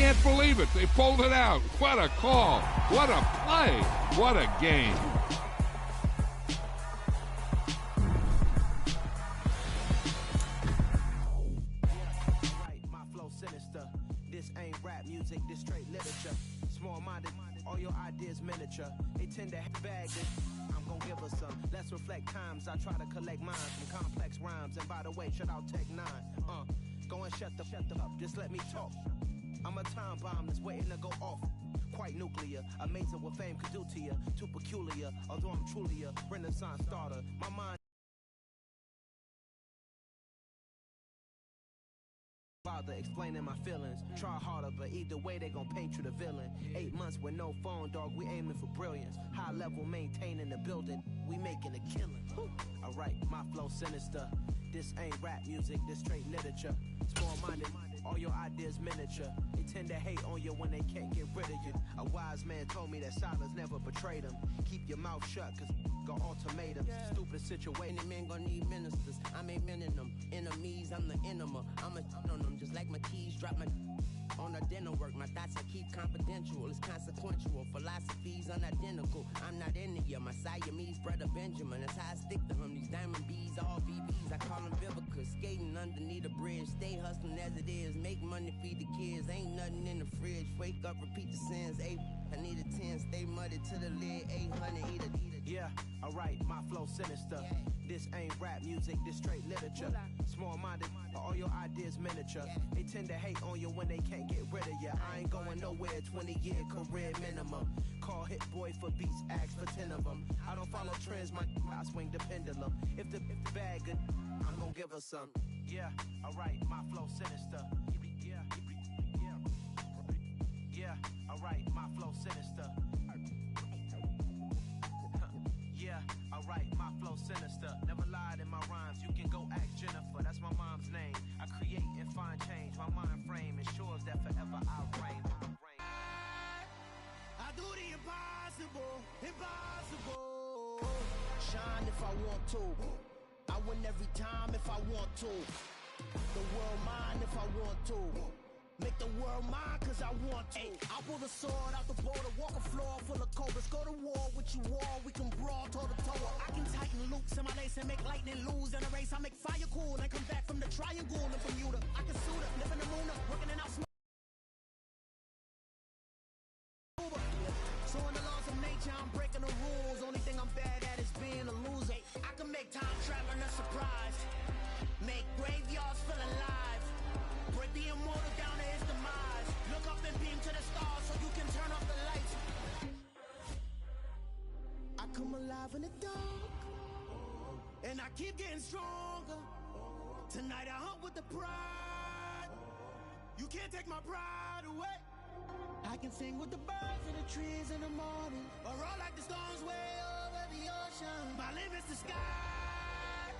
can't believe it. They pulled it out. What a call. What a play. What a game. My flow sinister. This ain't rap music, this straight literature. Small-minded, all your ideas miniature. They tend to bag it. I'm gonna give us some. Let's reflect times. I try to collect mine from complex rhymes. And by the way, shout out Tech 9. Go and shut the up. Just let me talk. I'm a time bomb that's waiting to go off. Quite nuclear, amazing what fame could do to you. Too peculiar, although I'm truly a Renaissance starter. My mind bother explaining my feelings. Try harder, but either way they gon' paint you the villain. 8 months with no phone, dog, we aiming for brilliance. High level maintaining the building, we making a killing. Alright, my flow sinister. This ain't rap music, this straight literature. Small-minded, all your ideas miniature. They tend to hate on you when they can't get rid of you. A wise man told me that silence never betrayed him. Keep your mouth shut, cause got ultimatums. Stupid situation. Any man gon' need ministers. I'm a man in them. Enemies, I'm the enema. I'm a on them, just like my keys drop my on a dinner work. My thoughts I keep confidential. It's consequential. Philosophies unidentical. I'm not in it. My Siamese brother Benjamin. That's how I stick to him. These diamond bees, all VBs. I call them Vivica. Skating underneath a bridge. Stay hustling as it is. Make money, feed the kids. Ain't nothing in the fridge. Wake up, repeat the sins. I need a 10. Stay muddy to the lid. 800. Eat it. Yeah, alright, my flow sinister. This ain't rap music, this straight literature. Small-minded, all your ideas miniature. They tend to hate on you when they can't get rid of you. I ain't going nowhere, 20-year career minimum. Call Hit Boy for beats, ask for 10 of them. I don't follow trends, I swing the pendulum. If the bag good, I'm gonna give her some. Yeah, alright, my flow sinister. Yeah, alright, my flow sinister. Yeah, alright, my flow sinister. Never lied in my rhymes, you can go ask Jennifer. That's my mom's name. I create and find change. My mind frame ensures that forever I reign. I do the impossible, impossible. Shine if I want to. I win every time if I want to. The world mine if I want to. Make the world mine cause I want to. I pull the sword out the border, walk a floor full of cobras. Go to war with you all, we can brawl toe to toe. I can tighten loops in my lace and make lightning lose in a race. I make fire cool and come back from the triangle in Bermuda. I can suit up, live in the moon up, working it out smooth. So in the laws of nature, I'm breaking the rules. Only thing I'm bad at is being a loser. I can make time traveling a surprise. Make graveyards feel alive. Break the immortal down to his demise. Look up and beam to the stars so you can turn off the lights. I come alive in the dark, and I keep getting stronger. Tonight I hunt with the pride. You can't take my pride away. I can sing with the birds and the trees in the morning, or roll like the storms way over the ocean. My limit's the sky.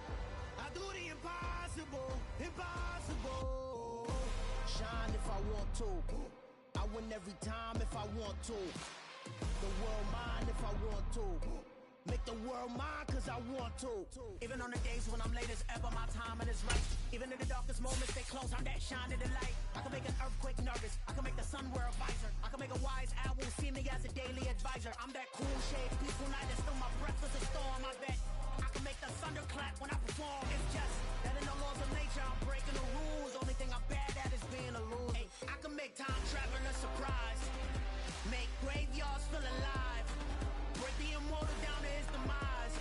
I do the impossible, impossible. Shine if I want to. I win every time if I want to. The world mine if I want to. Make the world mine cause I want to. Even on the days when I'm late as ever, my timing is right. Even in the darkest moments, stay close, I'm that shining the light. I can make an earthquake nervous, I can make the sun wear a visor. I can make a wise owl see me as a daily advisor. I'm that cool shade, peaceful night, and still my breath is a storm. I bet I can make the thunder clap when I perform. It's just that in the laws of nature, I'm breaking the rules. Only thing I'm bad at is being a loser. I can make time traveling a surprise. Make graveyards feel alive. Break the immortal down to his demise.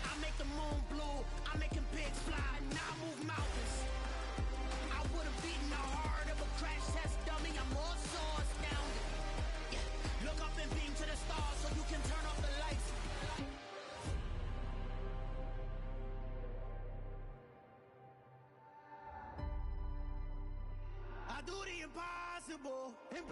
I make the moon blue, I make him pigs fly. Now I move mountains. I would've beaten the heart of a crash test dummy. I'm more so astounded. Yeah. Look up and beam to the stars so you can turn off the lights. I do the impossible, impossible.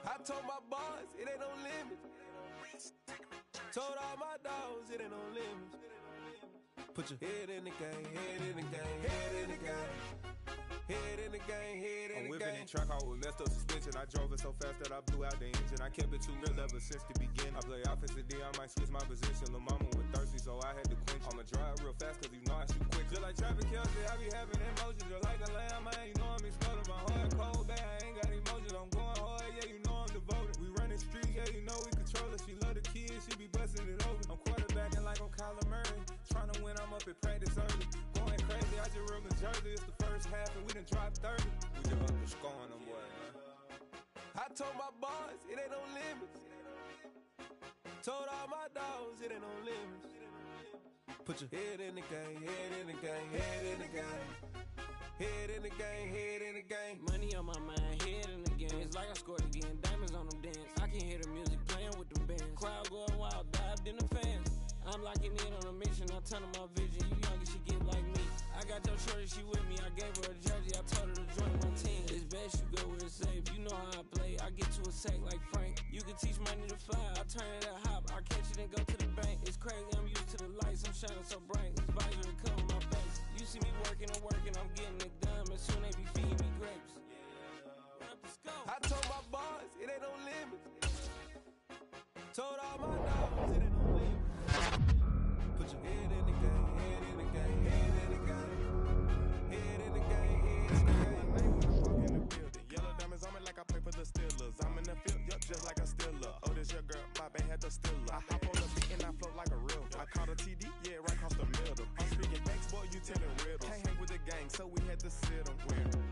I told my boys it ain't no limits. Told all my dogs it ain't no limits. Put your head in the game, head in the game, head in the game. Head in the game, head in the game. I'm whipping in track out with messed up suspension. I drove it so fast that I blew out the engine. I kept it too real ever since the beginning. I play offensive D, I might switch my position. Lil' mama was thirsty, so I had to quench. I'ma drive real fast, cause you know I shoot quick. Just like traffic Kelsey, I be having emotions. Just like a lamb, man, you know I'm exploding. My heart cold, bad, I ain't got emotions. I'm going hard, yeah, you know I'm devoted. We running streets, yeah, you know we control it. She love the kids, she be busting it over. I'm quarterbacking like I'm Kyler Murray. Trying to win, I'm up at practice early. Going crazy, I just real Jersey. It's the first half and we done dropped 30. We just underscoring them, boy, man. I told my boys it ain't no limits. Told all my dogs it ain't no limits. Put your head in the game, head in the game, head in the game. Head in the game, head in the game. Money on my mind, head in the game. It's like I scored again, diamonds on them dance. I can hear the music playing with them bands. Crowd going wild, dived in the fans. I'm locking in on a mission, I'm telling my vision. You young and she get like me. I got your shorty, she with me. I gave her a jersey, I told her to join my team. It's best you go where it's safe. You know how I play. I get to a sack like Frank. You can teach money to fly. I turn it up hop. I catch it and go to the bank. It's crazy, I'm used to the lights. I'm shining so bright. This visor to cover my face. You see me working and working, I'm getting it done. And soon they be feeding me grapes. Run up the scope. I told my boys it ain't no limits. Told all my dogs it ain't no limits. Put your head in the game, head in the game, head in the game. Head in the game, head in the game. Walk in the building, yellow diamonds on me like I play for the Steelers. I'm in the field, yup, just like a Steeler. Oh, this your girl, my band had the Steeler. I hop on the beat and I float like a river. I caught a TD, yeah, right across the middle. I'm speaking thanks, boy, you telling riddles. Can't hang with the gang, so we had to sit them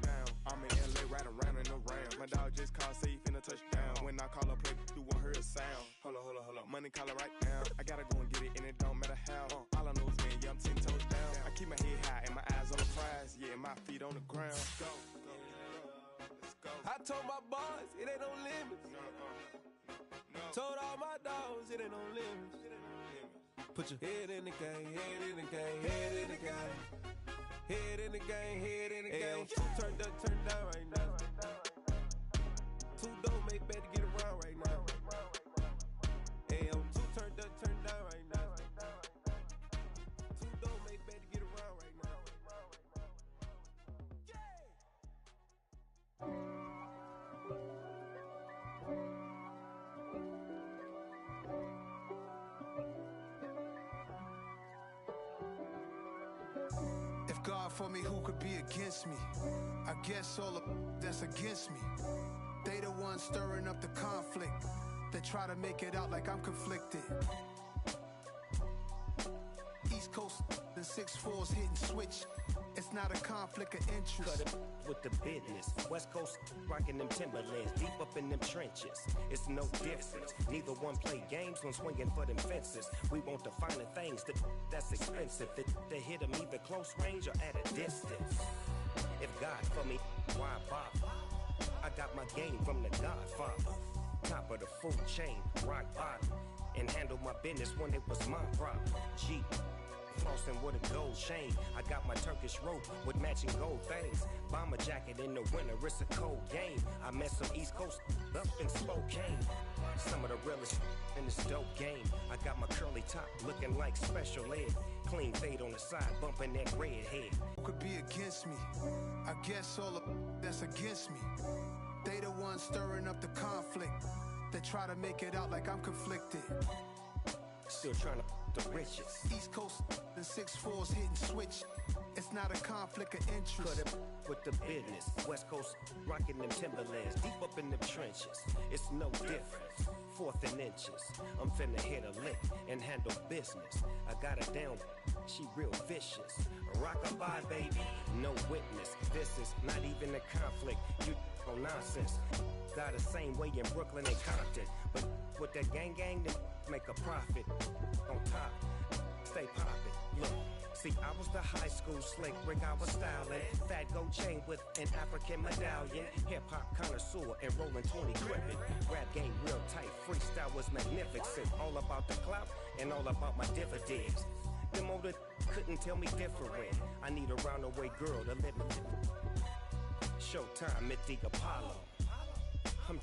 down. I'm in LA, right around and around. My dog just called, say he finna touchdown. When I call a play, you won't hear a sound. Hold up. Money call it right now. I gotta go and get it, and it don't matter how. All I know is, man, yeah, I'm 10 toes down. I keep my head high and my eyes on the prize. Yeah, and my feet on the ground. Let's go. I told my boys it ain't no limits. Told all my dogs it ain't no limits. Put your head in the game, head in the game, head in the game. Head in the game, head in the game. Turned up, turned down right now. Too dope, make better get around right now. Hey, I'm too turned up, turned down right now. Too dope, make better get around right now. If God for me, who could be against me? I guess all of that's against me. They the ones stirring up the conflict. They try to make it out like I'm conflicted. East Coast, the 6'4's hitting switch. It's not a conflict of interest. Cut it with the business. West Coast rocking them Timberlands, deep up in them trenches. It's no difference. Neither one play games when swinging for them fences. We want the finer things that's expensive. That hit them either close range or at a distance. If God for me, why bother? I got my game from the Godfather. Top of the food chain, rock bottom. And handle my business when it was my problem. G. Flossing with a gold chain. I got my Turkish rope with matching gold things. Bomber jacket in the winter, it's a cold game. I met some East Coast up in Spokane. Some of the realest in this dope game. I got my curly top looking like special ed. Clean fade on the side, bumping that red head. Who could be against me? I guess all of that's against me. They the ones stirring up the conflict. They try to make it out like I'm conflicted. Still trying to the riches. East Coast, the 6'4's hitting switch. It's not a conflict of interest. Cut it with the business. West Coast rocking them Timberlands, deep up in them trenches. It's no difference. 4th and inches. I'm finna hit a lick and handle business. I got her down, she real vicious. Rockabye, baby, no witness. This is not even a conflict. You on nonsense. Got the same way in Brooklyn and Compton, but with that gang, then make a profit. On top, stay poppin'. Look. See, I was the high school slick Rick, I was styling. Fat gold chain with an African medallion. Hip-hop connoisseur and rolling 20 gripping. Rap game real tight, freestyle was magnificent. All about the clout and all about my dividends. them older couldn't tell me different. I need a roundaway girl to let me. Showtime at the Apollo. I'm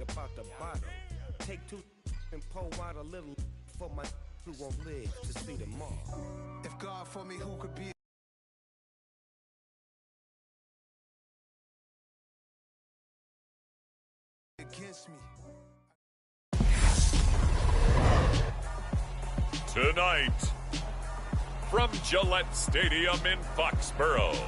about the bottom. Take two and pour out a little for my who won't live to see tomorrow. If God for me, who could be against me? Tonight, from Gillette Stadium in Foxborough,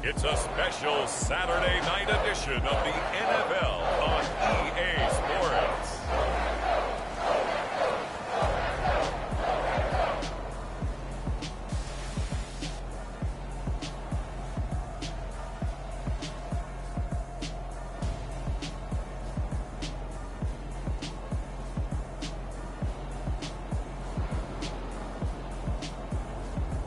it's a special Saturday night edition of the NFL on EA Sports.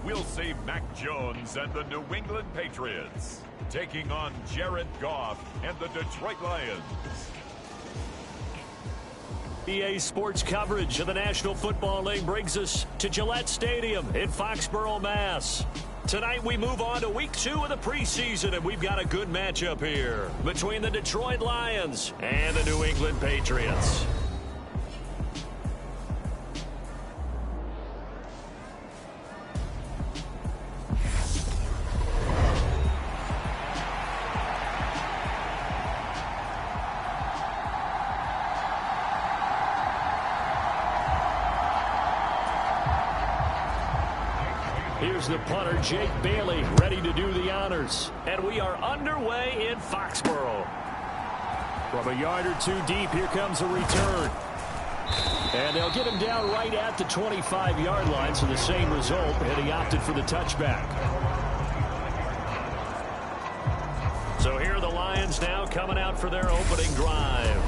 We'll see Mac Jones and the New England Patriots taking on Jared Goff and the Detroit Lions. EA Sports coverage of the National Football League brings us to Gillette Stadium in Foxborough, Mass. Tonight we move on to week 2 of the preseason, and we've got a good matchup here between the Detroit Lions and the New England Patriots. Here's the punter, Jake Bailey, ready to do the honors. And we are underway in Foxborough. From a yard or two deep, here comes a return. And they'll get him down right at the 25-yard line, so the same result, and he opted for the touchback. So here are the Lions now coming out for their opening drive.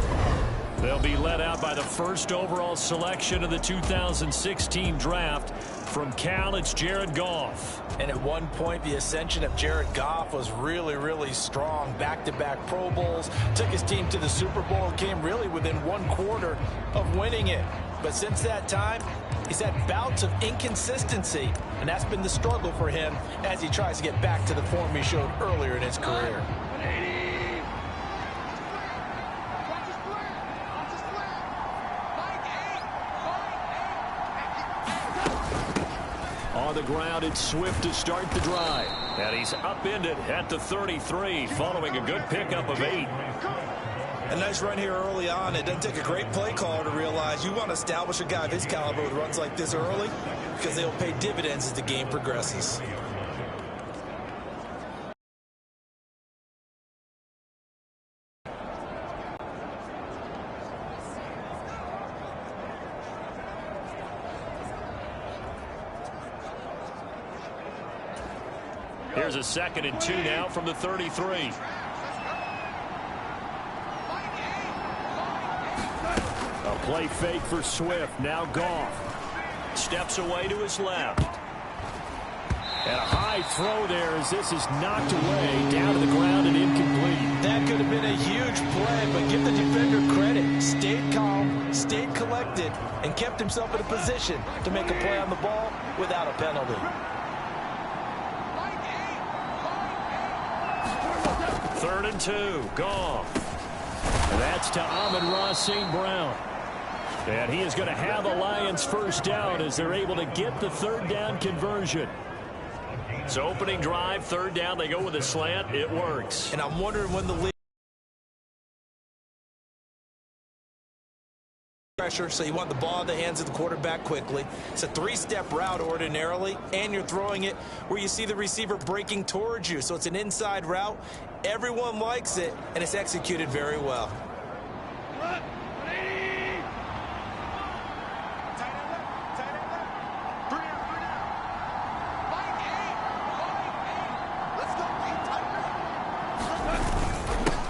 They'll be led out by the first overall selection of the 2016 draft. From Cal, it's Jared Goff. And at one point, the ascension of Jared Goff was really, really strong. Back-to-back Pro Bowls, took his team to the Super Bowl, and came really within 1 quarter of winning it. But since that time, he's had bouts of inconsistency, and that's been the struggle for him as he tries to get back to the form he showed earlier in his career. On the ground, it's Swift to start the drive. And he's upended at the 33, following a good pickup of 8. A nice run here early on. It doesn't take a great play caller to realize you want to establish a guy of his caliber with runs like this early, because they'll pay dividends as the game progresses. Here's a 2nd and 2 now from the 33. A play fake for Swift. Now Goff steps away to his left. And a high throw there as this is knocked away down to the ground and incomplete. That could have been a huge play, but give the defender credit. Stayed calm, stayed collected, and kept himself in a position to make a play on the ball without a penalty. 3rd and 2, Goff. And that's to Amon-Ra St. Brown. And he is going to have the Lions first down as they're able to get the 3rd down conversion. So opening drive, 3rd down, they go with a slant. It works. And I'm wondering when the lead pressure, so you want the ball in the hands of the quarterback quickly. It's a 3-step route ordinarily, and you're throwing it where you see the receiver breaking towards you. So it's an inside route. Everyone likes it, and it's executed very well.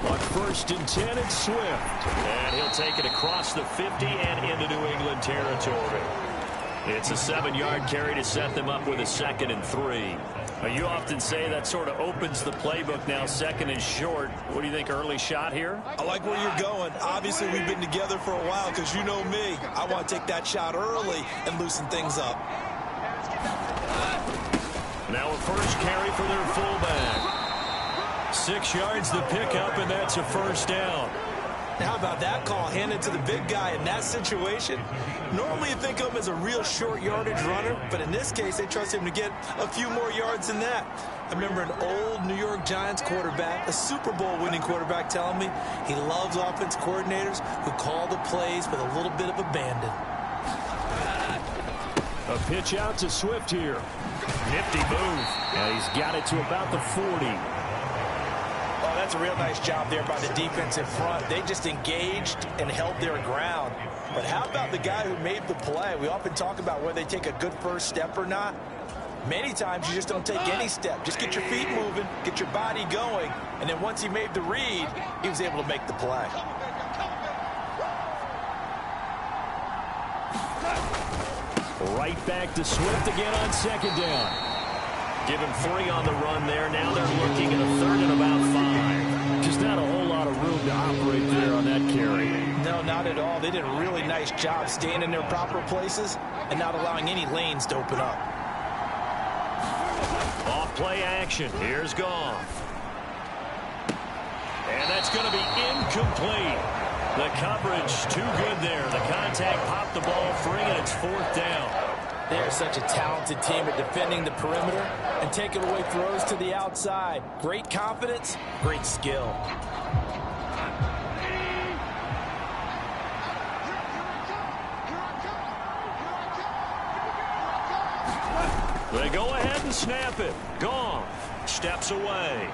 On 1st and 10, it's Swift. And he'll take it across the 50 and into New England territory. It's a 7-yard carry to set them up with a 2nd and 3. Well, you often say that sort of opens the playbook now, second and short. What do you think, early shot here? I like where you're going. Obviously, we've been together for a while because you know me. I want to take that shot early and loosen things up. Now a first carry for their fullback. 6 yards the pickup, and that's a first down. How about that call handed to the big guy in that situation? Normally you think of him as a real short yardage runner, but in this case they trust him to get a few more yards than that. I remember an old New York Giants quarterback, a Super Bowl winning quarterback, telling me he loves offense coordinators who call the plays with a little bit of abandon. A pitch out to Swift here. Nifty move, and he's got it to about the 40. Oh, that's a real nice job there by the defense in front. They just engaged and held their ground. But how about the guy who made the play? We often talk about whether they take a good first step or not. Many times you just don't take any step. Just get your feet moving, get your body going, and then once he made the read, he was able to make the play. Right back to Swift again on second down. Give him 3 on the run there. Now they're looking at a third and about 5. Just not a whole lot of room to operate there on that carry. No, not at all. They did a really nice job staying in their proper places and not allowing any lanes to open up. Off play action. Here's Goff. And that's going to be incomplete. The coverage too good there. The contact popped the ball free, and it's 4th down. They're such a talented team at defending the perimeter and taking away throws to the outside. Great confidence, great skill. They go ahead and snap it. Goff steps away.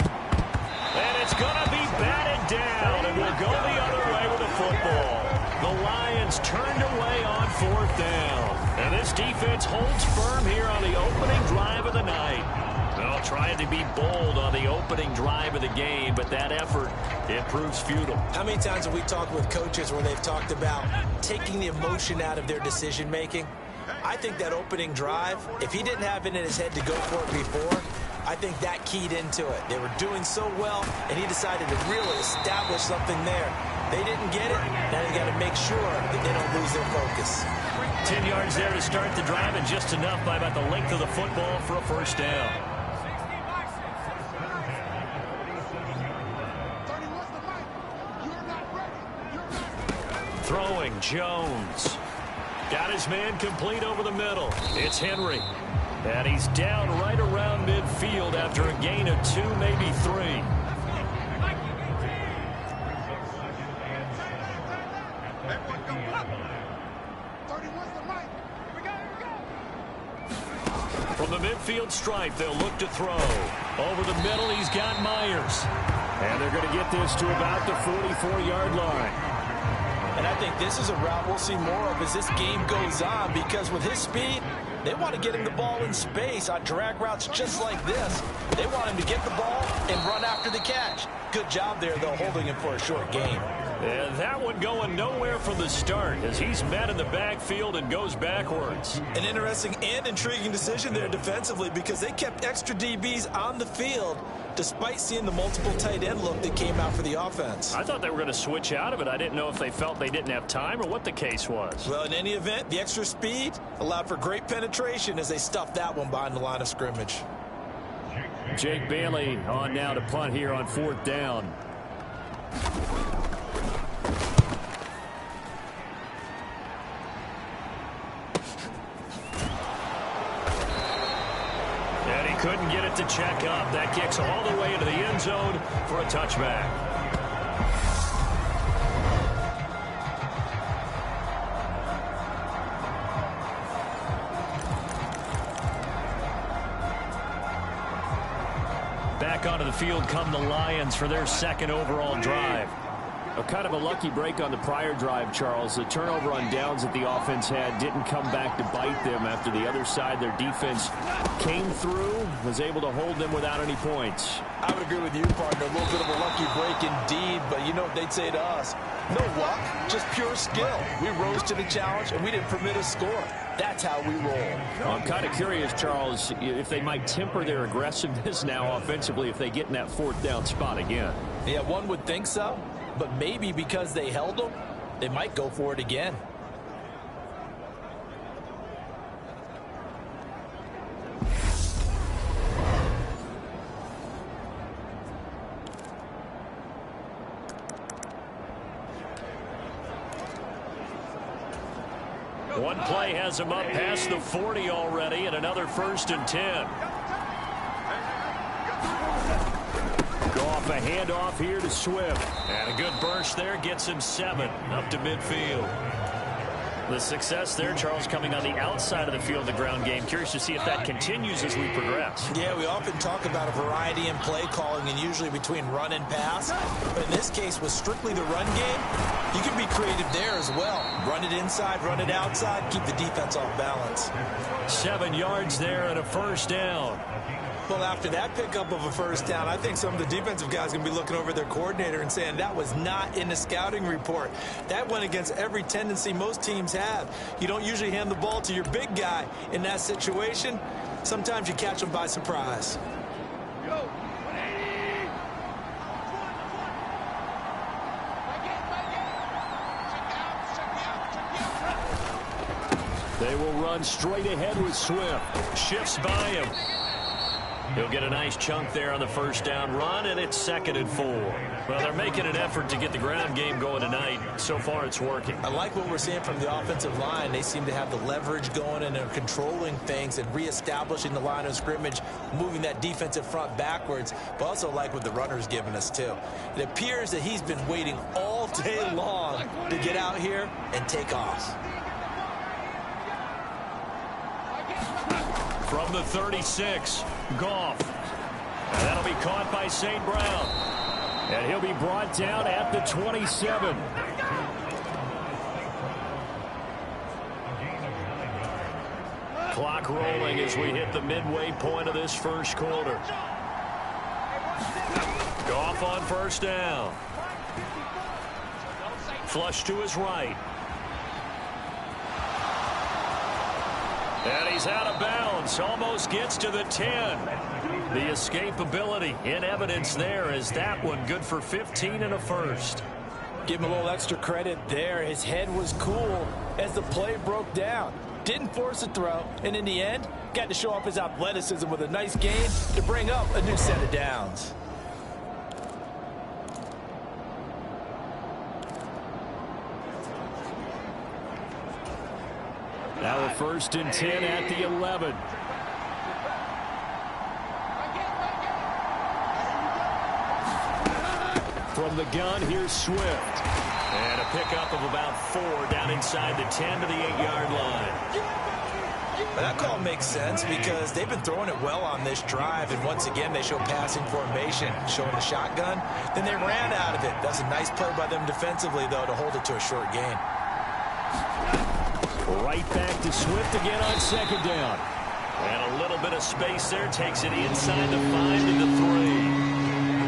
And it's going to be batted down, and will go the other way with the football. The Lions turned away on 4th down. And this defense holds firm here on the opening drive of the night. Well, trying to be bold on the opening drive of the game, but that effort, it proves futile. How many times have we talked with coaches where they've talked about taking the emotion out of their decision-making? I think that opening drive, if he didn't have it in his head to go for it before, I think that keyed into it. They were doing so well, and he decided to really establish something there. They didn't get it. Now they got to make sure that they don't lose their focus. 10 yards there to start the drive, and just enough by about the length of the football for a first down. Throwing, Jones. Got his man complete over the middle. It's Henry. And he's down right around midfield after a gain of 2, maybe 3. From the midfield stripe, they'll look to throw. Over the middle, he's got Myers. And they're going to get this to about the 44-yard line. And I think this is a route we'll see more of as this game goes on, because with his speed, they want to get him the ball in space on drag routes just like this. They want him to get the ball and run after the catch. Good job there, though, holding him for a short gain. And that one going nowhere from the start as he's met in the backfield and goes backwards. An interesting and intriguing decision there defensively, because they kept extra DBs on the field despite seeing the multiple tight end look that came out for the offense. I thought they were going to switch out of it. I didn't know if they felt they didn't have time or what the case was. Well, in any event, the extra speed allowed for great penetration as they stuffed that one behind the line of scrimmage. Jake Bailey on now to punt here on 4th down. And he couldn't get it to check up. That kicks all the way into the end zone for a touchback. Back onto the field come the Lions for their 2nd overall drive. A kind of a lucky break on the prior drive, Charles. The turnover on downs that the offense had didn't come back to bite them after the other side. Their defense came through, was able to hold them without any points. I would agree with you, partner. A little bit of a lucky break indeed, but you know what they'd say to us? No luck, just pure skill. We rose to the challenge, and we didn't permit a score. That's how we roll. I'm kind of curious, Charles, if they might temper their aggressiveness now offensively if they get in that 4th down spot again. Yeah, one would think so, but maybe because they held them, they might go for it again. One play has him up past the 40 already, and another 1st and 10. Goff a handoff here to Swift. And a good burst there gets him 7 up to midfield. The success there, Charles, coming on the outside of the field, the ground game. Curious to see if that continues as we progress. Yeah, we often talk about a variety in play calling and usually between run and pass. But in this case, with strictly the run game, you can be creative there as well. Run it inside, run it outside, keep the defense off balance. 7 yards there and a 1st down. Well, after that pickup of a 1st down, I think some of the defensive guys are going to be looking over their coordinator and saying that was not in the scouting report. That went against every tendency most teams have. You don't usually hand the ball to your big guy in that situation. Sometimes you catch them by surprise. They will run straight ahead with Swift. Shifts by him. He'll get a nice chunk there on the 1st down run, and it's 2nd and 4. Well, they're making an effort to get the ground game going tonight. So far, it's working. I like what we're seeing from the offensive line. They seem to have the leverage going, and they're controlling things and reestablishing the line of scrimmage, moving that defensive front backwards, but also like what the runner's giving us, too. It appears that he's been waiting all day long to get out here and take off. From the 36, Goff. And that'll be caught by St. Brown. And he'll be brought down at the 27. Clock rolling as we hit the midway point of this 1st quarter. Goff on 1st down. Flush to his right. And he's out of bounds. Almost gets to the 10. The escapability in evidence there as that one good for 15 and a 1st. Give him a little extra credit there. His head was cool as the play broke down. Didn't force a throw, and in the end, got to show off his athleticism with a nice gain to bring up a new set of downs. Now a 1st and 10 at the 11. From the gun, here's Swift. And a pickup of about 4 down inside the 10 to the 8-yard line. But that call makes sense because they've been throwing it well on this drive, and once again they show passing formation, showing the shotgun. Then they ran out of it. That's a nice play by them defensively, though, to hold it to a short gain. Right back to Swift again on 2nd down. And a little bit of space there. Takes it inside the 5 to the 3.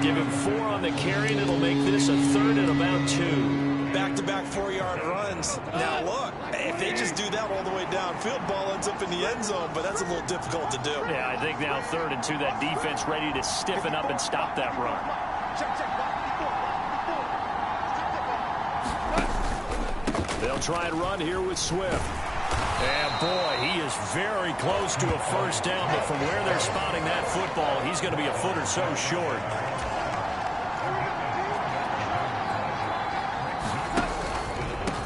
Give him 4 on the carry, and it'll make this a 3rd and about 2. Back-to-back 4-yard runs. Now, look, if they just do that all the way downfield, ball ends up in the end zone, but that's a little difficult to do. Yeah, I think now 3rd and 2, that defense ready to stiffen up and stop that run. They'll try and run here with Swift. And boy, he is very close to a 1st down, but from where they're spotting that football, he's going to be a foot or so short.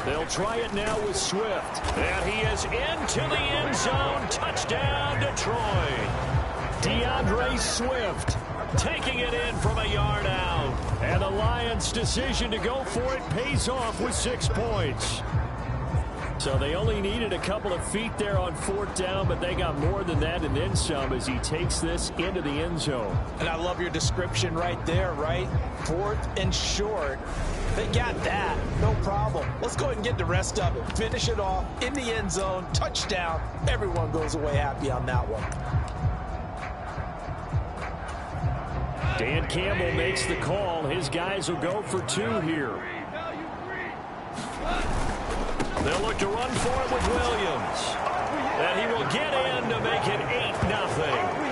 They'll try it now with Swift. And he is into the end zone. Touchdown, Detroit. DeAndre Swift taking it in from a yard out. And the Lions' decision to go for it pays off with 6 points. So they only needed a couple of feet there on 4th down, but they got more than that and then some as he takes this into the end zone. And I love your description right there, right? 4th and short. They got that. No problem. Let's go ahead and get the rest of it. Finish it off in the end zone. Touchdown. Everyone goes away happy on that one. Dan Campbell makes the call. His guys will go for 2 here. They'll look to run for it with Williams. And he will get in to make it 8-0.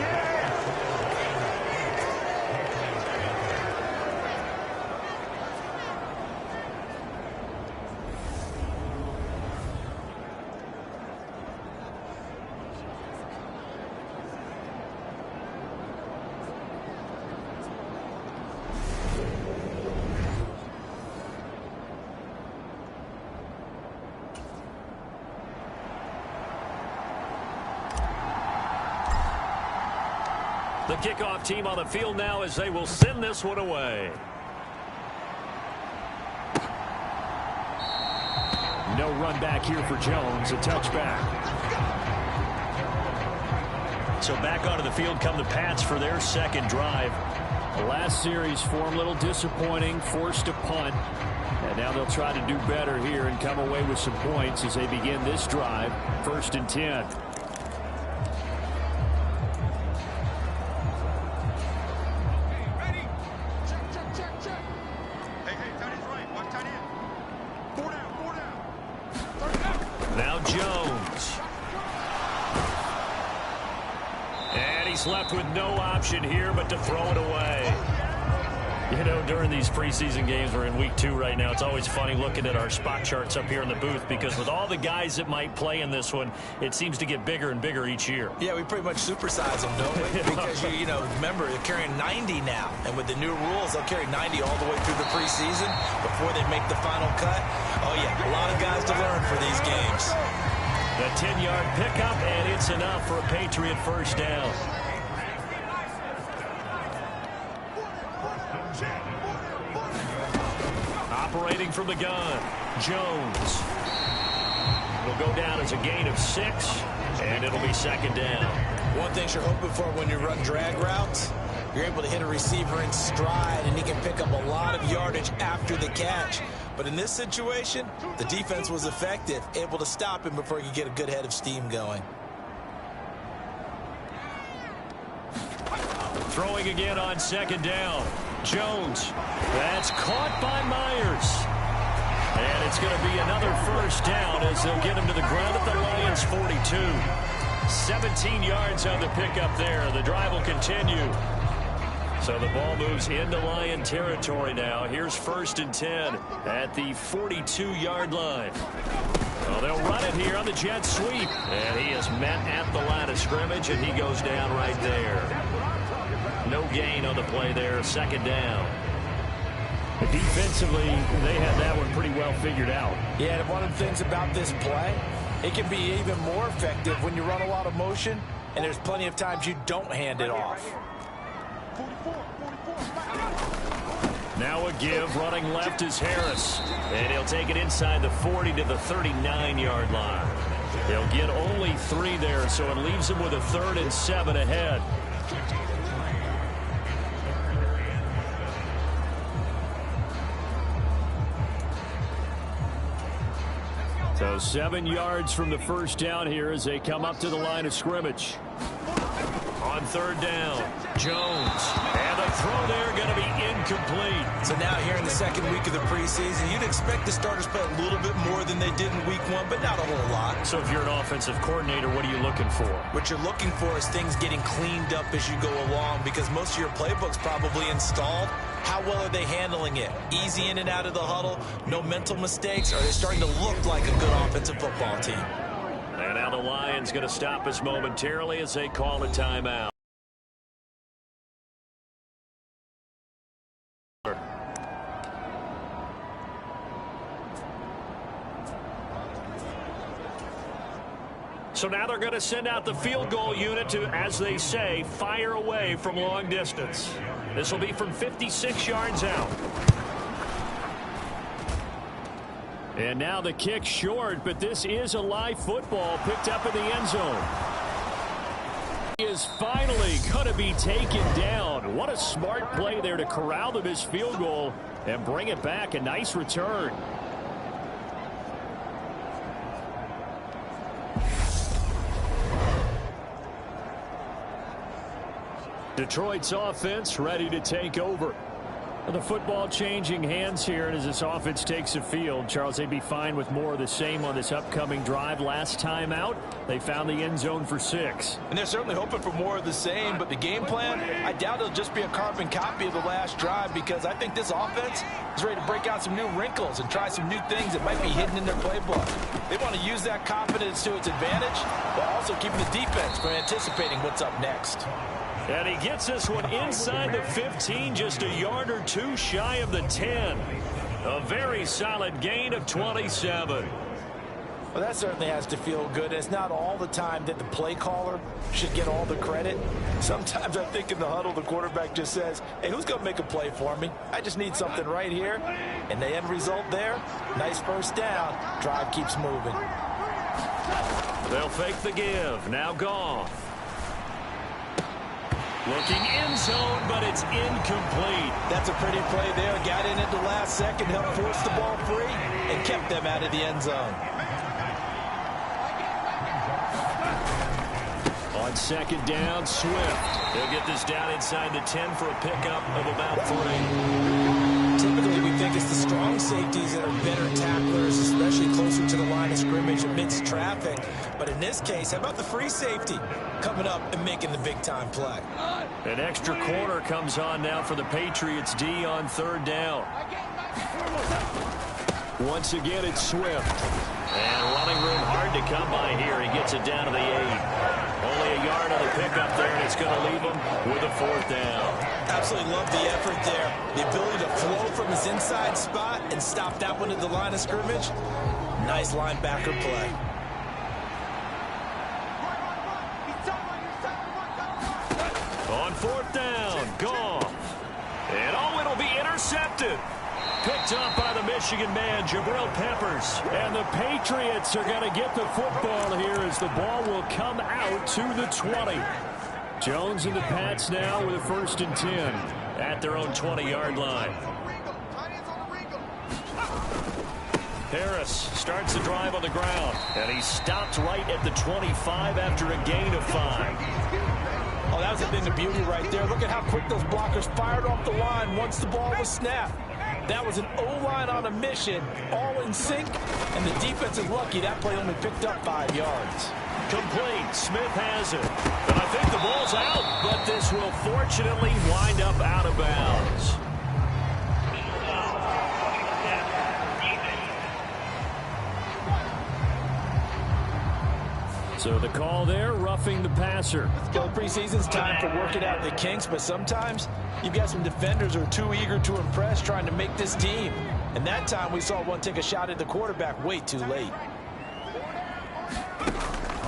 The kickoff team on the field now as they will send this one away. No run back here for Jones. A touchback. So back onto the field come the Pats for their second drive. The last series for them a little disappointing. Forced to punt. And now they'll try to do better here and come away with some points as they begin this drive. 1st and 10. Left with no option here but to throw it away. You know, during these preseason games, we're in week 2 right now, it's always funny looking at our spot charts up here in the booth because with all the guys that might play in this one, it seems to get bigger and bigger each year. Yeah, we pretty much supersize them, don't we? Because, you know, remember, they're carrying 90 now. And with the new rules, they'll carry 90 all the way through the preseason before they make the final cut. Oh, yeah, a lot of guys to learn for these games. The 10-yard pickup, and it's enough for a Patriot first down. Operating from the gun, Jones will go down as a gain of 6, and it'll be second down. One thing you're hoping for when you run drag routes, you're able to hit a receiver in stride, and he can pick up a lot of yardage after the catch. But in this situation, the defense was effective, able to stop him before he could get a good head of steam going. Throwing again on second down. Jones. That's caught by Myers. And it's going to be another first down as they'll get him to the ground at the Lions' 42. 17 yards on the pickup there. The drive will continue. So the ball moves into Lion territory now. Here's 1st and 10 at the 42-yard line. Well, they'll run it here on the jet sweep. And he is met at the line of scrimmage, and he goes down right there. No gain on the play there. Second down. Defensively, they had that one pretty well figured out. Yeah, and one of the things about this play, it can be even more effective when you run a lot of motion, and there's plenty of times you don't hand it off. Now a give. Running left is Harris. And he'll take it inside the 40 to the 39-yard line. He'll get only 3 there, so it leaves him with a 3rd and 7 ahead. So 7 yards from the first down here as they come up to the line of scrimmage. On 3rd down, Jones. And the throw there going to be incomplete. So now here in the second week of the preseason, you'd expect the starters play a little bit more than they did in week 1, but not a whole lot. So if you're an offensive coordinator, what are you looking for? What you're looking for is things getting cleaned up as you go along because most of your playbook's probably installed. How well are they handling it? Easy in and out of the huddle, no mental mistakes? Are they starting to look like a good offensive football team? And now the Lions going to stop us momentarily as they call a timeout. So now they're going to send out the field goal unit to, as they say, fire away from long distance. This will be from 56 yards out. And now the kick short, but this is a live football picked up in the end zone. He is finally going to be taken down. What a smart play there to corral the missed field goal and bring it back. A nice return. Detroit's offense ready to take over. The football changing hands here, and as this offense takes the field, Charles, they'd be fine with more of the same on this upcoming drive. Last time out, they found the end zone for 6. And they're certainly hoping for more of the same, but the game plan, I doubt it'll just be a carbon copy of the last drive, because I think this offense is ready to break out some new wrinkles and try some new things that might be hidden in their playbook. They want to use that confidence to its advantage, while also keeping the defense from anticipating what's up next. And he gets this one inside the 15, just a yard or two shy of the 10. A very solid gain of 27. Well, that certainly has to feel good. It's not all the time that the play caller should get all the credit. Sometimes I think in the huddle, the quarterback just says, hey, who's going to make a play for me? I just need something right here. And the end result there, nice first down. Drive keeps moving. They'll fake the give. Now gone. Looking end zone, but it's incomplete. That's a pretty play there. Got in at the last second, helped force the ball free, and kept them out of the end zone. On second down, Swift. They'll get this down inside the 10 for a pickup of about 3. Typically, we think it's the strong safeties that are better tacklers, especially closer to the line of scrimmage amidst traffic. But in this case, how about the free safety coming up and making the big-time play? An extra corner comes on now for the Patriots D on third down. Once again, it's Swift. And running room hard to come by here. He gets it down to the 8. Only a yard on the pickup there, and it's going to leave him with a 4th down. Absolutely love the effort there. The ability to flow from his inside spot and stop that one at the line of scrimmage. Nice linebacker play. On 4th down, Goff. And it'll be intercepted. Picked up by the Michigan man, Jabril Peppers. And the Patriots are going to get the football here as the ball will come out to the 20. Jones and the Pats now with a 1st and 10 at their own 20-yard line. Harris starts the drive on the ground, and he stopped right at the 25 after a gain of 5. Oh, that was a thing of beauty right there. Look at how quick those blockers fired off the line once the ball was snapped. That was an O-line on a mission, all in sync, and the defense is lucky that play only picked up 5 yards. Complete. Smith has it. And I think the ball's out, but this will fortunately wind up out of bounds. So the call there, roughing the passer. Well, preseason's time for working out the kinks, but sometimes you've got some defenders who are too eager to impress trying to make this team. And that time we saw one take a shot at the quarterback way too late.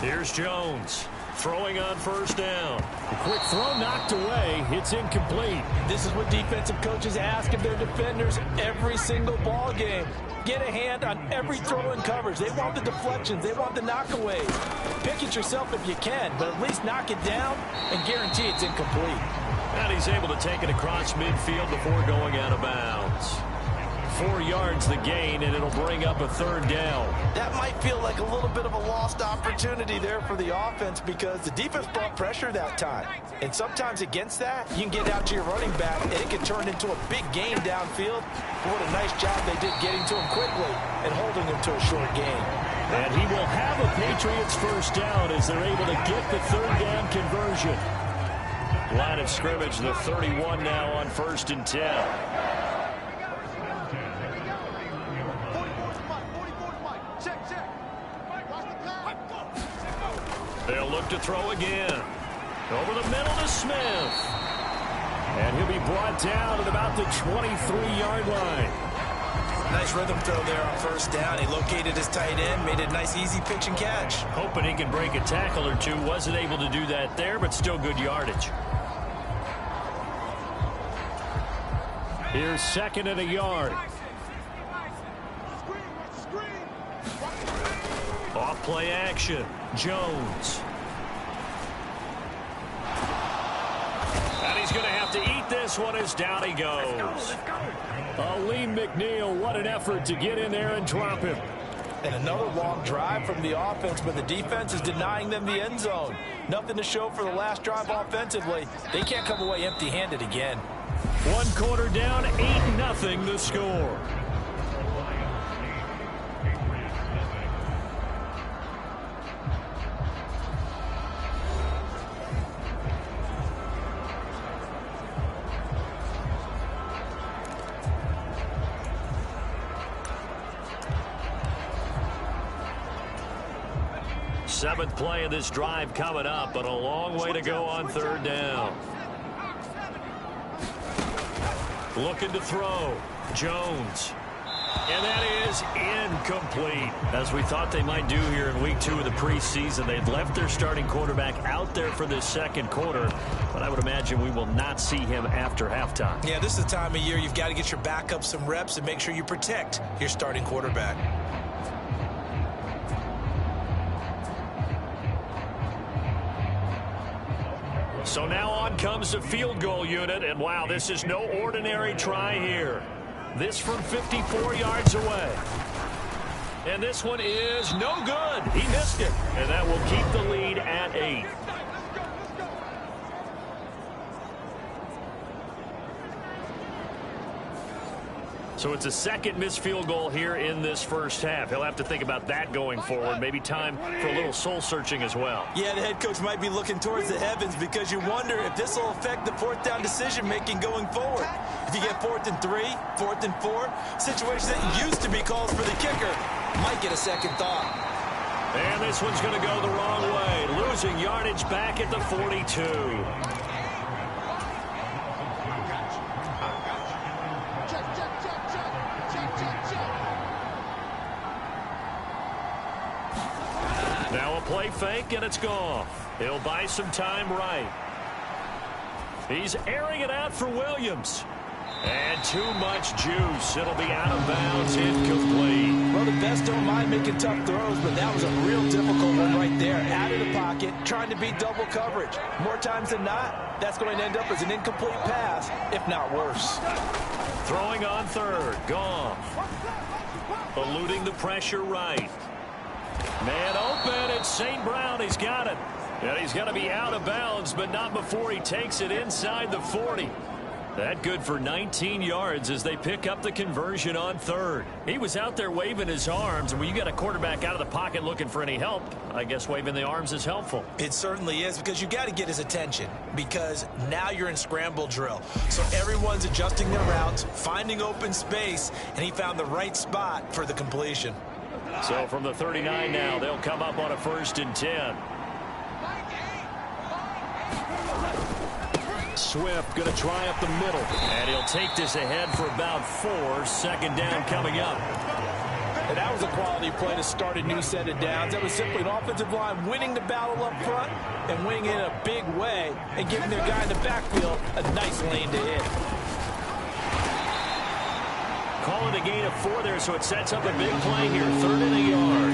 Here's Jones. Throwing on 1st down. A quick throw knocked away. It's incomplete. This is what defensive coaches ask of their defenders every single ball game. Get a hand on every throw in coverage. They want the deflections. They want the knockaways. Pick it yourself if you can, but at least knock it down and guarantee it's incomplete. And he's able to take it across midfield before going out of bounds. 4 yards the gain, and it'll bring up a 3rd down. That might feel like a little bit of a lost opportunity there for the offense because the defense brought pressure that time. And sometimes against that, you can get out to your running back, and it can turn into a big gain downfield. What a nice job they did getting to him quickly and holding him to a short gain. And he will have a Patriots 1st down as they're able to get the 3rd down conversion. Line of scrimmage, the 31 now on 1st and 10. They'll look to throw again. Over the middle to Smith. And he'll be brought down at about the 23-yard line. Nice rhythm throw there on 1st down. He located his tight end, made it a nice, easy pitch and catch. Hoping he can break a tackle or two. Wasn't able to do that there, but still good yardage. Here's 2nd and a yard. Off play action. Jones. And he's going to have to eat this one as down he goes. Ali McNeil, what an effort to get in there and drop him. And another long drive from the offense, but the defense is denying them the end zone. Nothing to show for the last drive offensively. They can't come away empty-handed again. One quarter down, 8-0 the score. Seventh play of this drive coming up, but a long way to go on third down. Looking to throw. Jones. And that is incomplete. As we thought they might do here in week 2 of the preseason, they'd left their starting quarterback out there for this second quarter, but I would imagine we will not see him after halftime. Yeah, this is the time of year you've got to get your backup some reps and make sure you protect your starting quarterback. So now on comes the field goal unit, and wow, this is no ordinary try here. This from 54 yards away. And this one is no good. He missed it, and that will keep the lead at 8. So it's a second missed field goal here in this first half. He'll have to think about that going forward. Maybe time for a little soul-searching as well. Yeah, the head coach might be looking towards the heavens because you wonder if this will affect the fourth down decision-making going forward. If you get 4th and 3, 4th and 4, situations that used to be calls for the kicker might get a second thought. And this one's going to go the wrong way. Losing yardage back at the 42. Now a play fake, and it's gone. He'll buy some time right. He's airing it out for Williams. And too much juice. It'll be out of bounds, incomplete. Well, the best don't mind making tough throws, but that was a real difficult one right there. Out of the pocket, trying to beat double coverage. More times than not, that's going to end up as an incomplete pass, if not worse. Throwing on third. Goff. Eluding the pressure right. Man open, it's St. Brown. He's got it. And he's going to be out of bounds, but not before he takes it inside the 40. That good for 19 yards as they pick up the conversion on third. He was out there waving his arms, and when you got a quarterback out of the pocket looking for any help, I guess waving the arms is helpful. It certainly is, because you got to get his attention, because now you're in scramble drill. So everyone's adjusting their routes, finding open space, and he found the right spot for the completion. So from the 39 now, they'll come up on a 1st and 10. Swift going to try up the middle. And he'll take this ahead for about 4. 2nd down coming up. And that was a quality play to start a new set of downs. That was simply an offensive line winning the battle up front and winning it in a big way and giving their guy in the backfield a nice lane to hit. Call it a gain of 4 there, so it sets up a big play here. 3rd and a yard.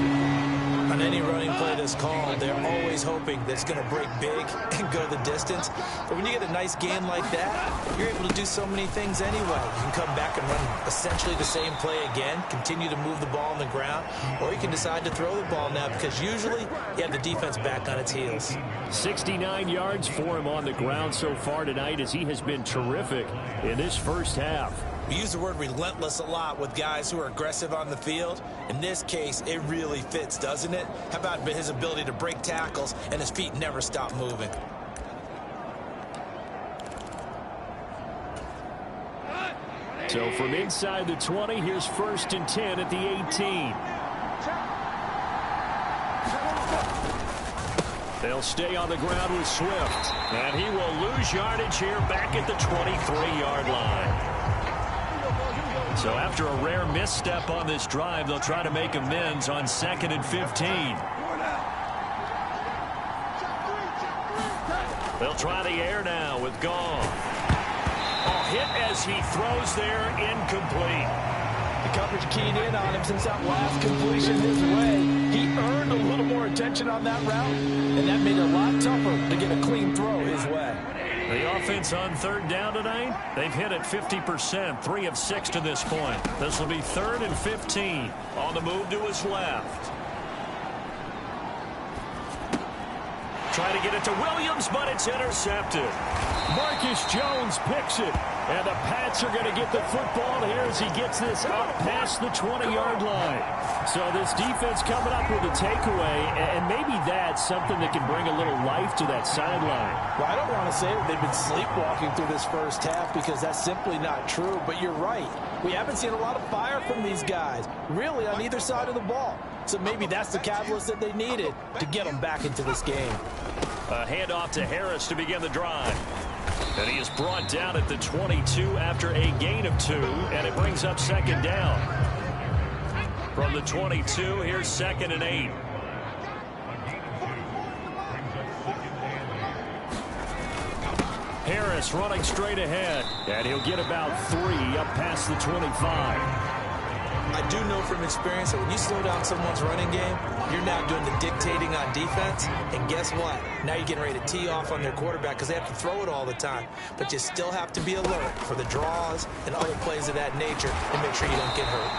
On any running play that's called, they're always hoping that it's going to break big and go the distance. But when you get a nice gain like that, you're able to do so many things anyway. You can come back and run essentially the same play again, continue to move the ball on the ground, or you can decide to throw the ball now because usually you have the defense back on its heels. 69 yards for him on the ground so far tonight as he has been terrific in this first half. We use the word relentless a lot with guys who are aggressive on the field. In this case, it really fits, doesn't it? How about his ability to break tackles and his feet never stop moving? So from inside the 20, here's 1st and 10 at the 18. They'll stay on the ground with Swift. And he will lose yardage here back at the 23-yard line. So after a rare misstep on this drive, they'll try to make amends on 2nd and 15. They'll try the air now with Goff. Hit as he throws there, incomplete. The coverage keyed in on him since that last completion his way. He earned a little more attention on that route, and that made it a lot tougher to get a clean throw his way. The offense on 3rd down tonight, they've hit it 50%, 3 of 6 to this point. This will be 3rd and 15 on the move to his left. try to get it to Williams, but it's intercepted. Marcus Jones picks it. And the Pats are going to get the football here as he gets this up past the 20-yard line. So this defense coming up with a takeaway, and maybe that's something that can bring a little life to that sideline. Well, I don't want to say that they've been sleepwalking through this first half because that's simply not true, but you're right. We haven't seen a lot of fire from these guys, really, on either side of the ball. So maybe that's the catalyst that they needed to get them back into this game. A handoff to Harris to begin the drive. And he is brought down at the 22 after a gain of 2, and it brings up second down. From the 22, here's 2nd and 8. Harris running straight ahead, and he'll get about 3 up past the 25. I do know from experience that when you slow down someone's running game, you're now doing the dictating on defense. And guess what? Now you're getting ready to tee off on their quarterback because they have to throw it all the time. But you still have to be alert for the draws and other plays of that nature and make sure you don't get hurt.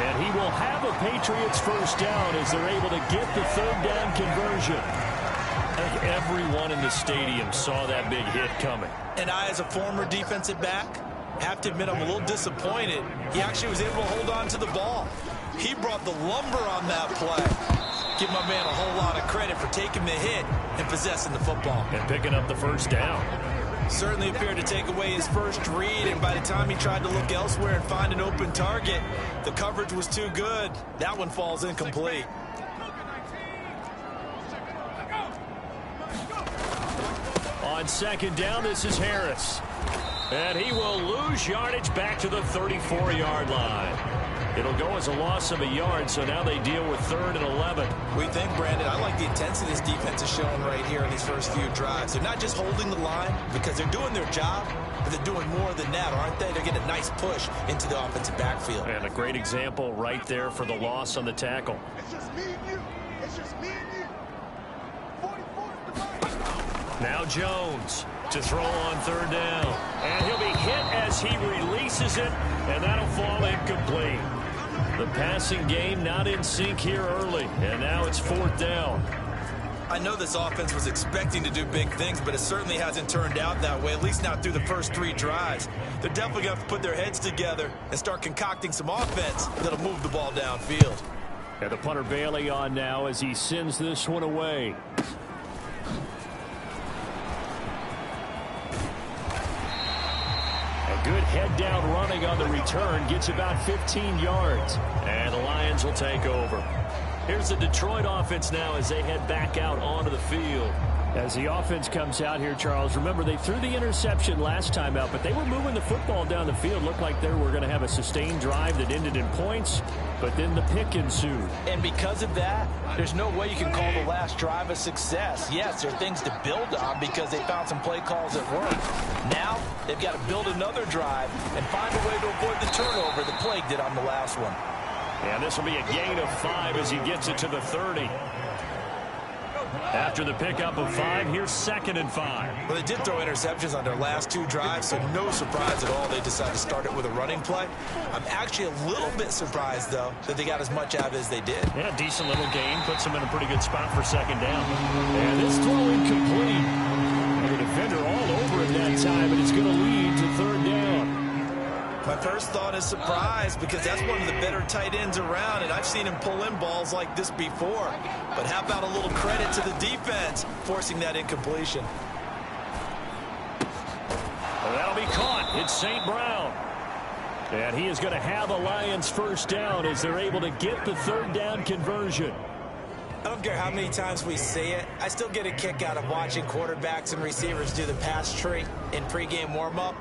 And he will have a Patriots first down as they're able to get the 3rd down conversion. I think everyone in the stadium saw that big hit coming. And I, as a former defensive back, have to admit I'm a little disappointed. He actually was able to hold on to the ball. He brought the lumber on that play. Give my man a whole lot of credit for taking the hit and possessing the football. And picking up the first down. Certainly appeared to take away his first read, and by the time he tried to look elsewhere and find an open target, the coverage was too good. That one falls incomplete. On 2nd down, this is Harris. And he will lose yardage back to the 34-yard line. It'll go as a loss of a yard, so now they deal with 3rd and 11. We think, Brandon, I like the intensity this defense is showing right here in these first few drives. They're not just holding the line because they're doing their job, but they're doing more than that, aren't they? They're getting a nice push into the offensive backfield. And a great example right there for the loss on the tackle. It's just me and you. It's just me and you. 44's the right. Now Jones to throw on 3rd down. And he'll be hit as he releases it, and that'll fall incomplete. The passing game not in sync here early, and now it's 4th down. I know this offense was expecting to do big things, but it certainly hasn't turned out that way, at least not through the first 3 drives. They're definitely going to have to put their heads together and start concocting some offense that'll move the ball downfield. And the punter Bailey on now as he sends this one away. Good head down running on the return. Gets about 15 yards. And the Lions will take over. Here's the Detroit offense now as they head back out onto the field. As the offense comes out here, Charles, remember they threw the interception last time out, but they were moving the football down the field. Looked like they were going to have a sustained drive that ended in points, but then the pick ensued. And because of that, there's no way you can call the last drive a success. Yes, there are things to build on because they found some play calls that work. Now, they've got to build another drive and find a way to avoid the turnover that Plague did on the last one. And this will be a gain of 5 as he gets it to the 30. After the pickup of 5, here's 2nd and 5. Well, they did throw interceptions on their last 2 drives, so no surprise at all they decided to start it with a running play. I'm actually a little bit surprised, though, that they got as much out of it as they did. Yeah, decent little gain. Puts them in a pretty good spot for 2nd down. And this throw incomplete. And the defender all over it that time, and it's going to lead to 3rd down. My first thought is surprise because that's one of the better tight ends around, and I've seen him pull in balls like this before. But how about a little credit to the defense forcing that incompletion? Well, that'll be caught. It's St. Brown. And he is going to have a Lions first down as they're able to get the 3rd down conversion. I don't care how many times we say it, I still get a kick out of watching quarterbacks and receivers do the pass tree in pregame warm-up.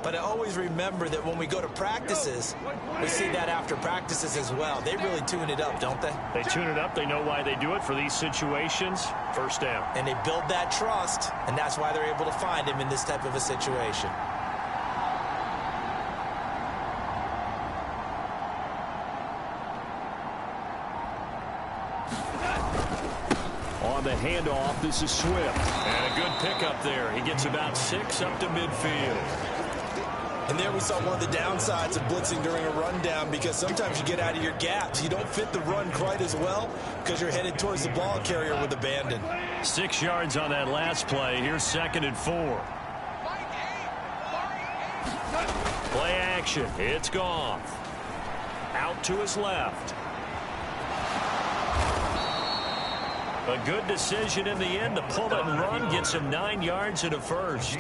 But I always remember that when we go to practices, we see that after practices as well. They really tune it up, don't they? They tune it up. They know why they do it for these situations. First down. And they build that trust, and that's why they're able to find him in this type of a situation. On the handoff, this is Swift. And a good pickup there. He gets about 6 up to midfield. And there we saw one of the downsides of blitzing during a rundown because sometimes you get out of your gaps. You don't fit the run quite as well because you're headed towards the ball carrier with abandon. 6 yards on that last play. Here's 2nd and 4. Play action. It's Goff. Out to his left. A good decision in the end to pull it and run. Gets him 9 yards and a first.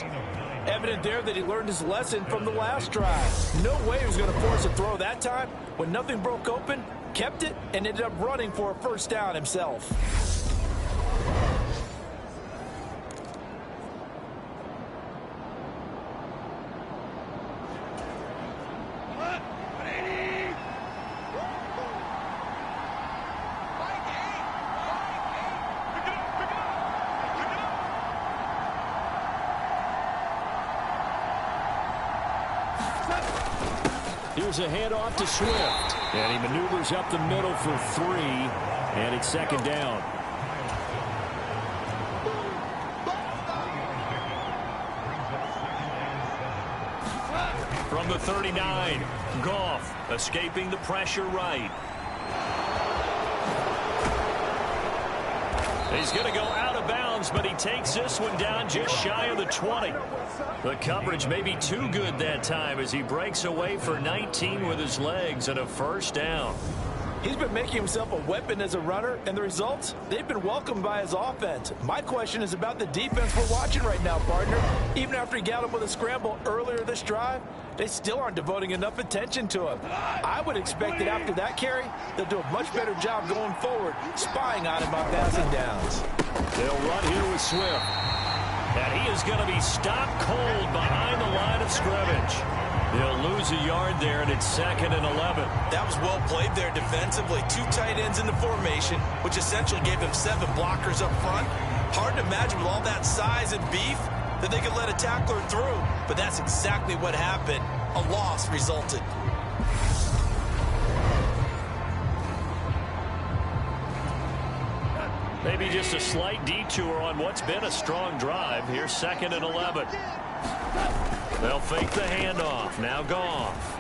Evident there that he learned his lesson from the last drive. No way he was going to force a throw that time. When nothing broke open, kept it, and ended up running for a first down himself. Here's a handoff to Swift. And he maneuvers up the middle for 3. And it's 2nd down. From the 39, Goff escaping the pressure right. He's going to go out of bounds, but he takes this one down just shy of the 20. The coverage may be too good that time as he breaks away for 19 with his legs and a first down. He's been making himself a weapon as a runner, and the results, they've been welcomed by his offense. My question is about the defense we're watching right now, partner. Even after he got him with a scramble earlier this drive, they still aren't devoting enough attention to him. I would expect that after that carry, they'll do a much better job going forward, spying on him on passing downs. They'll run here with Swift. And he is going to be stopped cold behind the line of scrimmage. They'll lose a yard there, and it's 2nd and 11. That was well played there defensively. 2 tight ends in the formation, which essentially gave him 7 blockers up front. Hard to imagine with all that size and beef that they could let a tackler through. But that's exactly what happened. A loss resulted. Maybe just a slight detour on what's been a strong drive. Here's 2nd and 11. They'll fake the handoff. Now Goff.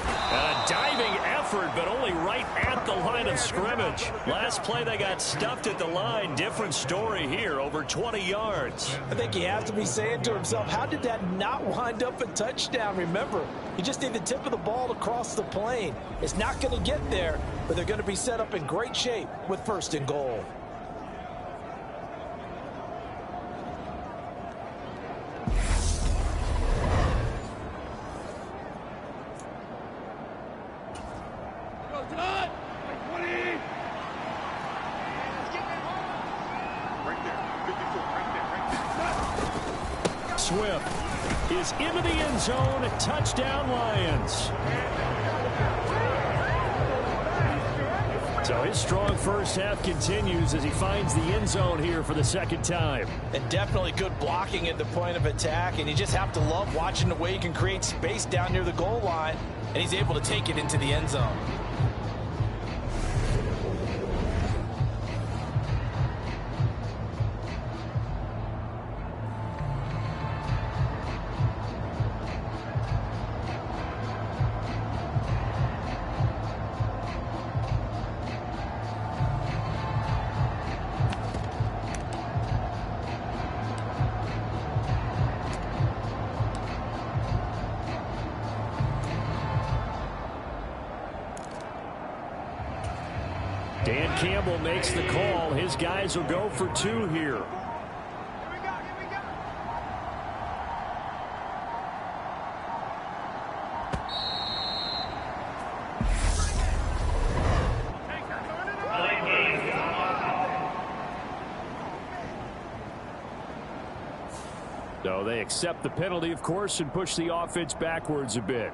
A diving effort, but only right at the line of scrimmage. Last play, they got stuffed at the line. Different story here, over 20 yards. I think he has to be saying to himself, how did that not wind up a touchdown? Remember, you just need the tip of the ball to cross the plane. It's not going to get there, but they're going to be set up in great shape with 1st and goal. Swift is into the end zone. Touchdown, Lions. So his strong first half continues as he finds the end zone here for the 2nd time. And definitely good blocking at the point of attack. And you just have to love watching the way he can create space down near the goal line. And he's able to take it into the end zone. Dan Campbell makes the call. His guys will go for 2 here. So they accept the penalty, of course, and push the offense backwards a bit.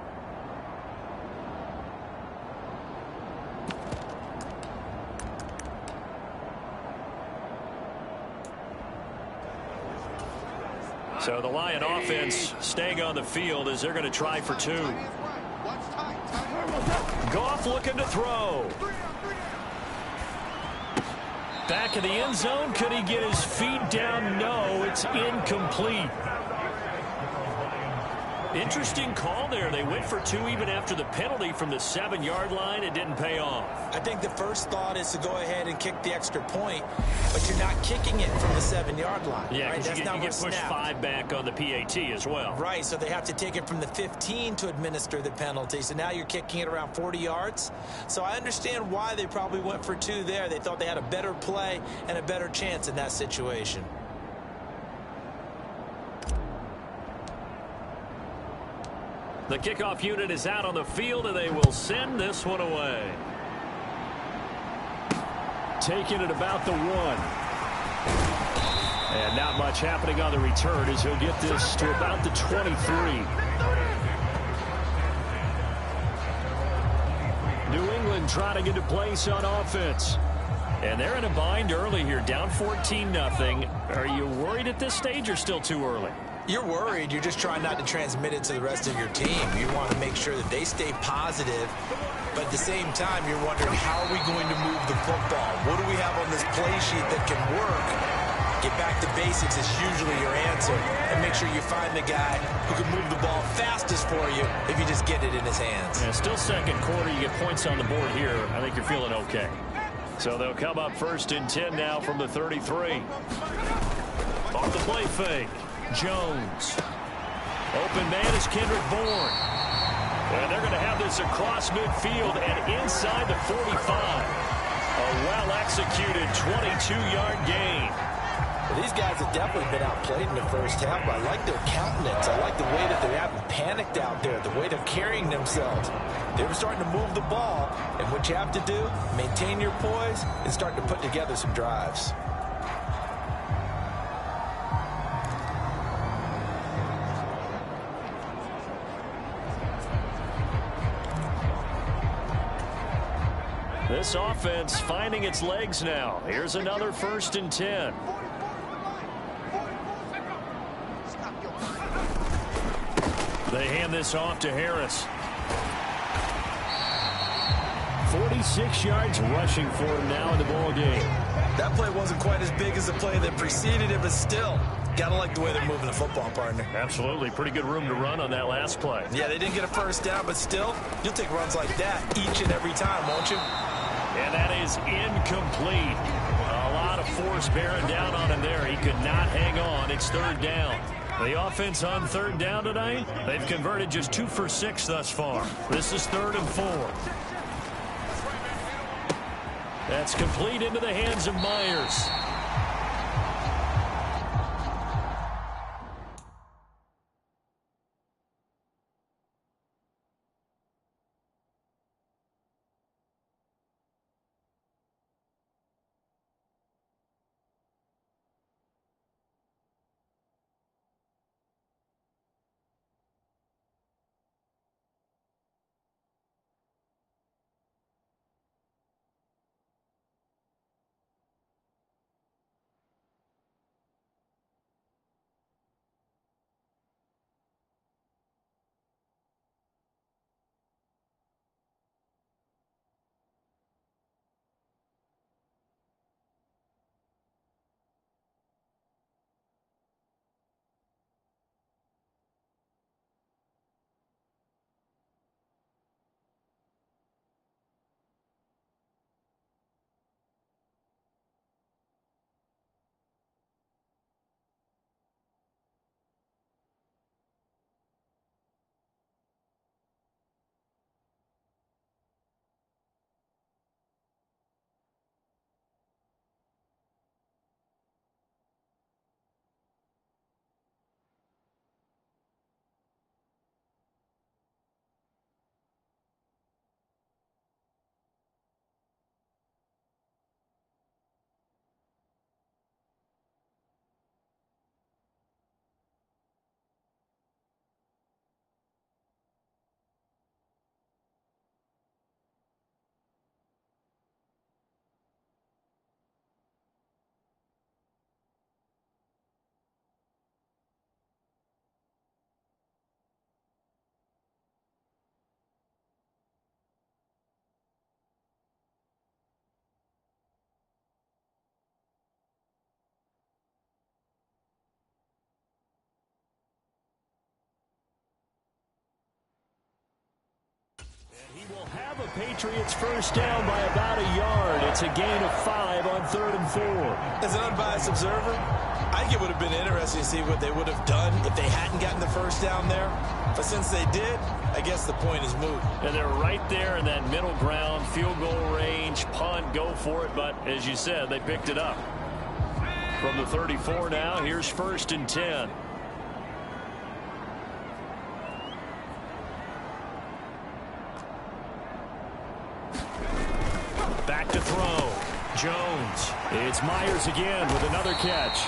So the Lion offense staying on the field as they're going to try for 2. Goff looking to throw. Back in the end zone. Could he get his feet down? No, it's incomplete. Interesting call there. They went for 2 even after the penalty from the 7-yard line. It didn't pay off. I think the first thought is to go ahead and kick the extra point, but you're not kicking it from the 7-yard line. Yeah, right? because you get pushed 5 back on the PAT as well. Right, so they have to take it from the 15 to administer the penalty. So now you're kicking it around 40 yards. So I understand why they probably went for 2 there. They thought they had a better play and a better chance in that situation. The kickoff unit is out on the field, and they will send this one away. Taking it about the 1. And not much happening on the return as he'll get this to about the 23. New England trying to get a place on offense. And they're in a bind early here, down 14-0. Are you worried at this stage or still too early? You're worried. You're just trying not to transmit it to the rest of your team. You want to make sure that they stay positive, but at the same time, you're wondering, how are we going to move the football? What do we have on this play sheet that can work? Get back to basics is usually your answer, and make sure you find the guy who can move the ball fastest for you if you just get it in his hands. Yeah, still second quarter. You get points on the board here. I think you're feeling okay. So they'll come up 1st and 10 now from the 33. Off the play fake. Jones. Open man is Kendrick Bourne. And they're going to have this across midfield and inside the 45. A well-executed 22-yard gain. Well, these guys have definitely been outplayed in the first half, but I like their countenance. I like the way that they haven't panicked out there, the way they're carrying themselves. They're starting to move the ball, and what you have to do, maintain your poise and start to put together some drives. This offense finding its legs now. Here's another 1st and 10. They hand this off to Harris. 46 yards rushing for him now in the ball game. That play wasn't quite as big as the play that preceded it, but still, gotta like the way they're moving the football, partner. Absolutely. Pretty good room to run on that last play. Yeah, they didn't get a first down, but still, you'll take runs like that each and every time, won't you? And that is incomplete. A lot of force bearing down on him there. He could not hang on. It's 3rd down. The offense on 3rd down tonight, they've converted just 2 for 6 thus far. This is 3rd and 4. That's complete into the hands of Myers. Patriots first down by about a yard. It's a gain of 5 on 3rd and 4. As an unbiased observer, I think it would have been interesting to see what they would have done if they hadn't gotten the first down there. But since they did, I guess the point is moot. And they're right there in that middle ground, field goal range, punt, go for it. But as you said, they picked it up. From the 34 now, here's 1st and 10. Back to throw. Jones. It's Myers again with another catch.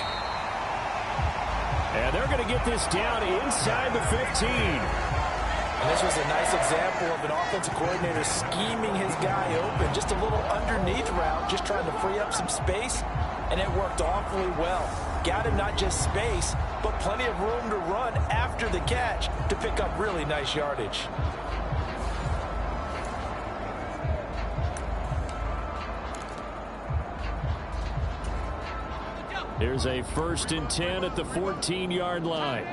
And they're going to get this down inside the 15. And this was a nice example of an offensive coordinator scheming his guy open. Just a little underneath route, just trying to free up some space. And it worked awfully well. Got him not just space, but plenty of room to run after the catch to pick up really nice yardage. Here's a 1st and 10 at the 14-yard line.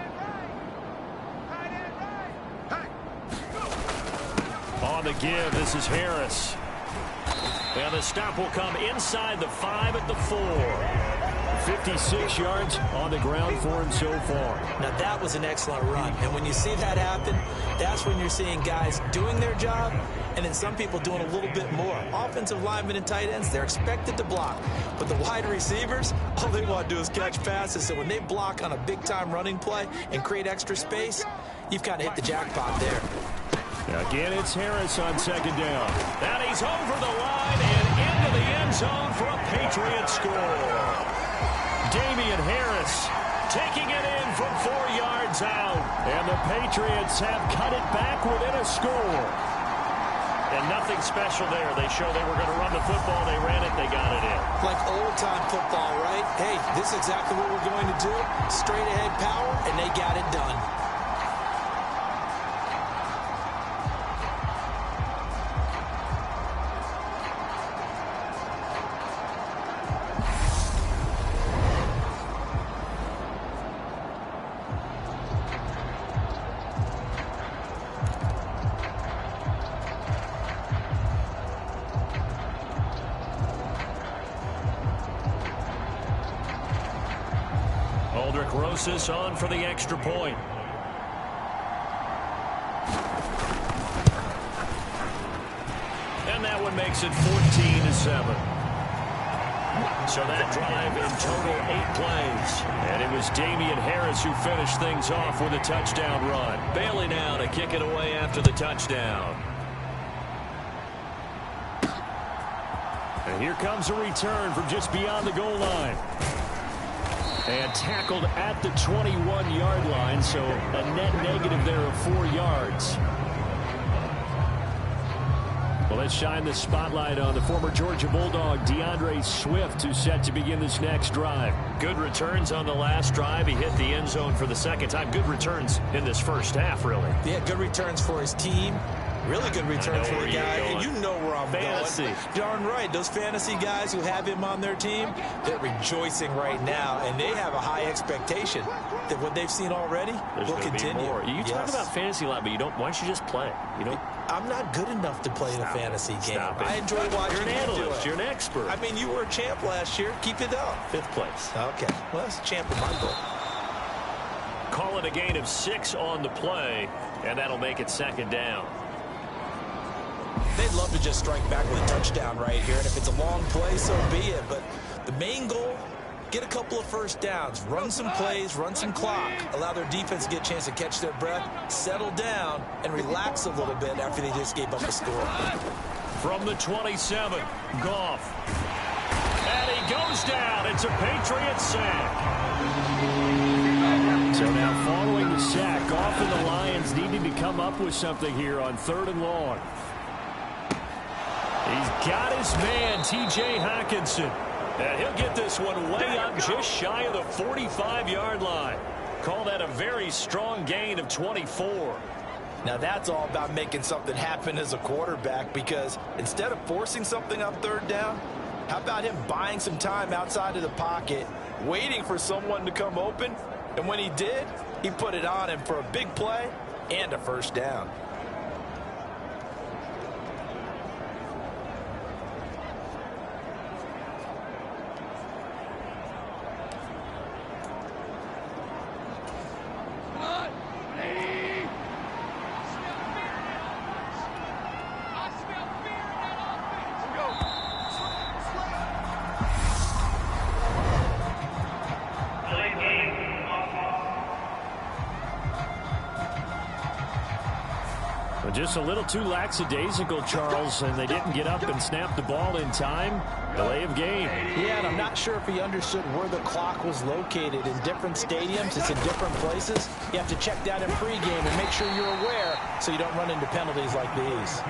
On the give, this is Harris. And the stop will come inside the 5 at the 4. 56 yards on the ground for him so far. Now that was an excellent run. And when you see that happen, that's when you're seeing guys doing their job and then some people doing a little bit more. Offensive linemen and tight ends, they're expected to block. But the wide receivers, all they want to do is catch passes. So when they block on a big-time running play and create extra space, you've kind of hit the jackpot there. Again, it's Harris on 2nd down. And he's over the line and into the end zone for a Patriots score. Damian Harris taking it in from 4 yards out. And the Patriots have cut it back within a score. And nothing special there. They showed they were going to run the football. They ran it. They got it in. Like old-time football, right? Hey, this is exactly what we're going to do. Straight-ahead power, and they got it done. On for the extra point. And that one makes it 14-7. So that drive in total 8 plays. And it was Damian Harris who finished things off with a touchdown run. Bailey now to kick it away after the touchdown. And here comes a return from just beyond the goal line. And tackled at the 21-yard line, so a net negative there of 4 yards. Well, let's shine the spotlight on the former Georgia Bulldog, DeAndre Swift, who's set to begin this next drive. Good returns on the last drive. He hit the end zone for the 2nd time. Good returns in this first half, really. Yeah, good returns for his team. Really good return for the guy. And you know where I'm going. Darn right. Those fantasy guys who have him on their team, they're rejoicing right now. And they have a high expectation that what they've seen already will continue. You talk about fantasy a lot, but you don't. Why don't you just play? You know, I'm not good enough to play in a fantasy game. I enjoy watching you. You're an analyst. You're an expert. I mean, you were a champ last year. Keep it up. 5th place. Okay. Well, that's a champ in my book. Call it a gain of 6 on the play, and that'll make it 2nd down. They'd love to just strike back with a touchdown right here, and if it's a long play, so be it. But the main goal, get a couple of first downs, run some plays, run some clock, allow their defense to get a chance to catch their breath, settle down, and relax a little bit after they just gave up a score. From the 27, Goff. And he goes down. It's a Patriots sack. So now following the sack, Goff and the Lions needing to come up with something here on 3rd and long. He's got his man, T.J. Hockenson. And he'll get this one way up just shy of the 45-yard line. Call that a very strong gain of 24. Now that's all about making something happen as a quarterback, because instead of forcing something on 3rd down, how about him buying some time outside of the pocket, waiting for someone to come open, and when he did, he put it on him for a big play and a first down. Just a little too lackadaisical, Charles, and they didn't get up and snap the ball in time. Delay of game. Yeah, and I'm not sure if he understood where the clock was located. In different stadiums, it's in different places. You have to check that in pregame and make sure you're aware so you don't run into penalties like these.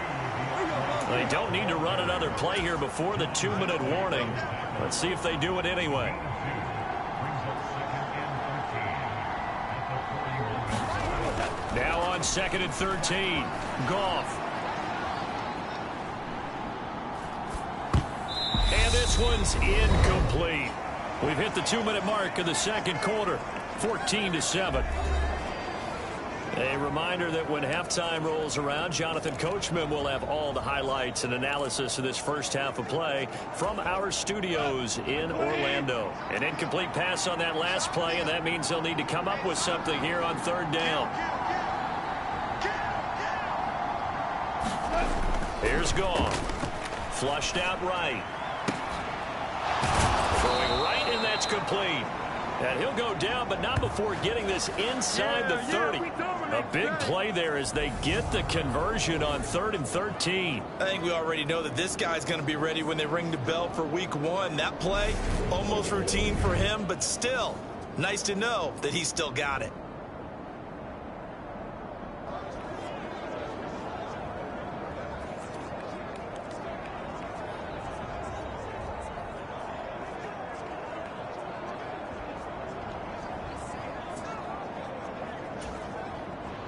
They don't need to run another play here before the 2-minute warning. Let's see if they do it anyway. Now on 2nd and 13. Goff. And this one's incomplete. We've hit the 2-minute mark of the second quarter. 14-7. A reminder that when halftime rolls around, Jonathan Coachman will have all the highlights and analysis of this first half of play from our studios in Orlando. An incomplete pass on that last play, and that means they'll need to come up with something here on 3rd down. Here's Goff. Flushed out right. Throwing right, and that's complete. And he'll go down, but not before getting this inside the 30. A big play there as they get the conversion on 3rd and 13. I think we already know that this guy's going to be ready when they ring the bell for week 1. That play, almost routine for him, but still, nice to know that he's still got it.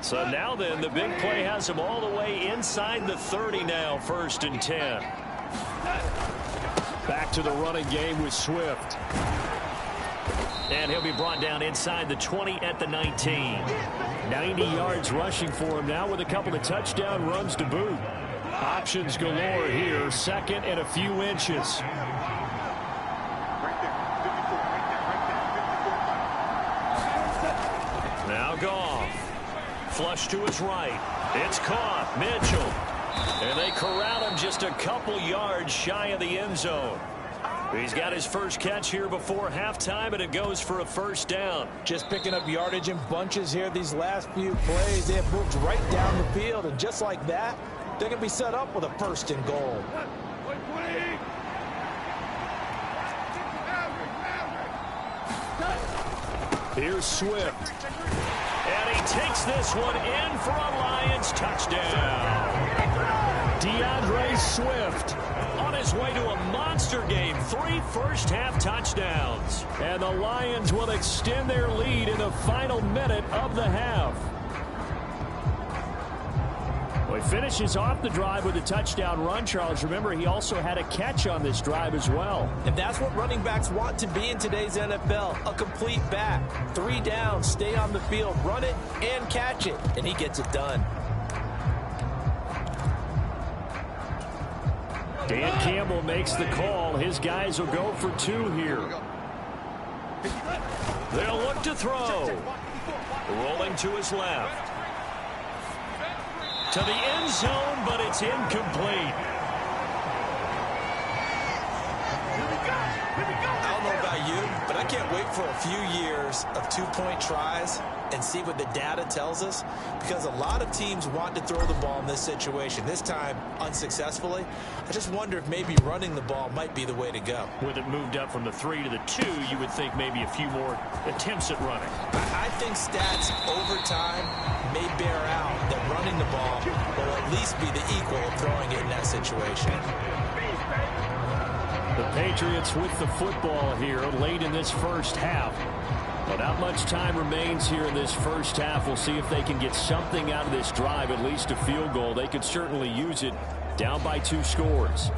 So now then, the big play has him all the way inside the 30 now, 1st and 10. Back to the running game with Swift. And he'll be brought down inside the 20 at the 19. 90 yards rushing for him now with a couple of touchdown runs to boot. Options galore here, 2nd and a few inches. Now Goff. Flush to his right. It's caught. Mitchell. And they corral him just a couple yards shy of the end zone. He's got his first catch here before halftime, and it goes for a 1st down. Just picking up yardage in bunches here these last few plays. They have moved right down the field, and just like that, they're going to be set up with a 1st and goal. Here's Swift. And he takes this one in for a Lions touchdown. DeAndre Swift on his way to a monster game. 3 first-half touchdowns. And the Lions will extend their lead in the final minute of the half. Well, he finishes off the drive with a touchdown run, Charles. Remember, he also had a catch on this drive as well. And that's what running backs want to be in today's NFL, a complete back. 3 down, stay on the field, run it, and catch it. And he gets it done. Dan Campbell makes the call. His guys will go for 2 here. They'll look to throw. Rolling to his left. To the end zone, but it's incomplete. I don't know about you, but I can't wait for a few years of 2-point tries and see what the data tells us, because a lot of teams want to throw the ball in this situation. This time, unsuccessfully. I just wonder if maybe running the ball might be the way to go. With it moved up from the 3 to the 2, you would think maybe a few more attempts at running. I think stats over time may bear out that running the ball will at least be the equal of throwing it in that situation. The Patriots with the football here late in this first half. But not much time remains here in this first half. We'll see if they can get something out of this drive, at least a field goal. They could certainly use it down by 2 scores.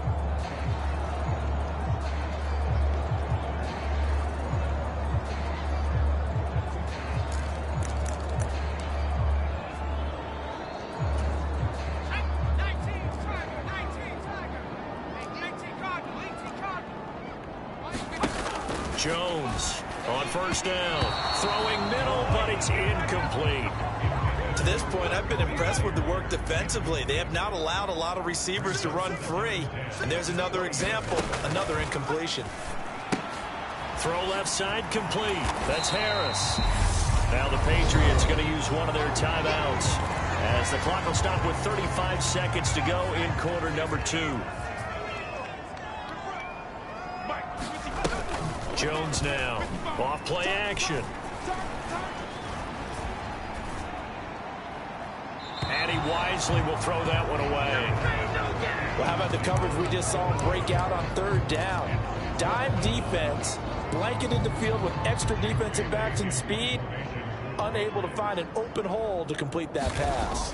Jones on 1st down, throwing middle, but it's incomplete. To this point, I've been impressed with the work defensively. They have not allowed a lot of receivers to run free. And there's another example, another incompletion. Throw left side complete. That's Harris. Now the Patriots going to use one of their timeouts. as the clock will stop with 35 seconds to go in quarter number 2. Jones now. Off play action. And he wisely will throw that one away. Well, how about the coverage we just saw him break out on third down? Dime defense, blanketed the field with extra defensive backs and speed, unable to find an open hole to complete that pass.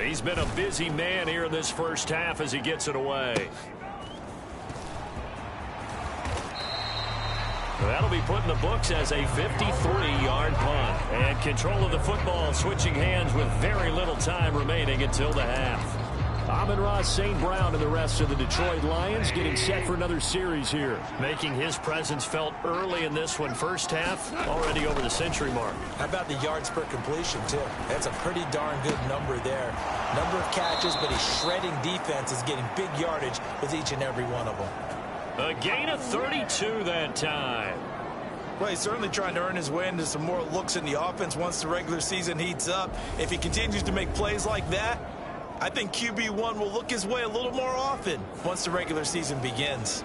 He's been a busy man here in this first half as he gets it away. That'll be put in the books as a 53-yard punt. And control of the football switching hands with very little time remaining until the half. Amon-Ra St. Brown and the rest of the Detroit Lions getting set for another series here. Making his presence felt early in this one. First half, already over the century mark. How about the yards per completion, too? That's a pretty darn good number there. Number of catches, but he's shredding defense, is getting big yardage with each and every one of them. A gain of 32 that time. Well, he's certainly trying to earn his way into some more looks in the offense once the regular season heats up. If he continues to make plays like that, I think QB1 will look his way a little more often once the regular season begins.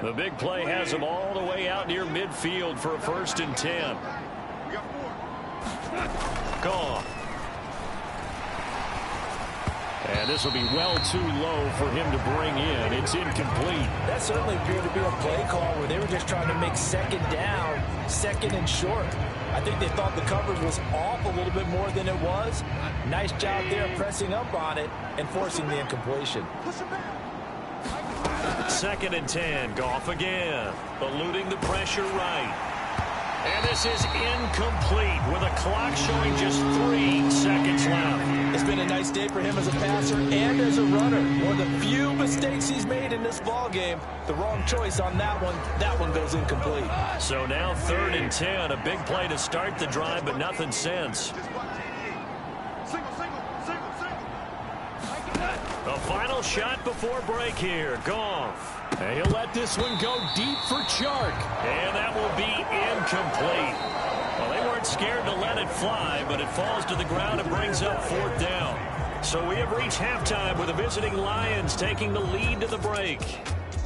The big play has him all the way out near midfield for a 1st and 10. Gone. And this will be well too low for him to bring in. It's incomplete. That certainly appeared to be a play call where they were just trying to make second down, second and short. I think they thought the coverage was off a little bit more than it was. Nice job there pressing up on it and forcing the incompletion. 2nd and 10. Goff again. Eluding the pressure right. And this is incomplete with a clock showing just 3 seconds left. It's been a nice day for him as a passer and as a runner. One of the few mistakes he's made in this ball game. The wrong choice on that one. That one goes incomplete. So now 3rd and 10. A big play to start the drive, but nothing since. The final shot before break here. Goff. And he'll let this one go deep for Chark. And that will be incomplete. Well, they weren't scared to let it fly, but it falls to the ground and brings up 4th down. So we have reached halftime with the visiting Lions taking the lead to the break.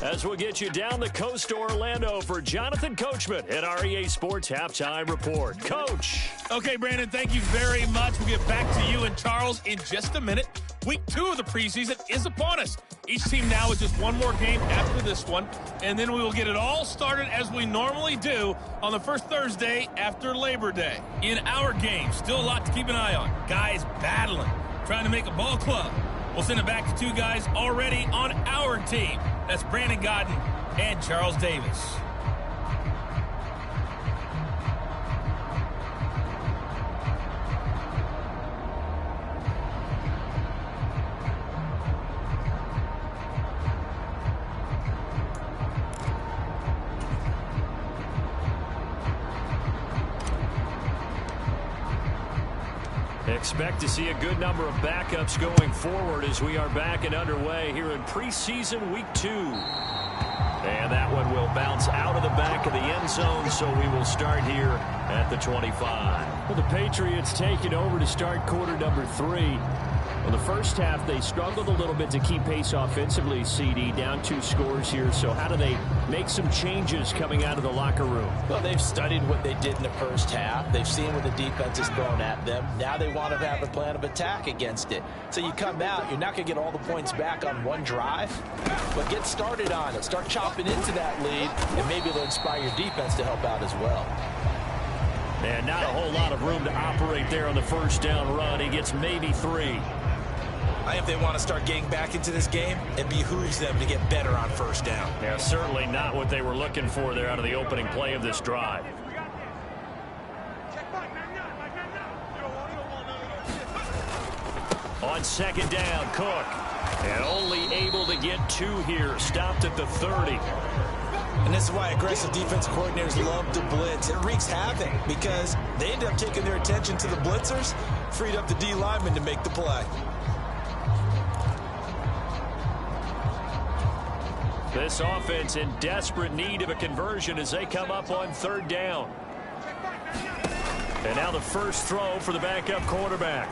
As we'll get you down the coast to Orlando for Jonathan Coachman at our EA Sports Halftime Report. Coach. Okay, Brandon, thank you very much. We'll get back to you and Charles in just a minute. Week 2 of the preseason is upon us. Each team now is just one more game after this one, and then we will get it all started as we normally do on the first Thursday after Labor Day. In our game, still a lot to keep an eye on. Guys battling, trying to make a ball club. We'll send it back to 2 guys already on our team. That's Brandon Godden and Charles Davis. Expect to see a good number of backups going forward as we are back and underway here in preseason week 2. And that one will bounce out of the back of the end zone, so we will start here at the 25. Well, the Patriots taking over to start quarter number 3. Well, the first half, they struggled a little bit to keep pace offensively, CD, down 2 scores here. So how do they make some changes coming out of the locker room? Well, they've studied what they did in the first half. They've seen what the defense has thrown at them. Now they want to have a plan of attack against it. So you come out, you're not going to get all the points back on one drive, but get started on it. Start chopping into that lead, and maybe it'll inspire your defense to help out as well. And not a whole lot of room to operate there on the first down run. He gets maybe 3. If they want to start getting back into this game, it behooves them to get better on first down. Yeah, certainly not what they were looking for there out of the opening play of this drive. On second down, Cook. And only able to get 2 here. Stopped at the 30. And this is why aggressive defense coordinators love to blitz. It wreaks havoc because they end up taking their attention to the blitzers, freed up the D lineman to make the play. This offense in desperate need of a conversion as they come up on 3rd down. And now the first throw for the backup quarterback.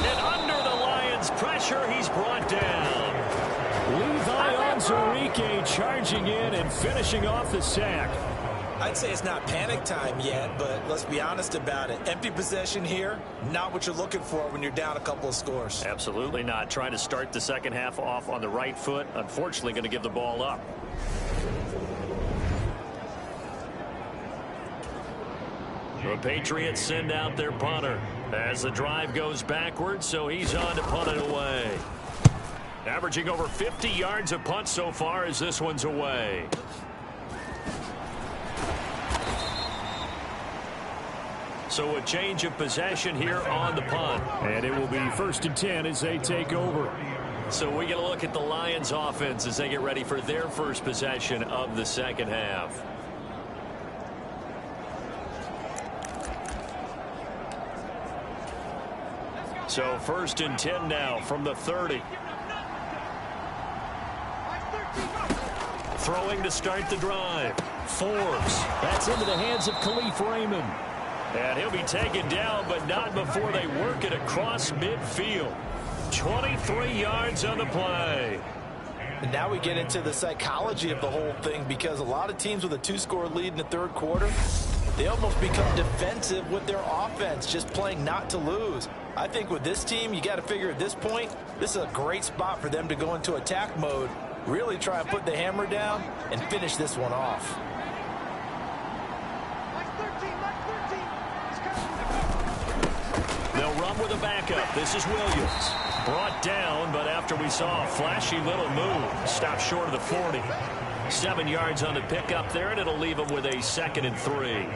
And under the Lions' pressure, he's brought down. Levi Onwuzurike charging in and finishing off the sack. I'd say it's not panic time yet, but let's be honest about it. Empty possession here, not what you're looking for when you're down a couple of scores. Absolutely not. Trying to start the second half off on the right foot. Unfortunately, going to give the ball up. The Patriots send out their punter as the drive goes backwards, so he's on to punt it away. Averaging over 50 yards a punt so far as this one's away. So a change of possession here on the punt. And it will be 1st and 10 as they take over. So we get a look at the Lions offense as they get ready for their first possession of the second half. So 1st and 10 now from the 30. Throwing to start the drive. Forbes. That's into the hands of Khalif Raymond. And he'll be taken down, but not before they work it across midfield. 23 yards on the play. And now we get into the psychology of the whole thing, because a lot of teams with a 2-score lead in the 3rd quarter, they almost become defensive with their offense, just playing not to lose. I think with this team, you got to figure at this point, this is a great spot for them to go into attack mode, really try and put the hammer down and finish this one off. They'll run with a backup. This is Williams. Brought down, but after we saw a flashy little move, stopped short of the 40. 7 yards on the pickup there, and it'll leave them with a 2nd and 3.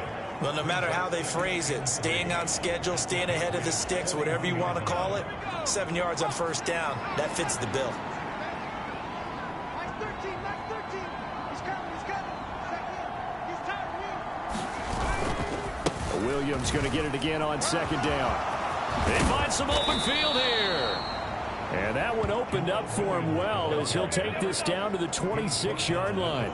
Well, no matter how they phrase it, staying on schedule, staying ahead of the sticks, whatever you want to call it, 7 yards on 1st down, that fits the bill. Williams going to get it again on 2nd down. They find some open field here. And that one opened up for him well as he'll take this down to the 26-yard line.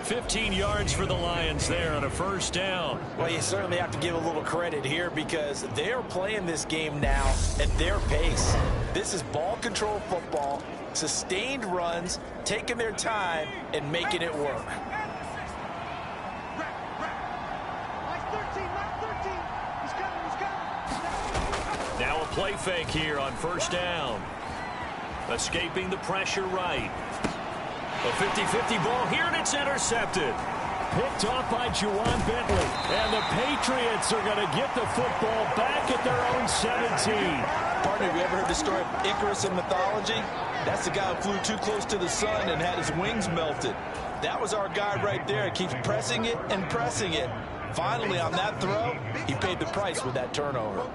15 yards for the Lions there on a 1st down. Well, you certainly have to give a little credit here because they're playing this game now at their pace. This is ball control football, sustained runs, taking their time and making it work. Now a play fake here on 1st down. Escaping the pressure right. A 50-50 ball here, and it's intercepted. Picked off by Juwan Bentley. And the Patriots are going to get the football back at their own 17. Partner, have you ever heard the story of Icarus in mythology? That's the guy who flew too close to the sun and had his wings melted. That was our guy right there. He keeps pressing it and pressing it. Finally, on that throw, he paid the price with that turnover.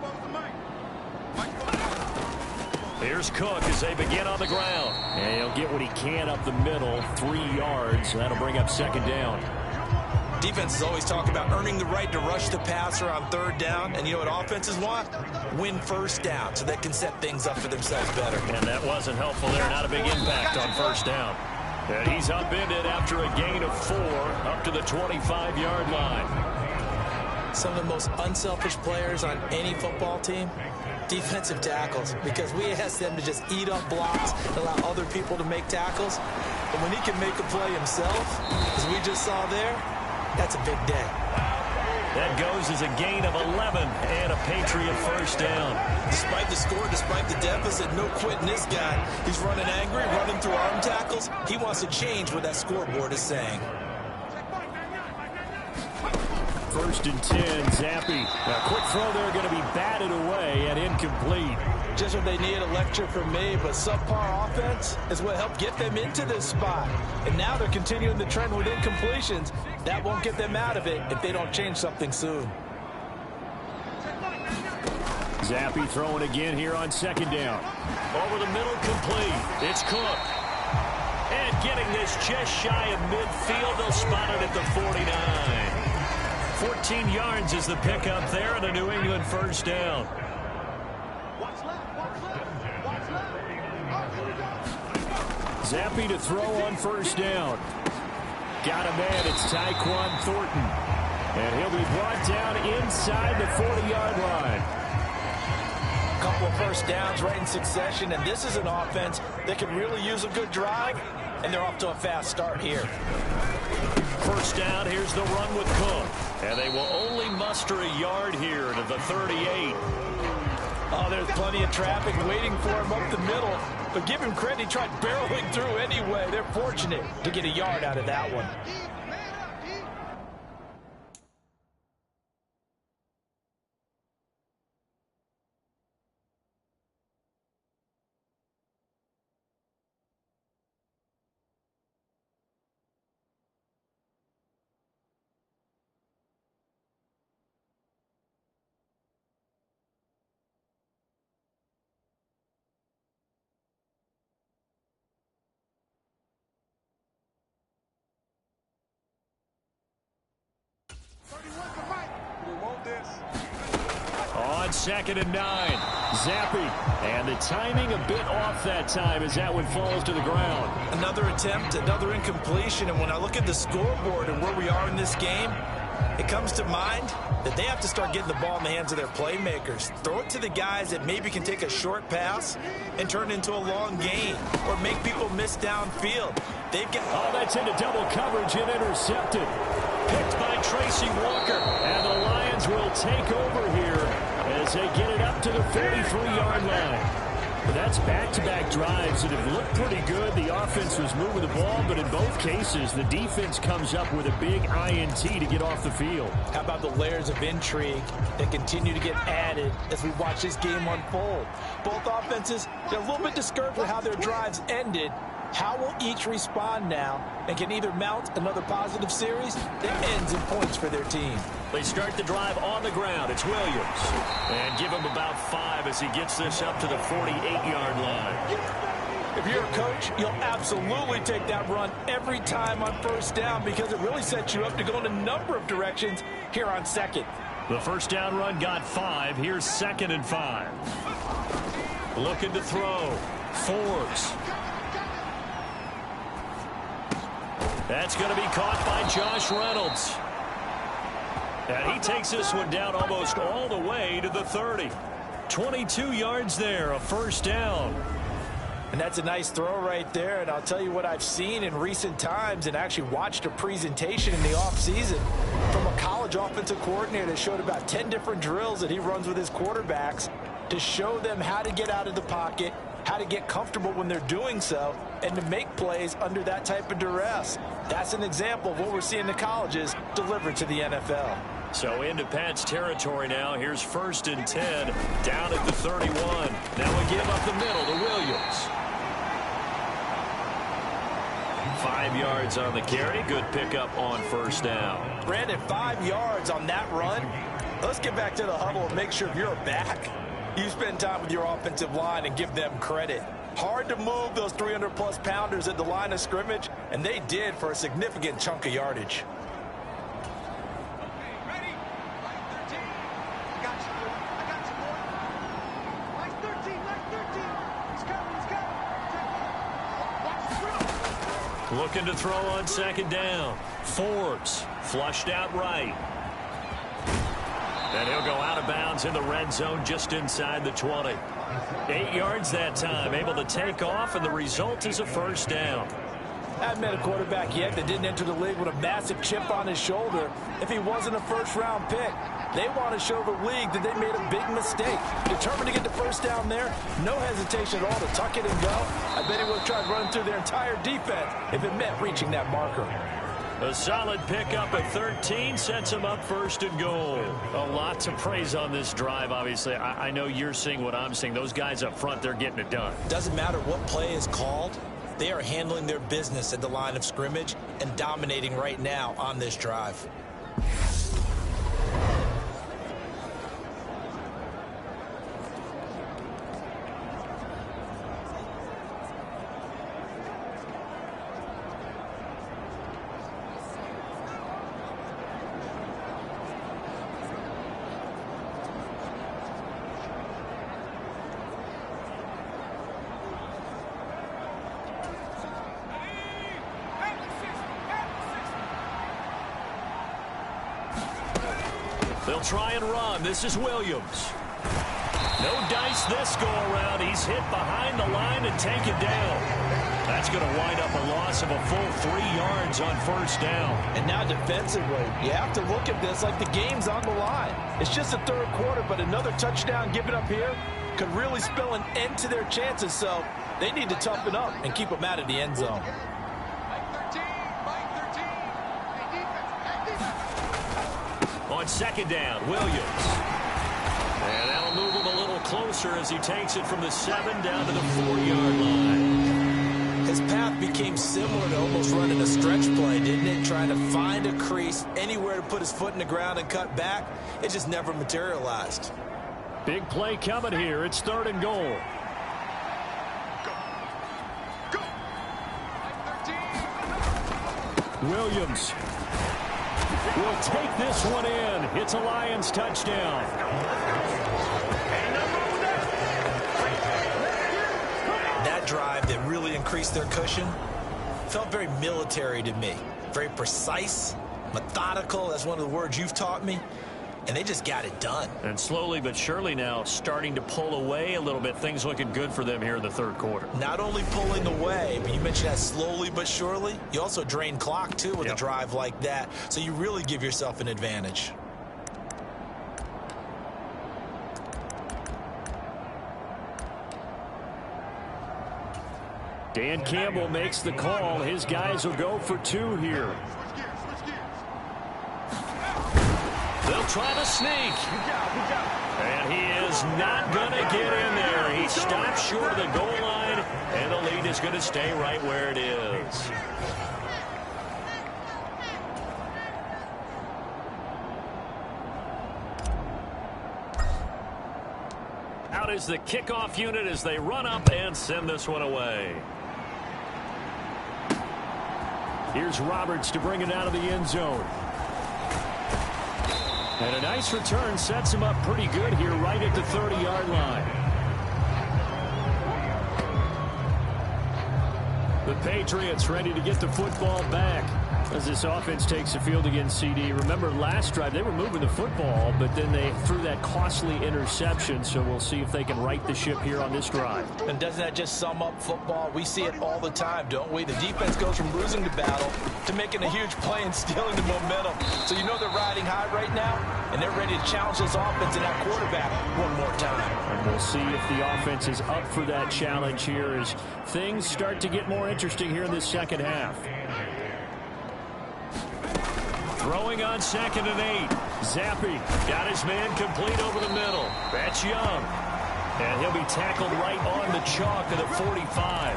Here's Cook as they begin on the ground. And he'll get what he can up the middle, 3 yards. That'll bring up 2nd down. Defenses always talk about earning the right to rush the passer on 3rd down. And you know what offenses want? Win 1st down so they can set things up for themselves better. And that wasn't helpful there. Not a big impact on 1st down. And he's upended after a gain of 4 up to the 25-yard line. Some of the most unselfish players on any football team, defensive tackles, because we ask them to just eat up blocks and allow other people to make tackles. But when he can make a play himself, as we just saw there, that's a big day. That goes as a gain of 11 and a Patriot 1st down. Despite the score, despite the deficit, no quitting this guy. He's running angry, running through arm tackles. He wants to change what that scoreboard is saying. 1st and 10, Zappi. A quick throw there going to be batted away and incomplete. Just what they need, a lecture from me, but subpar offense is what helped get them into this spot. And now they're continuing the trend with incompletions. That won't get them out of it if they don't change something soon. Zappi throwing again here on 2nd down. Over the middle, complete. It's Cook. And getting this just shy of midfield, they'll spot it at the 49. 14 yards is the pickup there and a New England 1st down. Zappe to throw on first down. Got a man. It's Tyquan Thornton. And he'll be brought down inside the 40-yard line. A couple of first downs right in succession, and this is an offense that could really use a good drive, and they're off to a fast start here. First down, here's the run with Cook. And they will only muster a yard here to the 38. Oh, there's plenty of traffic waiting for him up the middle. But give him credit, he tried barreling through anyway. They're fortunate to get a yard out of that one. On 2nd and 9, Zappe. And the timing a bit off that time as that one falls to the ground. Another attempt, another incompletion. And when I look at the scoreboard and where we are in this game, it comes to mind that they have to start getting the ball in the hands of their playmakers. Throw it to the guys that maybe can take a short pass and turn it into a long gain or make people miss downfield. They've got... Oh, that's into double coverage and intercepted. Picked by Tracy Walker. And the Lions will take over here as they get it up to the 43-yard line. But that's back-to-back drives that have looked pretty good. The offense was moving the ball, but in both cases, the defense comes up with a big INT to get off the field. How about the layers of intrigue that continue to get added as we watch this game unfold? Both offenses, they're a little bit discouraged with how their drives ended. How will each respond now and can either mount another positive series that ends in points for their team? They start the drive on the ground. It's Williams. And give him about 5 as he gets this up to the 48-yard line. If you're a coach, you'll absolutely take that run every time on first down because it really sets you up to go in a number of directions here on second. The first down run got 5. Here's 2nd and 5. Looking to throw. Forbes. That's going to be caught by Josh Reynolds. And he takes this one down almost all the way to the 30. 22 yards there, a first down. And that's a nice throw right there. And I'll tell you what I've seen in recent times and actually watched a presentation in the offseason from a college offensive coordinator that showed about 10 different drills that he runs with his quarterbacks to show them how to get out of the pocket, how to get comfortable when they're doing so, and to make plays under that type of duress. That's an example of what we're seeing the colleges delivered to the NFL. So into Pat's territory now. Here's 1st and 10 down at the 31. Now we give up the middle to Williams. 5 yards on the carry. Good pickup on first down. Brandon, 5 yards on that run. Let's get back to the huddle and make sure if you're back, you spend time with your offensive line and give them credit. Hard to move those 300-plus pounders at the line of scrimmage, and they did for a significant chunk of yardage. Looking to throw on 2nd down. Forbes flushed out right. And he'll go out of bounds in the red zone just inside the 20. 8 yards that time, able to take off, and the result is a first down. I haven't met a quarterback yet that didn't enter the league with a massive chip on his shoulder if he wasn't a first-round pick. They want to show the league that they made a big mistake. Determined to get the first down there, no hesitation at all to tuck it and go. I bet he would have tried running through their entire defense if it meant reaching that marker. A solid pickup at 13 sets him up 1st and goal. A lot to praise on this drive, obviously. I know you're seeing what I'm seeing. Those guys up front, they're getting it done. Doesn't matter what play is called. They are handling their business at the line of scrimmage and dominating right now on this drive. They'll try and run. This is Williams. No dice this go-around. He's hit behind the line and taken down. That's going to wind up a loss of a full 3 yards on first down. And now defensively, you have to look at this like the game's on the line. It's just the third quarter, but another touchdown given up here could really spell an end to their chances. So they need to toughen up and keep them out of the end zone. On second down, Williams. And that'll move him a little closer as he takes it from the 7 down to the 4-yard line. His path became similar to almost running a stretch play, didn't it? Trying to find a crease, anywhere to put his foot in the ground and cut back. It just never materialized. Big play coming here. It's 3rd and goal. Williams will take this one in. It's a Lions touchdown. That drive that really increased their cushion felt very military to me. Very precise, methodical. That's one of the words you've taught me. And they just got it done. And slowly but surely now starting to pull away a little bit. Things looking good for them here in the 3rd quarter. Not only pulling away, but you mentioned that slowly but surely. You also drain clock, too, with a drive like that. So you really give yourself an advantage. Dan Campbell makes the call. His guys will go for 2 here. They'll try to sneak. And he is not going to get in there. He stops short of the goal line, and the lead is going to stay right where it is. Out is the kickoff unit as they run up and send this one away. Here's Roberts to bring it out of the end zone. And a nice return sets him up pretty good here right at the 30-yard line. The Patriots ready to get the football back as this offense takes the field against CD. Remember last drive they were moving the football, but then they threw that costly interception, so we'll see if they can right the ship here on this drive. And doesn't that just sum up football? We see it all the time, don't we? The defense goes from losing the battle to making a huge play and stealing the momentum. So you know they're riding high right now, and they're ready to challenge this offense and that quarterback one more time. And we'll see if the offense is up for that challenge here as things start to get more interesting here in the second half. Throwing on 2nd and 8. Zappi got his man complete over the middle. That's Young. And he'll be tackled right on the chalk of the 45.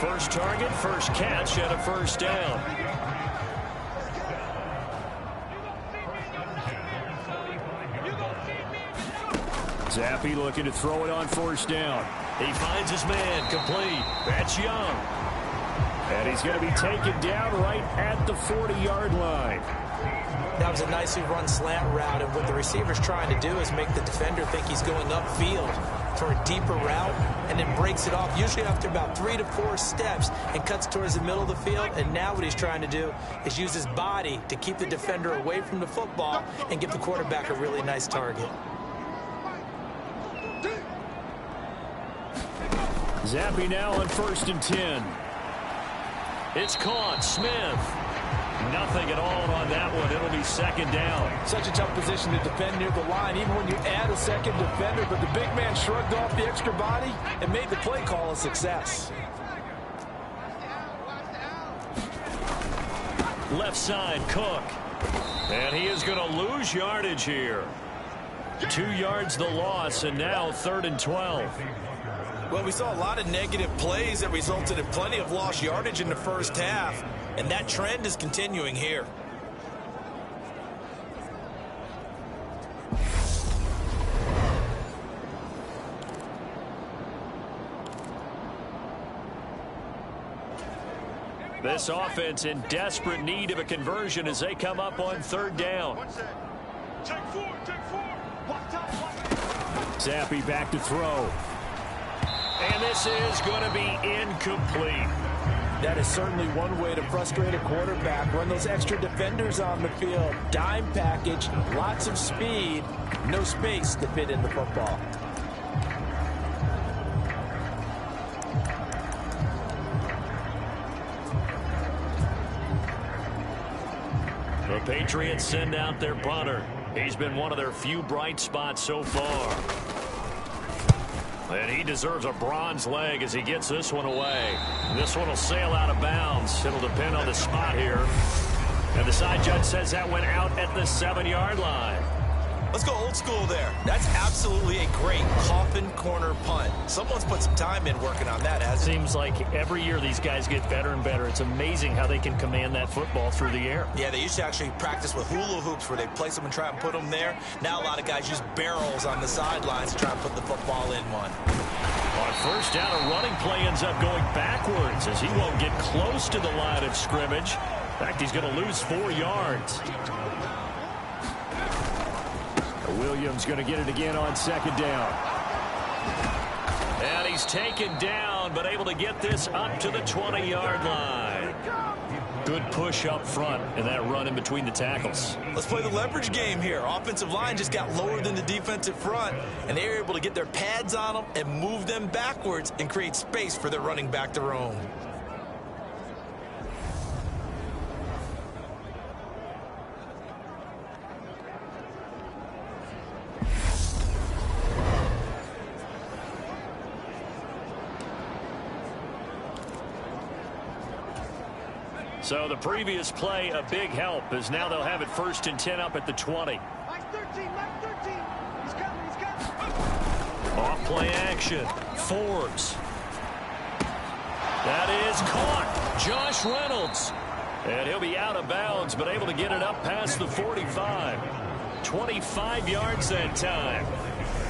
First target, first catch, and a first down. Zappi looking to throw it on 1st down. He finds his man complete. That's Young. And he's going to be taken down right at the 40-yard line. That was a nicely run slant route, and what the receiver's trying to do is make the defender think he's going upfield for a deeper route, and then breaks it off, usually after about 3 to 4 steps, and cuts towards the middle of the field. And now what he's trying to do is use his body to keep the defender away from the football and give the quarterback a really nice target. Zappi now on 1st and 10. It's caught. Smith. Nothing at all on that one. It'll be 2nd down. Such a tough position to defend near the line, even when you add a second defender. But the big man shrugged off the extra body and made the play call a success. Left side, Cook. And he is going to lose yardage here. 2 yards the loss, and now 3rd and 12. Well, we saw a lot of negative plays that resulted in plenty of lost yardage in the first half, and that trend is continuing here. This offense in desperate need of a conversion as they come up on 3rd down. Zappi back to throw. And this is going to be incomplete. That is certainly one way to frustrate a quarterback. Run those extra defenders on the field. Dime package, lots of speed, no space to fit in the football. The Patriots send out their punter. He's been one of their few bright spots so far. And he deserves a bronze leg as he gets this one away. This one will sail out of bounds. It'll depend on the spot here. And the side judge says that went out at the 7-yard line. Let's go old school there. That's absolutely a great coffin corner punt. Someone's put some time in working on that, hasn't it? Seems like every year these guys get better and better. It's amazing how they can command that football through the air. Yeah, they used to actually practice with hula hoops where they place them and try and put them there. Now a lot of guys use barrels on the sidelines to try and put the football in one. On first down, a running play ends up going backwards as he won't get close to the line of scrimmage. In fact, he's going to lose 4 yards. Williams going to get it again on second down. And he's taken down, but able to get this up to the 20-yard line. Good push up front and that run in between the tackles. Let's play the leverage game here. Offensive line just got lower than the defensive front, and they were able to get their pads on them and move them backwards and create space for their running back to roam. So the previous play, a big help, as now they'll have it 1st and 10 up at the 20. Mike 13, Mike 13. He's coming, he's coming. Off play action. Forbes. That is caught. Josh Reynolds. And he'll be out of bounds, but able to get it up past the 45. 25 yards that time.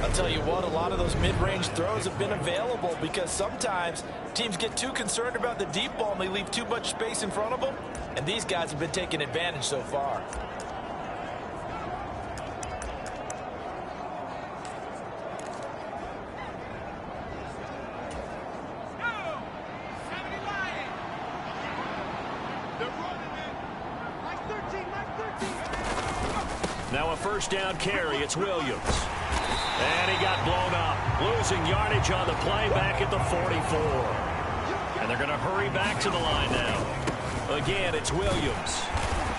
I'll tell you what, a lot of those mid-range throws have been available because sometimes teams get too concerned about the deep ball and they leave too much space in front of them, and these guys have been taking advantage so far. Now a first down carry. It's Williams. And he got blown up. Losing yardage on the play back at the 44. And they're going to hurry back to the line now. Again, it's Williams.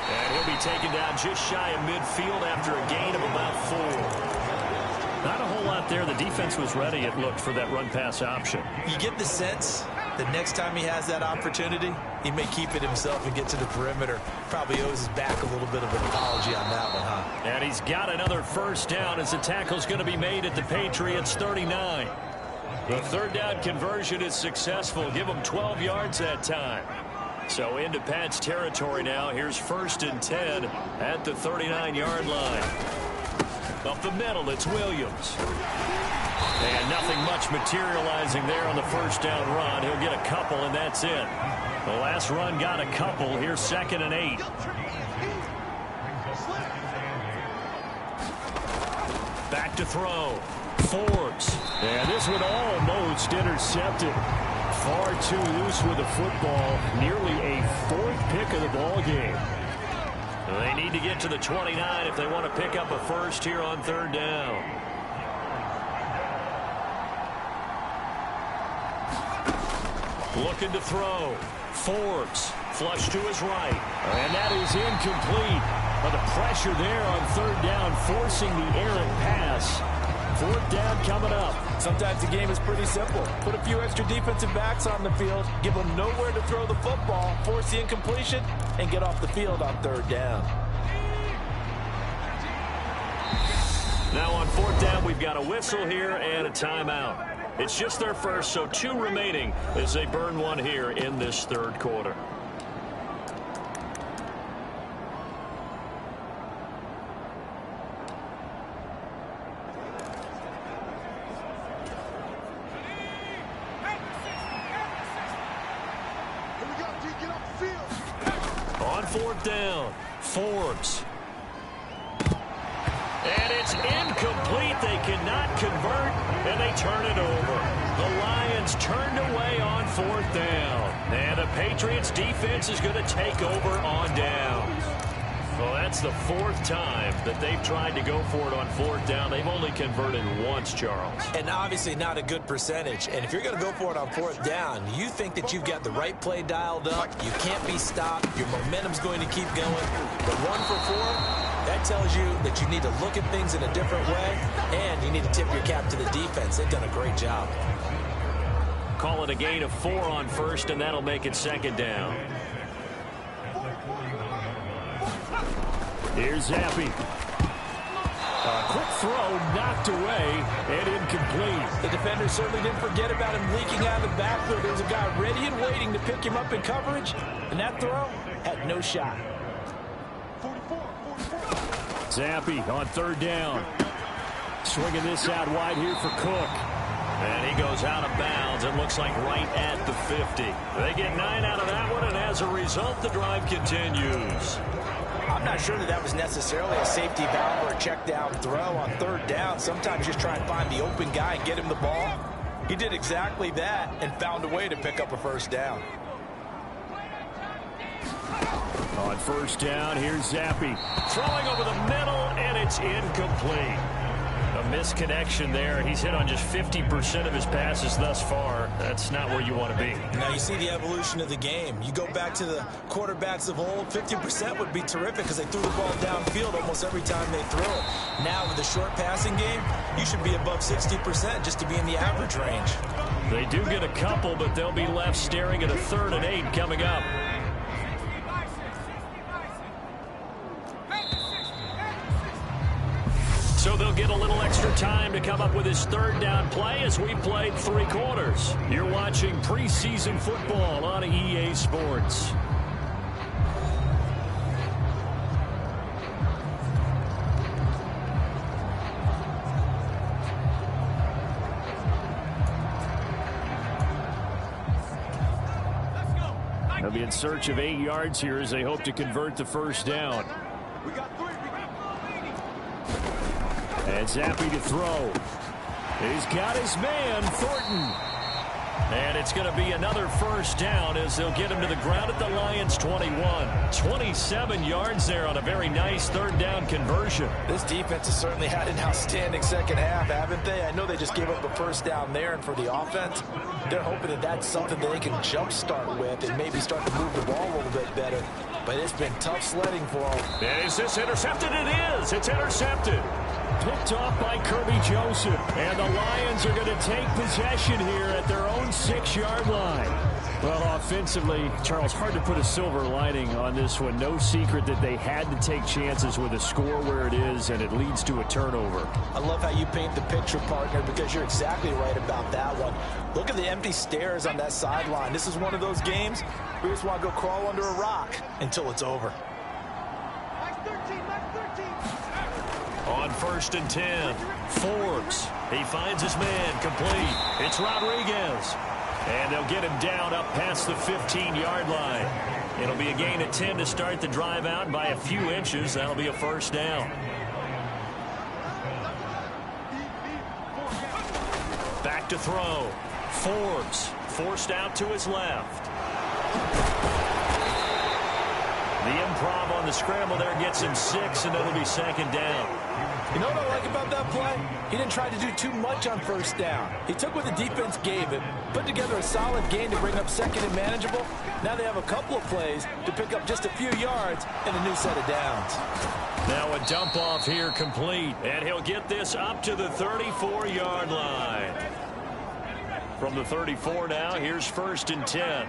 And he'll be taken down just shy of midfield after a gain of about 4. Not a whole lot there. The defense was ready, it looked, for that run-pass option. You get the sense that next time he has that opportunity, he may keep it himself and get to the perimeter. Probably owes his back a little bit of an apology on that one, huh? And he's got another first down as the tackle's going to be made at the Patriots 39. The third down conversion is successful. Give him 12 yards that time. So into Pat's territory now. Here's 1st and 10 at the 39-yard line. Up the middle, it's Williams. And nothing much materializing there on the first down run. He'll get a couple, and that's it. The last run got a couple. Here's 2nd and 8. Back to throw. Forbes. And this one almost intercepted. Far too loose with the football. Nearly a 4th pick of the ball game. They need to get to the 29 if they want to pick up a first here on 3rd down. Looking to throw. Forbes. Flush to his right. And that is incomplete. But the pressure there on 3rd down, forcing the errant pass. 4th down coming up. Sometimes the game is pretty simple. Put a few extra defensive backs on the field, give them nowhere to throw the football, force the incompletion, and get off the field on 3rd down. Now on 4th down, we've got a whistle here and a timeout. It's just their first, so 2 remaining as they burn one here in this 3rd quarter. On 4th down, Forbes. And it's incomplete. They cannot convert, and they turn it over. The Lions turned away on 4th down. And the Patriots defense is going to take over on downs. Well, that's the 4th time that they've tried to go for it on 4th down. They've only converted once, Charles. And obviously not a good percentage. And if you're going to go for it on 4th down, you think that you've got the right play dialed up. You can't be stopped. Your momentum's going to keep going. But 1 for 4, that tells you that you need to look at things in a different way, and you need to tip your cap to the defense. They've done a great job. Call it a gain of 4 on 1st, and that'll make it 2nd down. Here's Zappi. A quick throw knocked away and incomplete. The defender certainly didn't forget about him leaking out of the backfield. There was a guy ready and waiting to pick him up in coverage, and that throw had no shot. Zappi on 3rd down. Swinging this out wide here for Cook. And he goes out of bounds. It looks like right at the 50. They get 9 out of that one, and as a result, the drive continues. I'm not sure that was necessarily a safety valve or a check down throw on 3rd down. Sometimes just try and find the open guy and get him the ball. He did exactly that and found a way to pick up a 1st down. On 1st down, here's Zappi. Throwing over the middle, and it's incomplete. A misconnection there. He's hit on just 50% of his passes thus far. That's not where you want to be. Now you see the evolution of the game. You go back to the quarterbacks of old, 50% would be terrific because they threw the ball downfield almost every time they threw it. Now with the short passing game, you should be above 60% just to be in the average range. They do get a couple, but they'll be left staring at a 3rd and 8 coming up. So they'll get a little extra time to come up with his 3rd down play as we played 3 quarters. You're watching preseason football on EA Sports. They'll be in search of 8 yards here as they hope to convert the 1st down. And Zappi to throw. He's got his man, Thornton. And it's going to be another 1st down as they'll get him to the ground at the Lions' 21. 27 yards there on a very nice 3rd down conversion. This defense has certainly had an outstanding 2nd half, haven't they? I know they just gave up a 1st down there, and for the offense, they're hoping that that's something that they can jumpstart with and maybe start to move the ball a little bit better. But it's been tough sledding for them. And is this intercepted? It is. It's intercepted. Picked off by Kirby Joseph. And the Lions are going to take possession here at their own 6-yard line. Well, offensively, Charles, hard to put a silver lining on this one. No secret that they had to take chances with a score where it is, and it leads to a turnover. I love how you paint the picture, partner, because you're exactly right about that one. Look at the empty stares on that sideline. This is one of those games where you just want to go crawl under a rock until it's over. On 1st and 10, Forbes. He finds his man, complete. It's Rodriguez. And they'll get him down up past the 15-yard line. It'll be a gain of 10 to start the drive out by a few inches. That'll be a 1st down. Back to throw. Forbes forced out to his left. The improv on the scramble there gets him 6, and that'll be 2nd down. You know what I like about that play? He didn't try to do too much on 1st down. He took what the defense gave him, put together a solid gain to bring up 2nd and manageable. Now they have a couple of plays to pick up just a few yards and a new set of downs. Now a dump off here complete, and he'll get this up to the 34-yard line. From the 34 now, here's 1st and 10.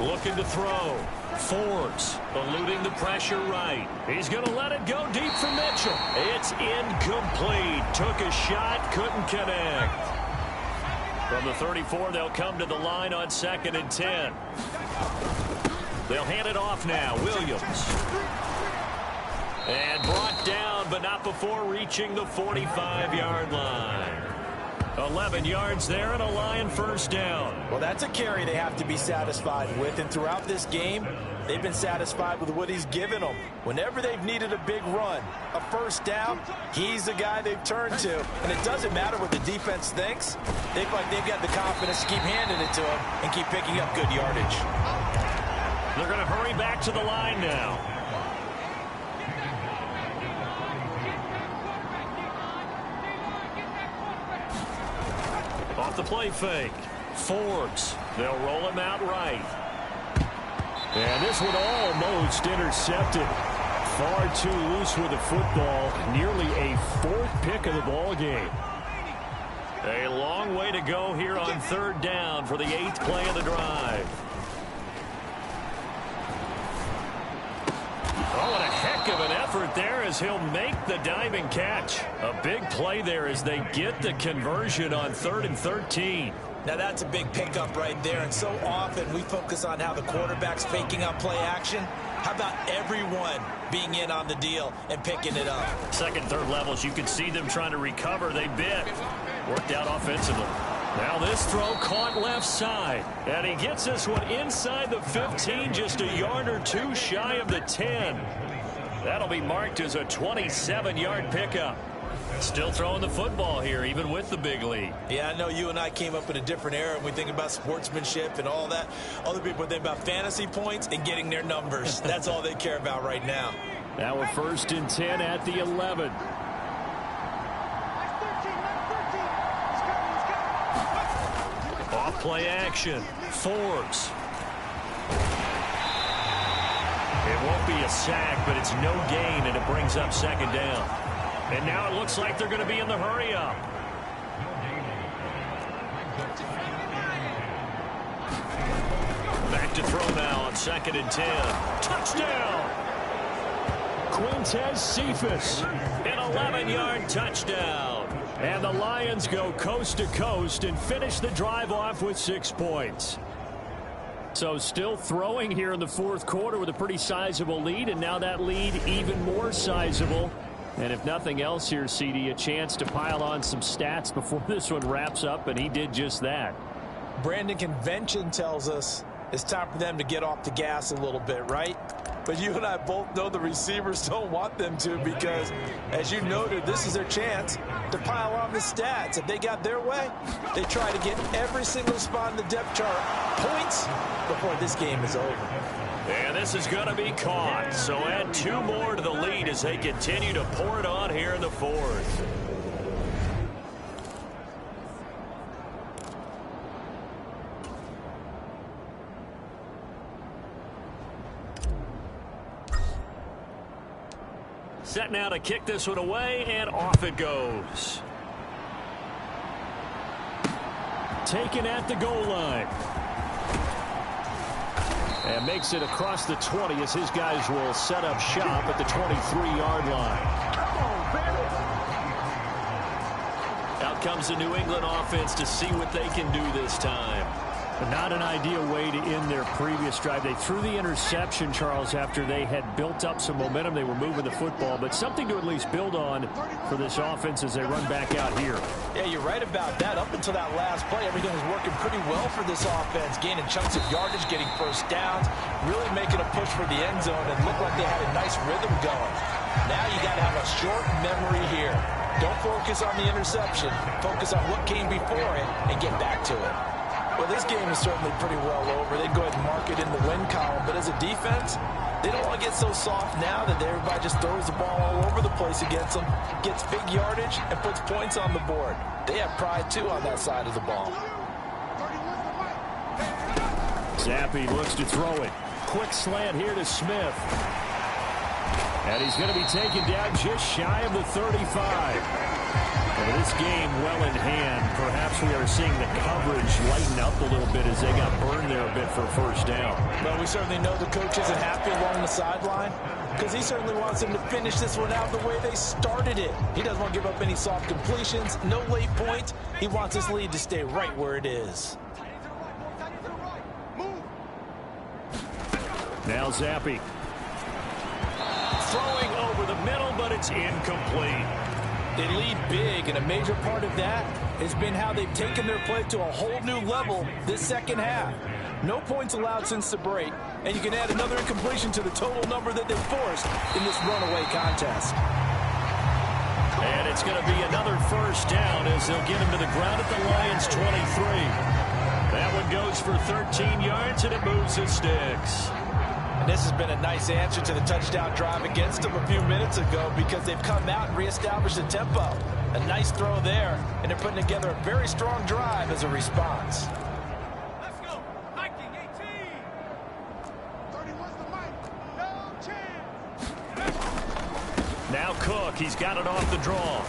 Looking to throw. Forbes eluding the pressure right. He's going to let it go deep for Mitchell. It's incomplete. Took a shot, couldn't connect. From the 34, they'll come to the line on 2nd and 10. They'll hand it off now. Williams. And brought down, but not before reaching the 45-yard line. 11 yards there and a Lion first down. Well, that's a carry they have to be satisfied with. And throughout this game, they've been satisfied with what he's given them. Whenever they've needed a big run, a first down, he's the guy they've turned to. And it doesn't matter what the defense thinks. They've got the confidence to keep handing it to him and keep picking up good yardage. They're going to hurry back to the line now. Off the play fake. Forbes. They'll roll him out right. And this one almost intercepted. Far too loose with the football. Nearly a fourth pick of the ball game. A long way to go here on third down for the 8th play of the drive. Oh, what a heck of an effort there as he'll make the diving catch. A big play there as they get the conversion on 3rd and 13. Now that's a big pickup right there, and so often we focus on how the quarterback's faking up play action. How about everyone being in on the deal and picking it up? Second, third levels, you can see them trying to recover. They bit. Worked out offensively. Now this throw caught left side. And he gets this one inside the 15, just a yard or two shy of the 10. That'll be marked as a 27-yard pickup. Still throwing the football here, even with the big lead. Yeah, I know you and I came up in a different era, and we think about sportsmanship and all that. Other people think about fantasy points and getting their numbers. That's all they care about right now. Now we're 1st and 10 at the 11. Off play action. Forbes. It won't be a sack, but it's no gain, and it brings up 2nd down. And now it looks like they're going to be in the hurry-up. Back to throw now on 2nd and 10. Touchdown! Quintez Cephas, an 11-yard touchdown. And the Lions go coast to coast and finish the drive off with 6 points. So still throwing here in the 4th quarter with a pretty sizable lead, and now that lead even more sizable. And if nothing else here, CD, a chance to pile on some stats before this one wraps up, and he did just that. Brandon, convention tells us it's time for them to get off the gas a little bit, right? But you and I both know the receivers don't want them to because, as you noted, this is their chance to pile on the stats. If they got their way, they try to get every single spot in the depth chart points before this game is over. And this is going to be caught. So add 2 more to the lead as they continue to pour it on here in the 4th. Set now to kick this one away, and off it goes. Taken at the goal line. And makes it across the 20 as his guys will set up shop at the 23-yard line. Out comes the New England offense to see what they can do this time. Not an ideal way to end their previous drive. They threw the interception, Charles, after they had built up some momentum. They were moving the football, but something to at least build on for this offense as they run back out here. Yeah, you're right about that. Up until that last play, everything was working pretty well for this offense, gaining chunks of yardage, getting first downs, really making a push for the end zone, and looked like they had a nice rhythm going. Now you got to have a short memory here. Don't focus on the interception. Focus on what came before it and get back to it. Well, this game is certainly pretty well over. They'd go ahead and mark it in the win column. But as a defense, they don't want to get so soft now that everybody just throws the ball all over the place against them, gets big yardage, and puts points on the board. They have pride, too, on that side of the ball. Zappi looks to throw it. Quick slant here to Smith. And he's going to be taken down just shy of the 35. Well, this game well in hand. Perhaps we are seeing the coverage lighten up a little bit as they got burned there a bit for a first down. Well, we certainly know the coach isn't happy along the sideline because he certainly wants them to finish this one out the way they started it. He doesn't want to give up any soft completions, no late points. He wants his lead to stay right where it is. Now Zappi. Throwing over the middle, but it's incomplete. They lead big, and a major part of that has been how they've taken their play to a whole new level this second half. No points allowed since the break, and you can add another incompletion to the total number that they forced in this runaway contest. And it's going to be another first down as they'll get him to the ground at the Lions' 23. That one goes for 13 yards, and it moves the sticks. And this has been a nice answer to the touchdown drive against them a few minutes ago because they've come out and reestablished the tempo. A nice throw there, and they're putting together a very strong drive as a response. Let's go. Hiking 18. 31's the mic. No chance. Now Cook, he's got it off the draw.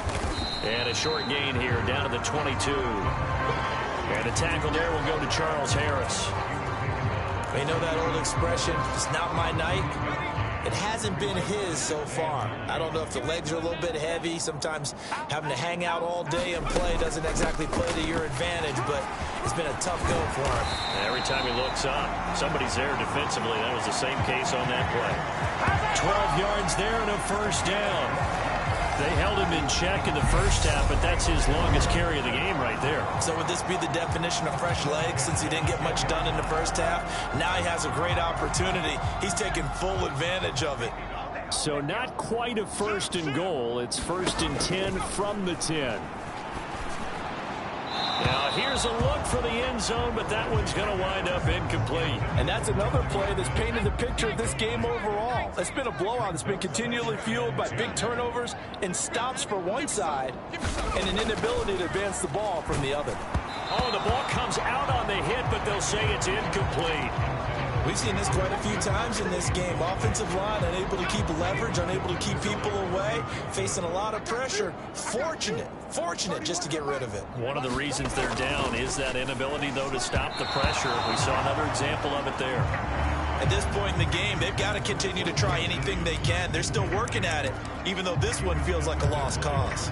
And a short gain here down to the 22. And a tackle there will go to Charles Harris. You know that old expression, it's not my night? It hasn't been his so far. I don't know if the legs are a little bit heavy. Sometimes having to hang out all day and play doesn't exactly play to your advantage, but it's been a tough go for him. Every time he looks up, somebody's there defensively. That was the same case on that play. 12 yards there and a first down. They held him in check in the first half, but that's his longest carry of the game right there. So would this be the definition of fresh legs since he didn't get much done in the first half? Now he has a great opportunity. He's taking full advantage of it. So not quite a first and goal. It's first and 10 from the 10. Now here's a look for the end zone, but that one's going to wind up incomplete. And that's another play that's painted the picture of this game overall. It's been a blowout. It's been continually fueled by big turnovers and stops for one side and an inability to advance the ball from the other. Oh, the ball comes out on the hit, but they'll say it's incomplete. We've seen this quite a few times in this game. Offensive line unable to keep leverage, unable to keep people away, facing a lot of pressure. Fortunate just to get rid of it. One of the reasons they're down is that inability, though, to stop the pressure. We saw another example of it there. At this point in the game, they've got to continue to try anything they can. They're still working at it, even though this one feels like a lost cause.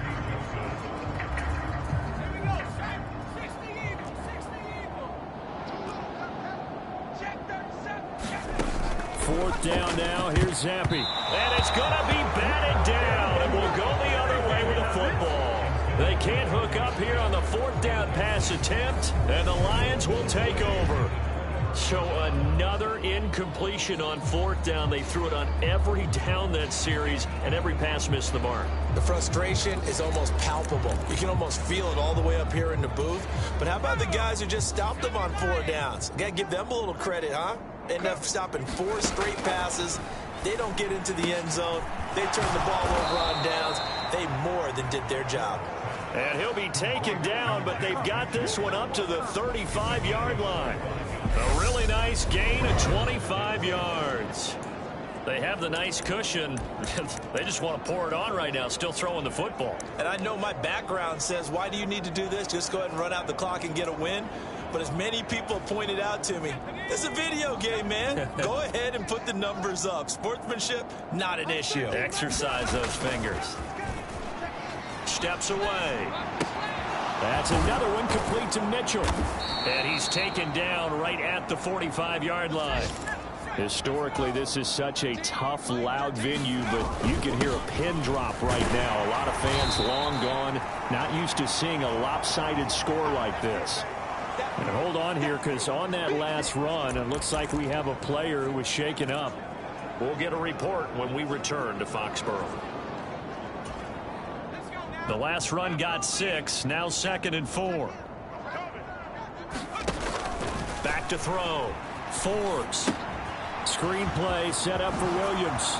Fourth down now. Here's Zappi. And it's going to be batted down, and we'll go the other way with the football. They can't hook up here on the fourth down pass attempt, and the Lions will take over. So another incompletion on fourth down. They threw it on every down that series, and every pass missed the mark. The frustration is almost palpable. You can almost feel it all the way up here in the booth. But how about the guys who just stopped them on 4 downs? Got to give them a little credit, huh? End up stopping 4 straight passes. They don't get into the end zone. They turn the ball over on downs. They more than did their job. And he'll be taken down, but they've got this one up to the 35-yard line. A really nice gain of 25 yards. They have the nice cushion. They just want to pour it on right now, still throwing the football. And I know my background says, why do you need to do this? Just go ahead and run out the clock and get a win. But as many people pointed out to me, it's a video game, man. Go ahead and put the numbers up. Sportsmanship, not an issue. Exercise those fingers. Steps away. That's another one complete to Mitchell. And he's taken down right at the 45-yard line. Historically, this is such a tough, loud venue, but you can hear a pin drop right now. A lot of fans long gone, not used to seeing a lopsided score like this. And hold on here, because on that last run, it looks like we have a player who was shaken up. We'll get a report when we return to Foxborough. The last run got 6, now 2nd and 4. Back to throw. Forbes. Screen play set up for Williams.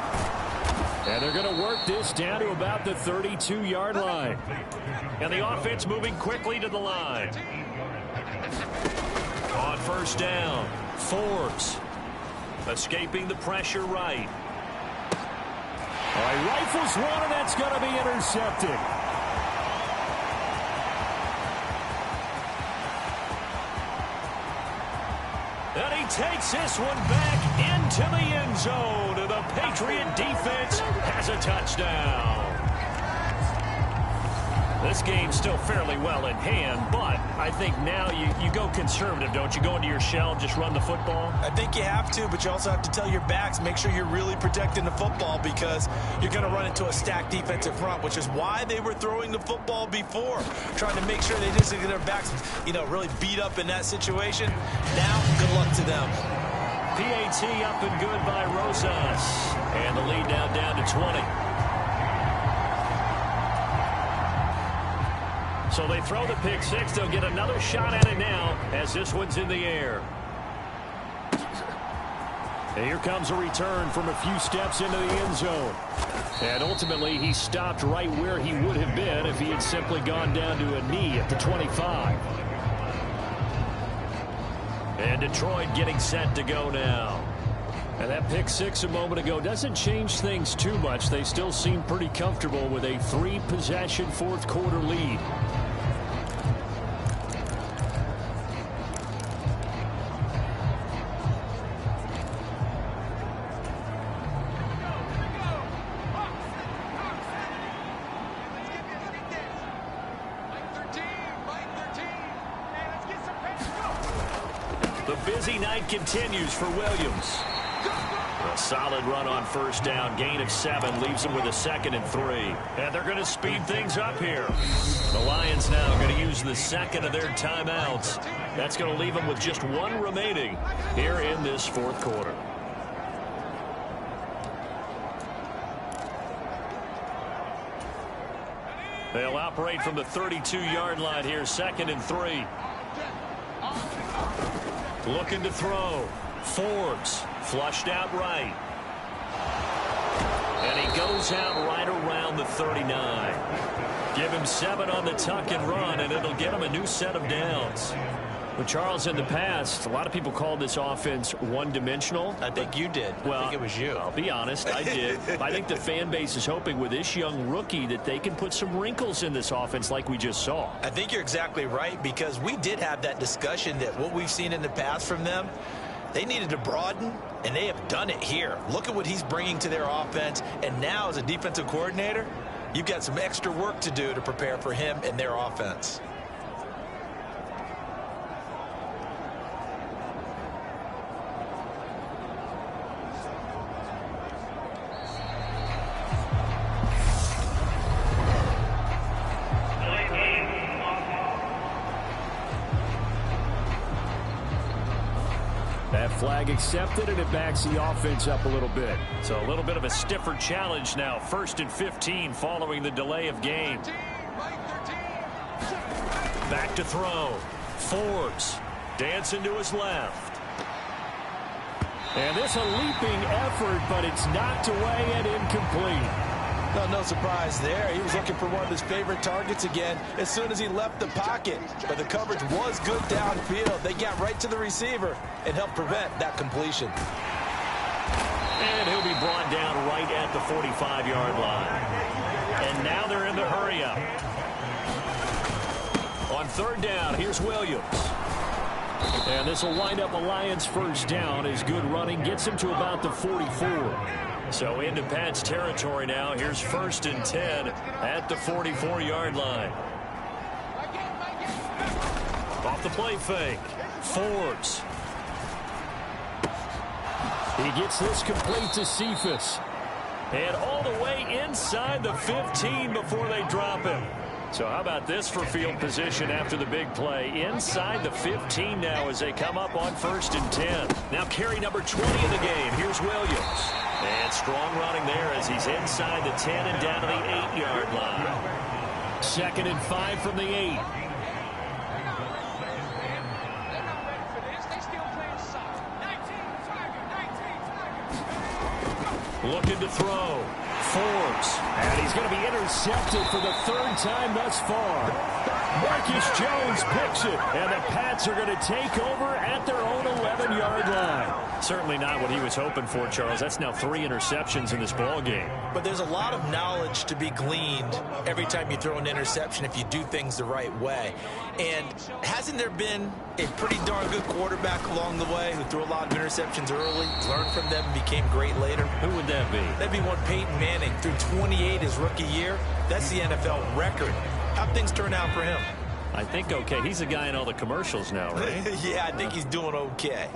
And they're going to work this down to about the 32-yard line. And the offense moving quickly to the line. On first down, Forbes escaping the pressure right. All right, rifles one, and that's going to be intercepted. And he takes this one back into the end zone. And the Patriot defense has a touchdown. This game's still fairly well in hand, but I think now you go conservative, don't you? Go into your shell, just run the football? I think you have to, but you also have to tell your backs, make sure you're really protecting the football because you're going to run into a stacked defensive front, which is why they were throwing the football before, trying to make sure they just get their backs, really beat up in that situation. Now, good luck to them. PAT up and good by Rosas. And the lead now down to 20. So they throw the pick six. They'll get another shot at it now as this one's in the air. And here comes a return from a few steps into the end zone. And ultimately, he stopped right where he would have been if he had simply gone down to a knee at the 25. And Detroit getting set to go now. And that pick six a moment ago doesn't change things too much. They still seem pretty comfortable with a 3-possession fourth quarter lead. The busy night continues for Williams. A solid run on first down. Gain of 7 leaves them with a 2nd and 3. And they're going to speed things up here. The Lions now going to use the second of their timeouts. That's going to leave them with just 1 remaining here in this fourth quarter. They'll operate from the 32-yard line here. 2nd and 3. Looking to throw. Forbes flushed out right. And he goes out right around the 39. Give him 7 on the tuck and run, and it'll get him a new set of downs. Well, Charles, in the past, a lot of people called this offense one-dimensional. I think you did. Well, I think it was you. I'll be honest, I did. I think the fan base is hoping with this young rookie that they can put some wrinkles in this offense like we just saw. I think you're exactly right because we did have that discussion that what we've seen in the past from them, they needed to broaden, and they have done it here. Look at what he's bringing to their offense, and now as a defensive coordinator, you've got some extra work to do to prepare for him and their offense. That flag accepted, and it backs the offense up a little bit. So a little bit of a stiffer challenge now. 1st and 15 following the delay of game. Back to throw. Forbes dancing to his left. And this a leaping effort, but it's knocked away and incomplete. No surprise there. He was looking for one of his favorite targets again as soon as he left the pocket. But the coverage was good downfield. They got right to the receiver and helped prevent that completion. And he'll be brought down right at the 45-yard line. And now they're in the hurry-up. On 3rd down, here's Williams. And this will wind up a Lions first down as good running gets him to about the 44. So into Pat's territory now. Here's 1st and 10 at the 44-yard line. Off the play fake. Forbes. He gets this complete to Cephas. And all the way inside the 15 before they drop him. So how about this for field position after the big play? Inside the 15 now as they come up on 1st and 10. Now carry number 20 in the game. Here's Williams. And strong running there as he's inside the 10 and down to the 8-yard line. 2nd and 5 from the 8. Looking to throw. Forbes. And he's going to be intercepted for the 3rd time thus far. Marcus Jones picks it, and the Pats are going to take over at their own 11-yard line. Certainly not what he was hoping for, Charles. That's now 3 interceptions in this ball game. But there's a lot of knowledge to be gleaned every time you throw an interception if you do things the right way. And hasn't there been a pretty darn good quarterback along the way who threw a lot of interceptions early, learned from them, and became great later? Who would that be? That'd be one Peyton Manning. Threw 28 his rookie year. That's the NFL record. How'd things turn out for him? I think okay. He's a guy in all the commercials now, right? Yeah, I think he's doing okay.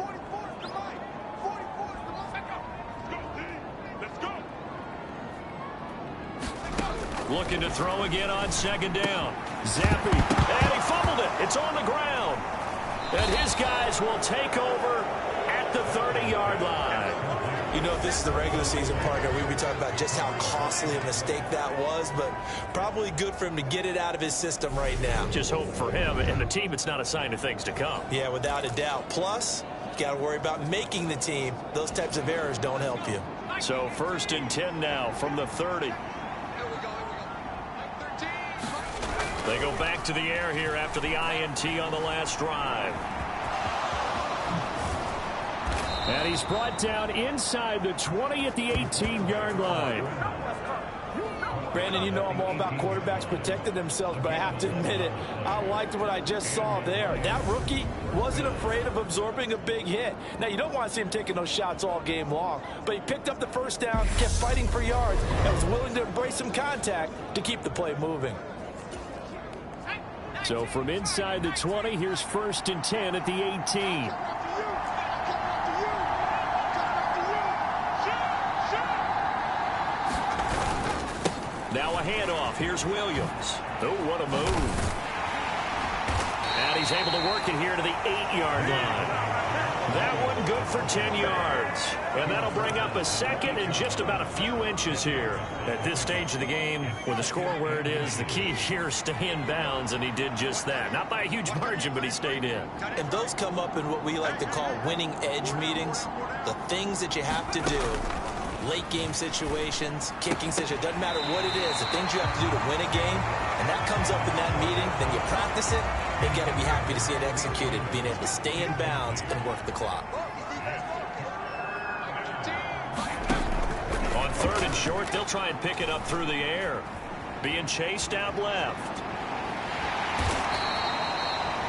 Looking to throw again on second down. Zappy, and he fumbled it. It's on the ground. And his guys will take over at the 30-yard line. You know, if this is the regular season partner, we'd be talking about just how costly a mistake that was, but probably good for him to get it out of his system right now. Just hope for him and the team it's not a sign of things to come. Yeah, without a doubt. Plus, you got to worry about making the team. Those types of errors don't help you. So 1st and 10 now from the 30. They go back to the air here after the INT on the last drive. And he's brought down inside the 20 at the 18-yard line. Brandon, you know I'm all about quarterbacks protecting themselves, but I have to admit it, I liked what I just saw there. That rookie wasn't afraid of absorbing a big hit. Now, you don't want to see him taking those shots all game long, but he picked up the first down, kept fighting for yards, and was willing to embrace some contact to keep the play moving. So from inside the 20, here's 1st and 10 at the 18. Now a handoff. Here's Williams. Oh, what a move. And he's able to work it here to the 8-yard line. That one good for 10 yards. And that'll bring up a 2nd and just about a few inches here. At this stage of the game, with the score where it is, the key here is stay in bounds, and he did just that. Not by a huge margin, but he stayed in. And those come up in what we like to call winning edge meetings. The things that you have to do. Late game situations, kicking situations, doesn't matter what it is, the things you have to do to win a game, and that comes up in that meeting, then you practice it, you got to be happy to see it executed, being able to stay in bounds and work the clock. On 3rd and short, they'll try and pick it up through the air. Being chased out left.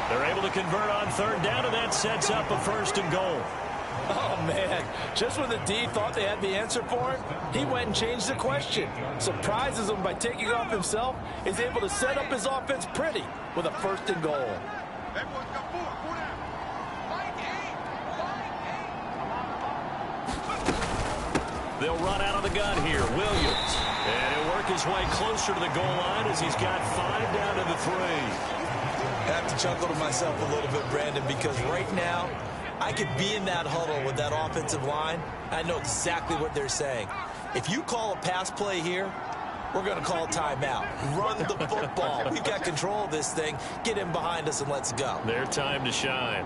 They're able to convert on 3rd down, and that sets up a 1st and goal. Oh, man. Just when the D thought they had the answer for him, he went and changed the question. Surprises him by taking off himself, is able to set up his offense pretty with a 1st and goal. They'll run out of the gun here. Williams. And he'll work his way closer to the goal line as he's got 5 down to the 3. I have to chuckle to myself a little bit, Brandon, because right now, I could be in that huddle with that offensive line. I know exactly what they're saying. If you call a pass play here, we're going to call timeout. Run the football. We've got control of this thing. Get in behind us and let's go. Their time to shine.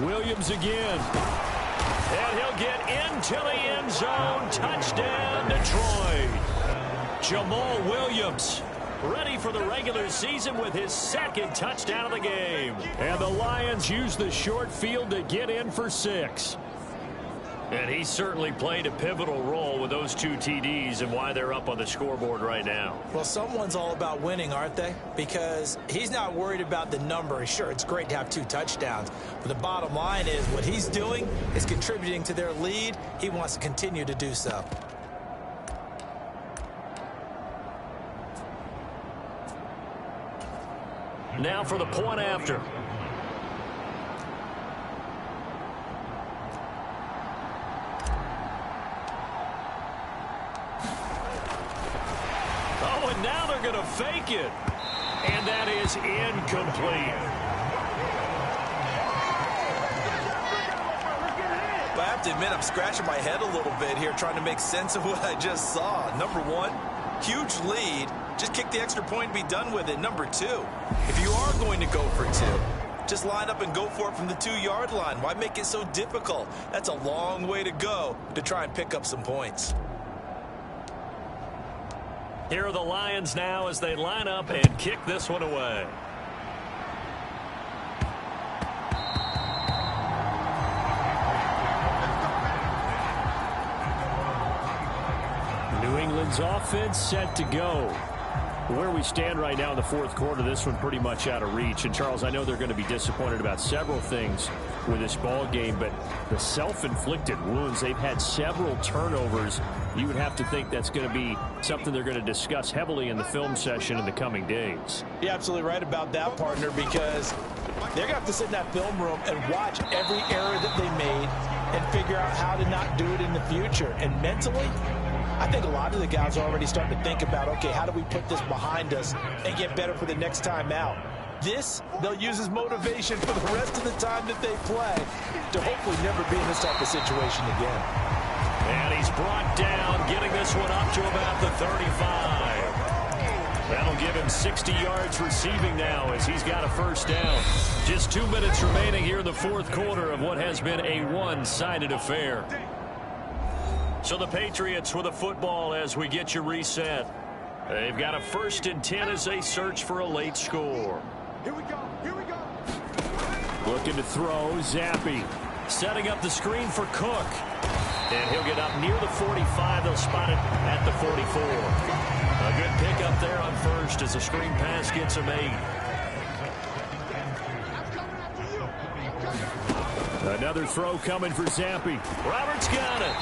Williams again. And he'll get into the end zone. Touchdown, Detroit. Jamal Williams ready for the regular season with his 2nd touchdown of the game. And the Lions use the short field to get in for 6. And he certainly played a pivotal role with those 2 TDs and why they're up on the scoreboard right now. Well, someone's all about winning, aren't they? Because he's not worried about the number. Sure, it's great to have 2 touchdowns. But the bottom line is what he's doing is contributing to their lead. He wants to continue to do so. Now for the point after. Oh, and now they're going to fake it. And that is incomplete. But I have to admit, I'm scratching my head a little bit here trying to make sense of what I just saw. Number 1, huge lead. Just kick the extra point and be done with it. Number 2, if you are going to go for 2, just line up and go for it from the 2-yard line. Why make it so difficult? That's a long way to go to try and pick up some points. Here are the Lions now as they line up and kick this one away. New England's offense set to go. Where we stand right now in the fourth quarter, this one pretty much out of reach. And, Charles, I know they're going to be disappointed about several things with this ball game, but the self-inflicted wounds, they've had several turnovers. You would have to think that's going to be something they're going to discuss heavily in the film session in the coming days. You're absolutely right about that, partner, because they're going to have to sit in that film room and watch every error that they made and figure out how to not do it in the future. And mentally, I think a lot of the guys are already starting to think about, okay, how do we put this behind us and get better for the next time out? This, they'll use as motivation for the rest of the time that they play to hopefully never be in this type of situation again. And he's brought down, getting this one up to about the 35. That'll give him 60 yards receiving now as he's got a first down. Just 2 minutes remaining here in the fourth quarter of what has been a one-sided affair. So the Patriots with a football as we get you reset. They've got a 1st and 10 as they search for a late score. Here we go. Here we go. Looking to throw. Zappi setting up the screen for Cook. And he'll get up near the 45. They'll spot it at the 44. A good pick up there on first as the screen pass gets him 8. Another throw coming for Zappi. Roberts got it.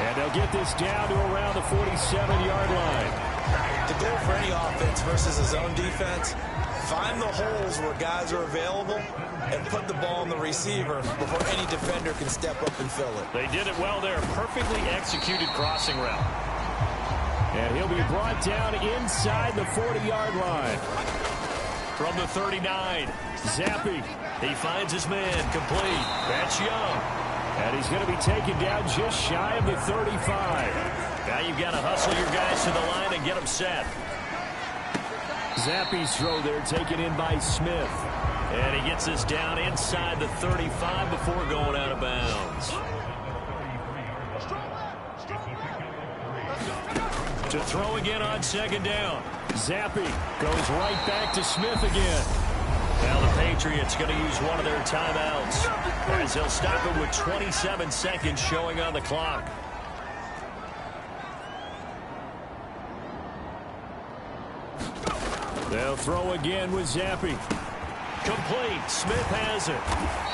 And they'll get this down to around the 47-yard line. The goal for any offense versus a zone defense, find the holes where guys are available and put the ball on the receiver before any defender can step up and fill it. They did it well there. Perfectly executed crossing route. And he'll be brought down inside the 40-yard line. From the 39, Zappi. He finds his man complete. That's Young. And he's going to be taken down just shy of the 35. Now you've got to hustle your guys to the line and get them set. Zappi's throw there taken in by Smith. And he gets this down inside the 35 before going out of bounds. To throw again on 2nd down. Zappi goes right back to Smith again. Now the Patriots going to use one of their timeouts as they'll stop it with 27 seconds showing on the clock. They'll throw again with Zappi. Complete. Smith has it.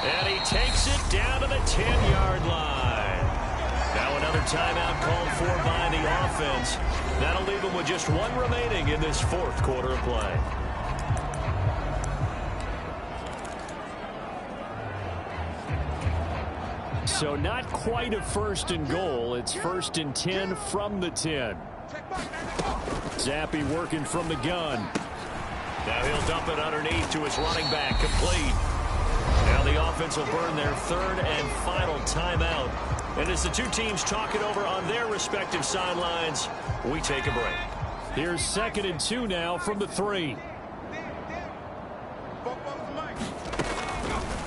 And he takes it down to the 10-yard line. Now another timeout called for by the offense. That'll leave them with just one remaining in this fourth quarter of play. So not quite a 1st and goal. It's 1st and 10 from the 10. Zappi working from the gun. Now he'll dump it underneath to his running back. Complete. Now the offense will burn their 3rd and final timeout. And as the two teams talk it over on their respective sidelines, we take a break. Here's 2nd and 2 now from the 3.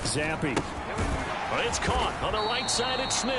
Zappi. It's caught on the right side. It's Smith.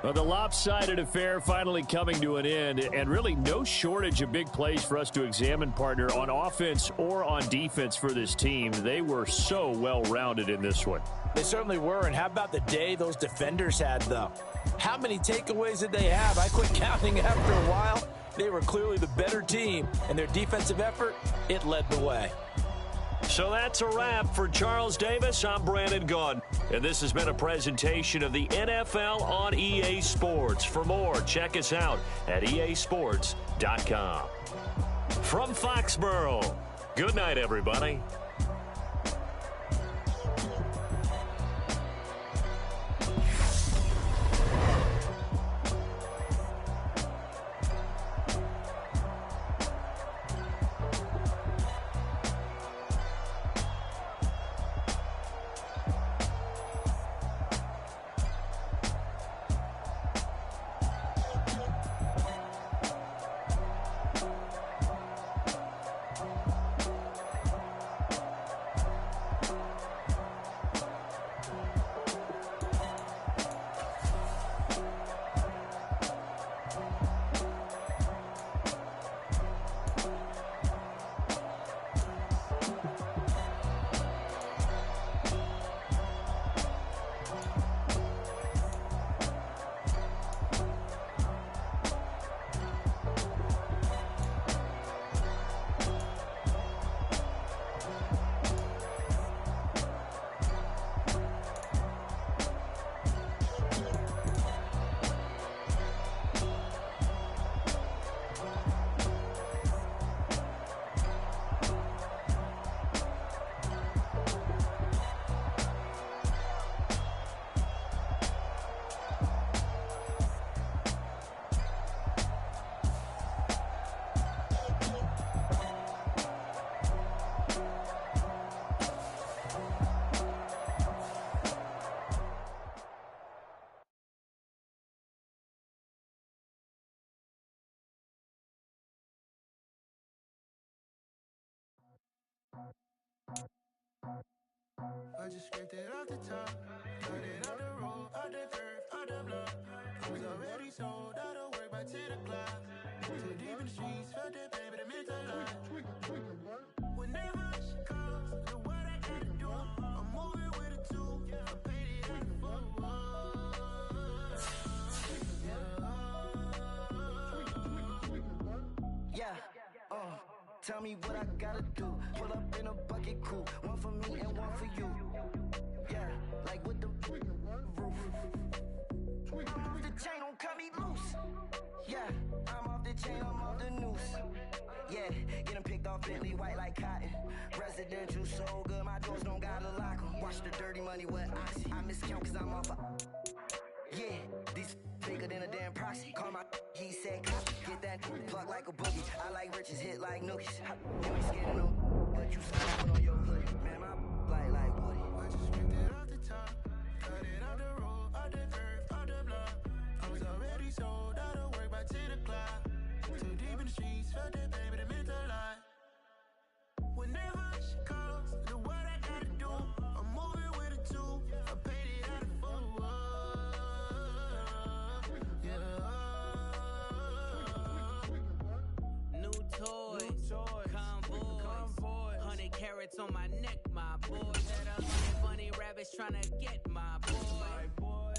Well, the lopsided affair finally coming to an end, and really no shortage of big plays for us to examine, partner, on offense or on defense for this team. They were so well-rounded in this one. They certainly were, and how about the day those defenders had, though? How many takeaways did they have? I quit counting after a while. They were clearly the better team, and their defensive effort, it led the way. So that's a wrap for Charles Davis. I'm Brandon Gunn, and this has been a presentation of the NFL on EA Sports. For more, check us out at easports.com. From Foxborough, good night, everybody. I just scraped it off the top, cut it out the road, out the curve, out the block. I was already sold out of work by 10 o'clock. Too deep in the streets, felt that pain, but it meant a lot. Whenever she calls, the what I gotta do, I'm moving with a two. I paid it out the full. Yeah, tell me what I gotta do. Pull up in a bucket crew, one for me and one for you. Yeah, like with the roof. I'm off the chain, don't cut me loose. Yeah, I'm off the chain, I'm off the noose. Yeah, get 'em picked off Bentley, white like cotton. Residential so good, my doors don't gotta lock 'em. Watch the dirty money with oxy. I miscount cause I'm off a. Yeah, these bigger than a damn proxy. Call my he said copy. Get that plug like a boogie. I like riches, hit like nookies. You ain't scared of no, but you sound on your hoodie. Man, my like Woody. I just scraped it off the top, cut it out the road, out the curve, out the block. I was already sold out of work by 10 o'clock. Too deep in the streets, felt that pain, but it meant a lot. Whenever she calls, the what I gotta do, I'm moving with a two. I paid it out of full. New toys, convoys, 100 carats on my neck, my boy. That 100 bunny rabbits tryna get my boy.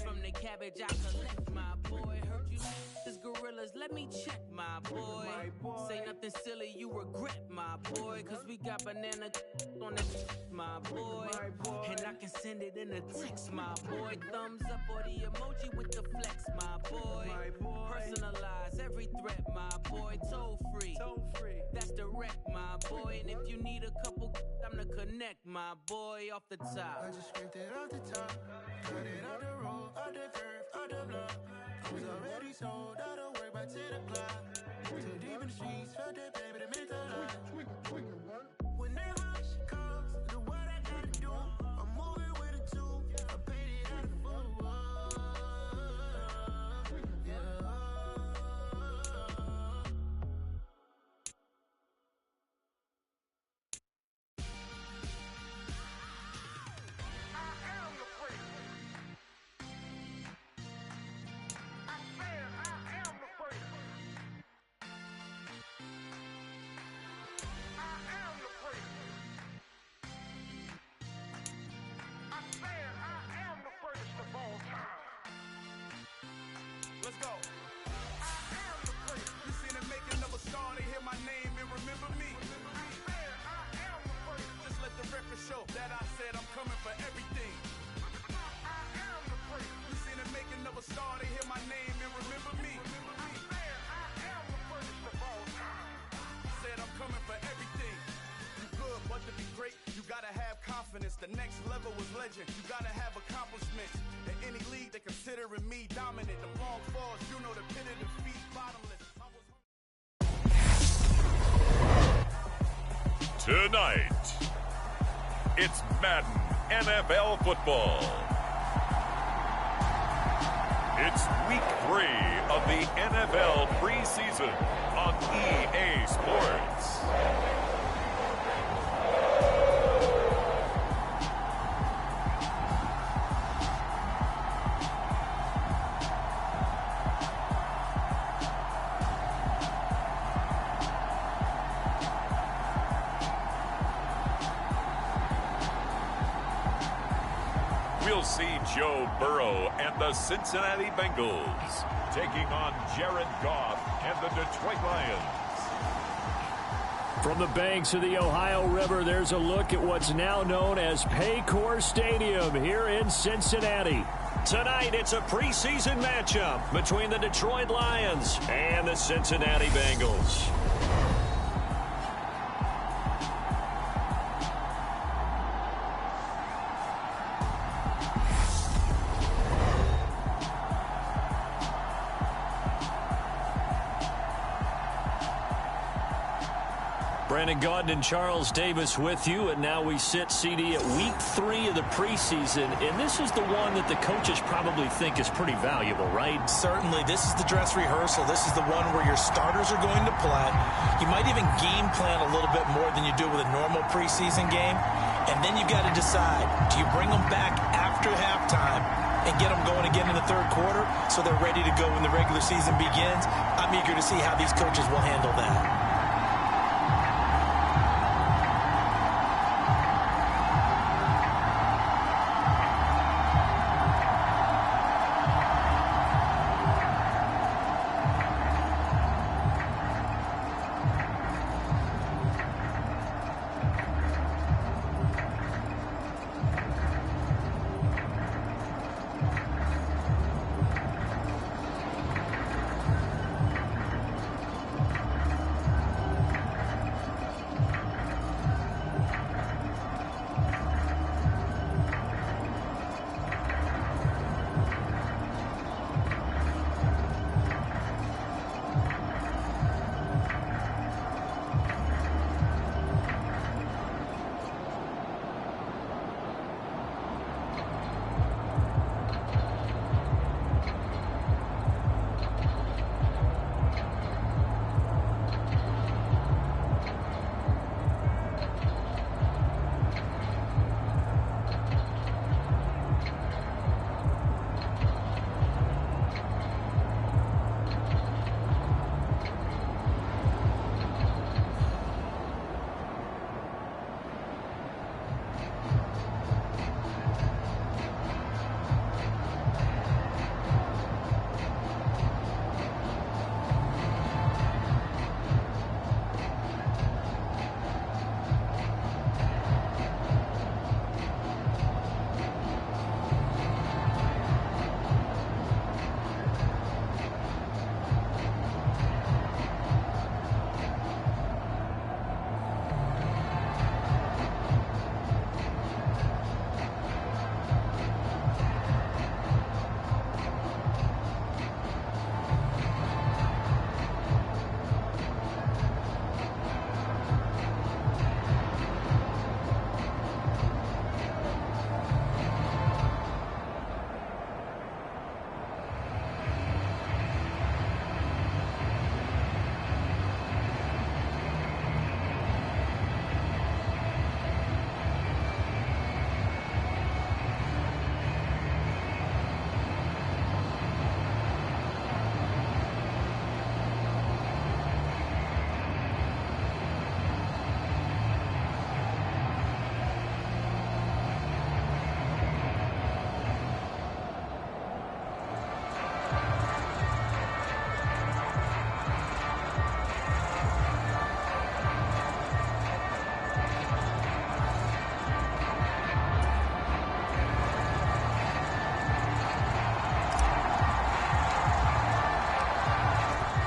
From the cabbage I collect, my boy. Heard you this gorillas, let me check, my boy. Say nothing silly, you regret, my boy. Cause we got banana on the my boy. And I can send it in a text, my boy. Thumbs up or the emoji with the flex, my boy. Personalize every threat, my boy. Toll free, that's direct, my boy. And if you need a couple, I'm the connect, my boy. Off the top, I just scraped it off the top, cut it out the road, out the curve, out the block. I was already sold out of work by 10 o'clock. Too deep in the streets, felt that pain, but it meant a lot. Whenever she calls, the what I gotta do, I'm moving with a two. I paid it out of full. Let's go. I am the first. You seen the making of a star, they hear my name and remember me. I am the first. Just let the record show that I said I'm coming for everything. I am the first. You seen the making of a star, they hear my name and remember me. I am the first of all time. Said I'm coming for everything. You good, but to be great, you gotta have confidence. The next level was legend. You gotta have accomplishments. In any league, they considering me dominant. The long falls, you know the pit of defeat, bottomless. Tonight, it's Madden NFL football. It's week 3 of the NFL preseason on EA Sports. We'll see Joe Burrow and the Cincinnati Bengals taking on Jared Goff and the Detroit Lions. From the banks of the Ohio River, there's a look at what's now known as Paycor Stadium here in Cincinnati. Tonight, it's a preseason matchup between the Detroit Lions and the Cincinnati Bengals. Brandon Gaudin and Charles Davis with you, and now we sit, CD, at week 3 of the preseason, and this is the one that the coaches probably think is pretty valuable, right? Certainly. This is the dress rehearsal. This is the one where your starters are going to play. You might even game plan a little bit more than you do with a normal preseason game, and then you've got to decide, do you bring them back after halftime and get them going again in the third quarter so they're ready to go when the regular season begins? I'm eager to see how these coaches will handle that.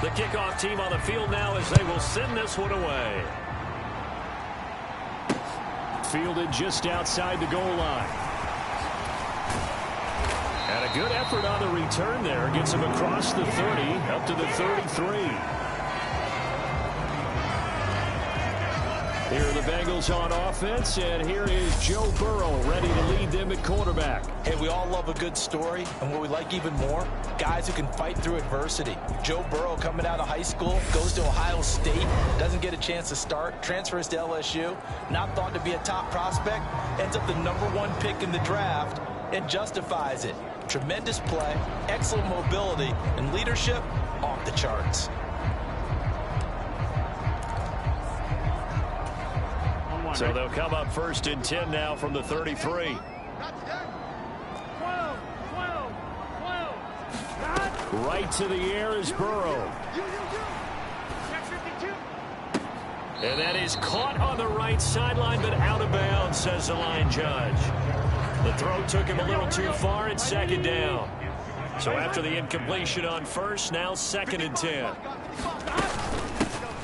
The kickoff team on the field now as they will send this one away. Fielded just outside the goal line. And a good effort on the return there. Gets him across the 30, up to the 33. Here are the Bengals on offense, and here is Joe Burrow ready to lead them at quarterback. Hey, we all love a good story, and what we like even more, guys who can fight through adversity. Joe Burrow coming out of high school, goes to Ohio State, doesn't get a chance to start, transfers to LSU, not thought to be a top prospect, ends up the #1 pick in the draft, and justifies it. Tremendous play, excellent mobility, and leadership off the charts. So they'll come up 1st and 10 now from the 33. Right to the air is Burrow. And that is caught on the right sideline, but out of bounds, says the line judge. The throw took him a little too far. It's 2nd down. So after the incompletion on 1st, now 2nd and 10.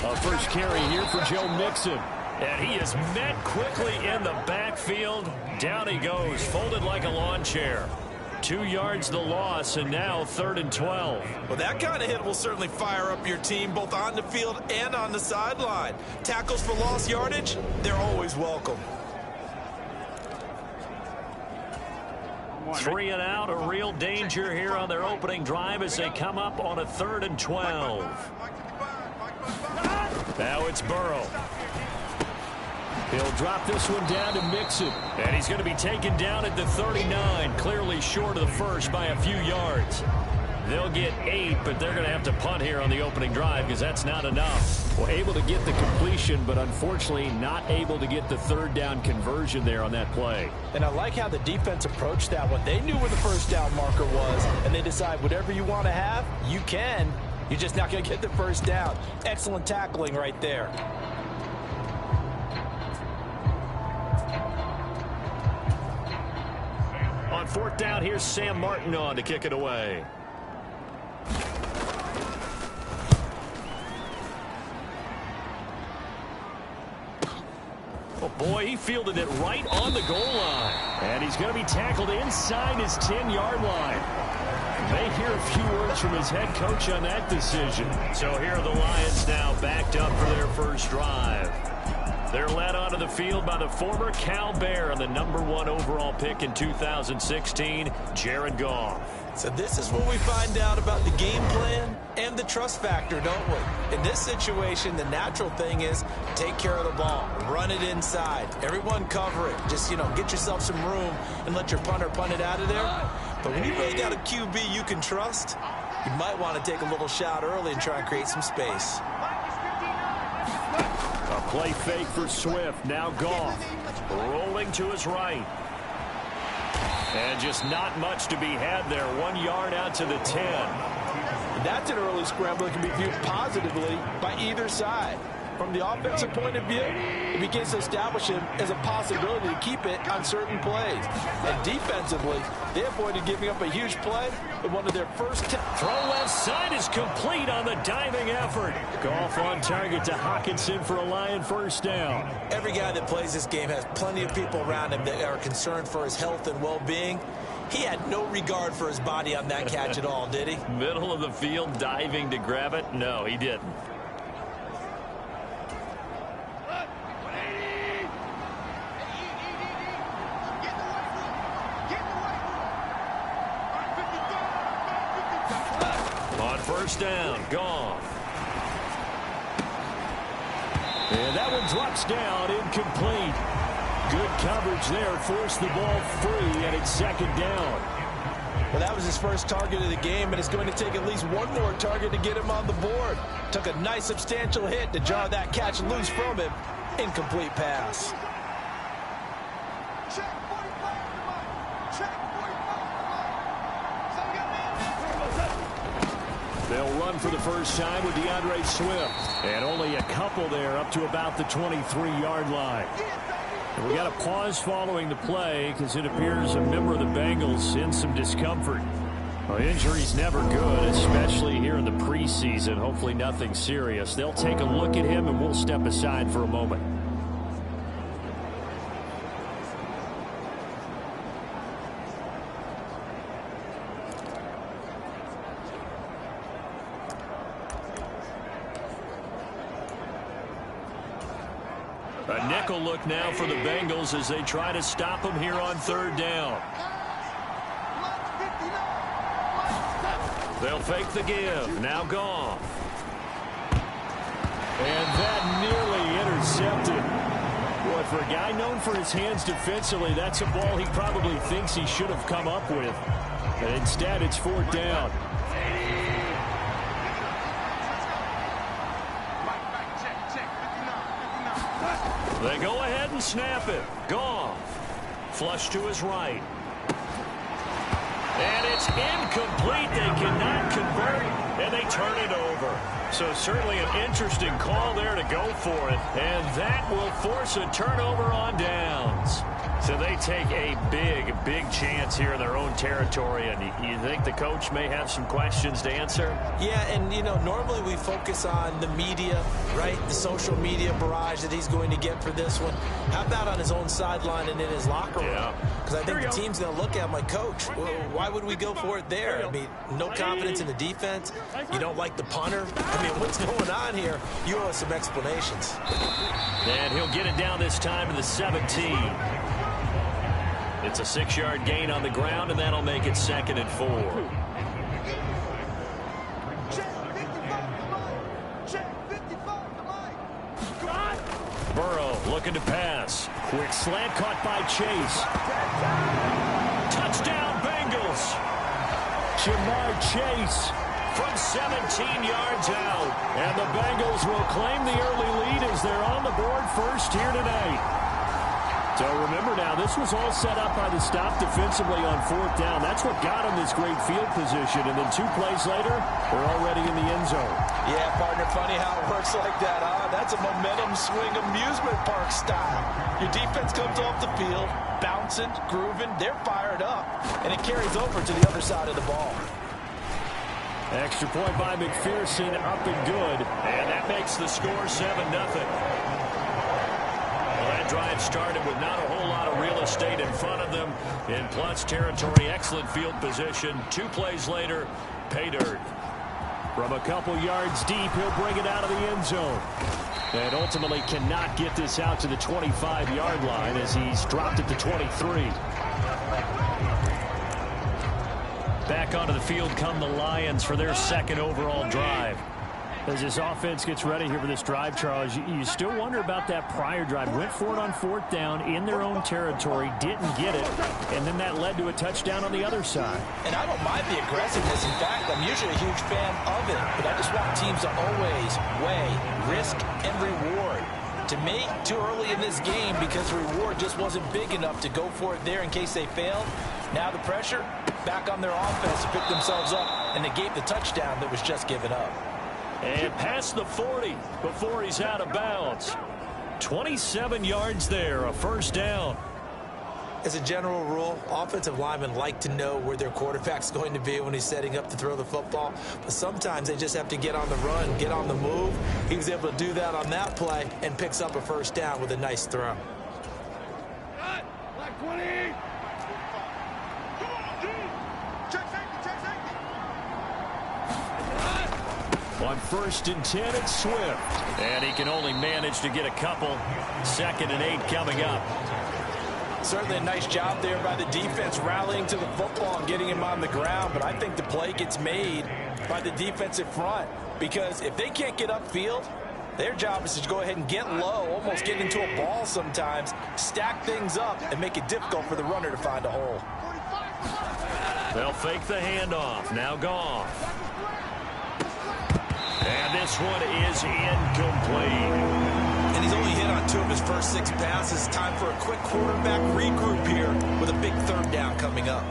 A first carry here for Joe Mixon. And he is met quickly in the backfield. Down he goes, folded like a lawn chair. 2 yards the loss, and now 3rd and 12. Well, that kind of hit will certainly fire up your team both on the field and on the sideline. Tackles for lost yardage, they're always welcome. 3 and out, a real danger here on their opening drive as they come up on a 3rd and 12. Now it's Burrow. He'll drop this one down to Mixon. And he's going to be taken down at the 39, clearly short of the first by a few yards. They'll get 8, but they're going to have to punt here on the opening drive because that's not enough. Well, able to get the completion, but unfortunately not able to get the 3rd down conversion there on that play. And I like how the defense approached that one. They knew where the first down marker was, and they decide whatever you want to have, you can. You're just not going to get the first down. Excellent tackling right there. On 4th down, here's Sam Martin on to kick it away. Oh, boy, he fielded it right on the goal line. And he's going to be tackled inside his 10-yard line. May hear a few words from his head coach on that decision. So here are the Lions now backed up for their first drive. They're led onto the field by the former Cal Bear and the #1 overall pick in 2016, Jared Goff. So this is what we find out about the game plan and the trust factor, don't we? In this situation, the natural thing is take care of the ball, run it inside, everyone cover it. Just, get yourself some room and let your punter punt it out of there. But when you really got a QB you can trust, you might want to take a little shot early and try and create some space. A play fake for Swift. Now Goff rolling to his right. And just not much to be had there. 1 yard out to the 10. That's an early scramble that can be viewed positively by either side. From the offensive point of view, it begins to establish him as a possibility to keep it on certain plays. And defensively, they avoided giving up a huge play in one of their first 10. Throw left side is complete on the diving effort. Goff on target to Hawkinson for a Lion first down. Every guy that plays this game has plenty of people around him that are concerned for his health and well-being. He had no regard for his body on that catch at all, did he? Middle of the field diving to grab it? No, he didn't. First down, Goff. And that one drops down, incomplete. Good coverage there, forced the ball free, and it's 2nd down. Well, that was his first target of the game, and it's going to take at least one more target to get him on the board. Took a nice substantial hit to jar that catch loose from him. Incomplete pass. They'll run for the first time with DeAndre Swift. And only a couple there up to about the 23-yard line. And we got a pause following the play because it appears a member of the Bengals in some discomfort. Well, injury's never good, especially here in the preseason. Hopefully nothing serious. They'll take a look at him and we'll step aside for a moment. A nickel look now for the Bengals as they try to stop him here on 3rd down. They'll fake the give. Now Goff. And that nearly intercepted. Boy, for a guy known for his hands defensively, that's a ball he probably thinks he should have come up with. But instead, it's 4th down. They go ahead and snap it. Goff. Flush to his right. And it's incomplete. They cannot convert, and they turn it over. So certainly an interesting call there to go for it. And that will force a turnover on downs. So they take a big chance here in their own territory, and you think the coach may have some questions to answer? Yeah, and, normally we focus on the media, right? The social media barrage that he's going to get for this one. How about on his own sideline and in his locker room? Because I think the team's going to look at him like, Coach, why would we go for it there? I mean, no confidence in the defense. You don't like the punter. I mean, what's going on here? You owe us some explanations. And he'll get it down this time to the 17. It's a 6-yard gain on the ground, and that'll make it 2nd and 4. Burrow looking to pass. Quick slant caught by Chase. Touchdown, Bengals. Jamar Chase from 17 yards out. And the Bengals will claim the early lead as they're on the board first here tonight. So remember now, this was all set up by the stop defensively on 4th down. That's what got them this great field position. And then 2 plays later, they're already in the end zone. Yeah, partner, funny how it works like that, huh? That's a momentum swing amusement park style. Your defense comes off the field, bouncing, grooving, they're fired up. And it carries over to the other side of the ball. Extra point by McPherson, up and good. And that makes the score 7-0. That drive started with not a whole lot of real estate in front of them. In plus territory, excellent field position. 2 plays later, pay dirt. From a couple yards deep, he'll bring it out of the end zone. And ultimately cannot get this out to the 25-yard line as he's dropped it to 23. Back onto the field come the Lions for their 2nd overall drive. As this offense gets ready here for this drive, Charles, you still wonder about that prior drive. Went for it on 4th down in their own territory, didn't get it, and then that led to a touchdown on the other side. And I don't mind the aggressiveness. In fact, I'm usually a huge fan of it, but I just want teams to always weigh risk and reward. To me, too early in this game because the reward just wasn't big enough to go for it there in case they failed. Now the pressure back on their offense to pick themselves up and negate the touchdown that was just given up. And past the 40 before he's out of bounds. 27 yards there, a 1st down. As a general rule, offensive linemen like to know where their quarterback's going to be when he's setting up to throw the football. But sometimes they just have to get on the run, get on the move. He was able to do that on that play and picks up a 1st down with a nice throw. Like 20. On 1st and 10, it's Swift. And he can only manage to get a couple. 2nd and 8 coming up. Certainly a nice job there by the defense rallying to the football and getting him on the ground. But I think the play gets made by the defensive front. Because if they can't get upfield, their job is to go ahead and get low, almost get into a ball sometimes, stack things up, and make it difficult for the runner to find a hole. They'll fake the handoff. Now gone. And this one is incomplete. And he's only hit on 2 of his first 6 passes. Time for a quick quarterback regroup here with a big 3rd down coming up.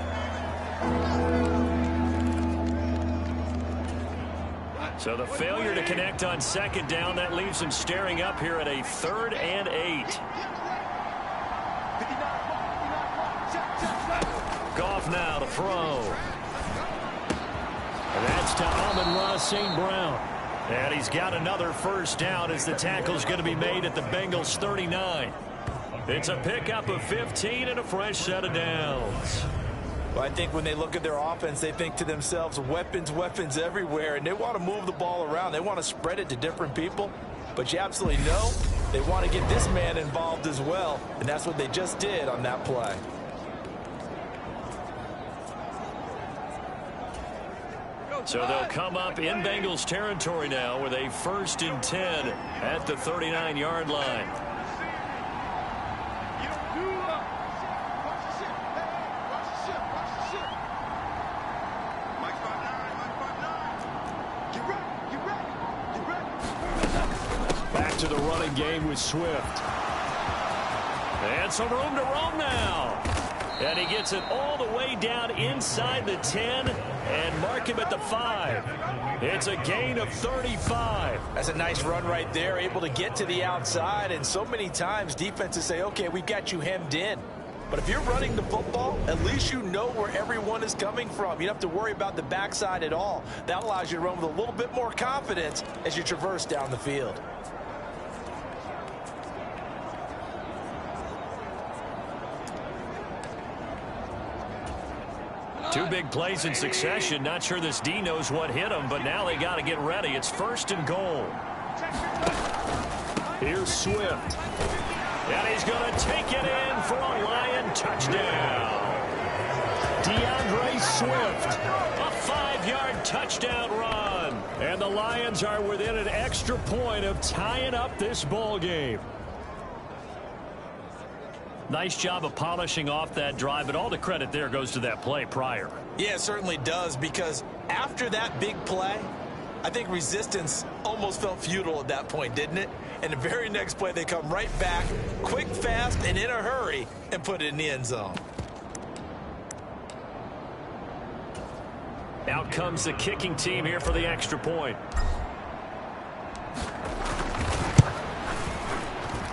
So the failure to connect on 2nd down, that leaves him staring up here at a 3rd and 8. Goff now to throw. And that's to Amon-Ra St. Brown. And he's got another 1st down as the tackle's going to be made at the Bengals 39. It's a pickup of 15 and a fresh set of downs. Well, I think when they look at their offense, they think to themselves, weapons, weapons everywhere, and they want to move the ball around. They want to spread it to different people. But you absolutely know they want to get this man involved as well, and that's what they just did on that play. So they'll come up in Bengals territory now with a 1st and 10 at the 39-yard line. Back to the running game with Swift. And some room to roam now. And he gets it all the way down inside the 10 and mark him at the 5. It's a gain of 35. That's a nice run right there, able to get to the outside. And so many times defenses say, okay, we've got you hemmed in. But if you're running the football, at least you know where everyone is coming from. You don't have to worry about the backside at all. That allows you to run with a little bit more confidence as you traverse down the field. Two big plays in succession. Not sure this D knows what hit him, but now they got to get ready. It's 1st and goal. Here's Swift. And he's going to take it in for a Lion touchdown. DeAndre Swift, a 5-yard touchdown run. And the Lions are within an extra point of tying up this ball game. Nice job of polishing off that drive, but all the credit there goes to that play prior. Yeah, it certainly does, because after that big play, I think resistance almost felt futile at that point, didn't it? And the very next play, they come right back, quick, fast, and in a hurry, and put it in the end zone. Out comes the kicking team here for the extra point.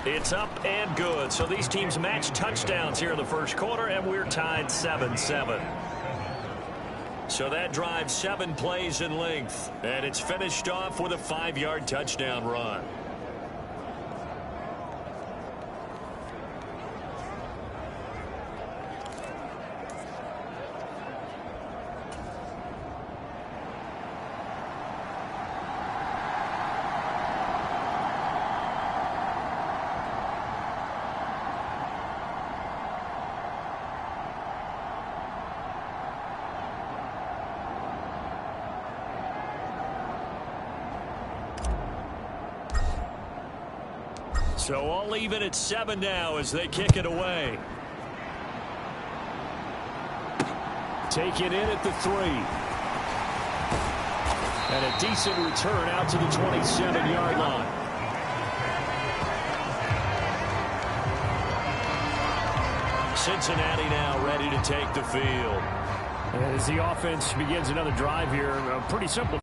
It's up and good. So these teams match touchdowns here in the first quarter, and we're tied 7-7. So that drive 7 plays in length, and it's finished off with a 5-yard touchdown run. So all even at 7 now as they kick it away. Take it in at the 3. And a decent return out to the 27-yard line. Cincinnati now ready to take the field. As the offense begins another drive here, pretty simple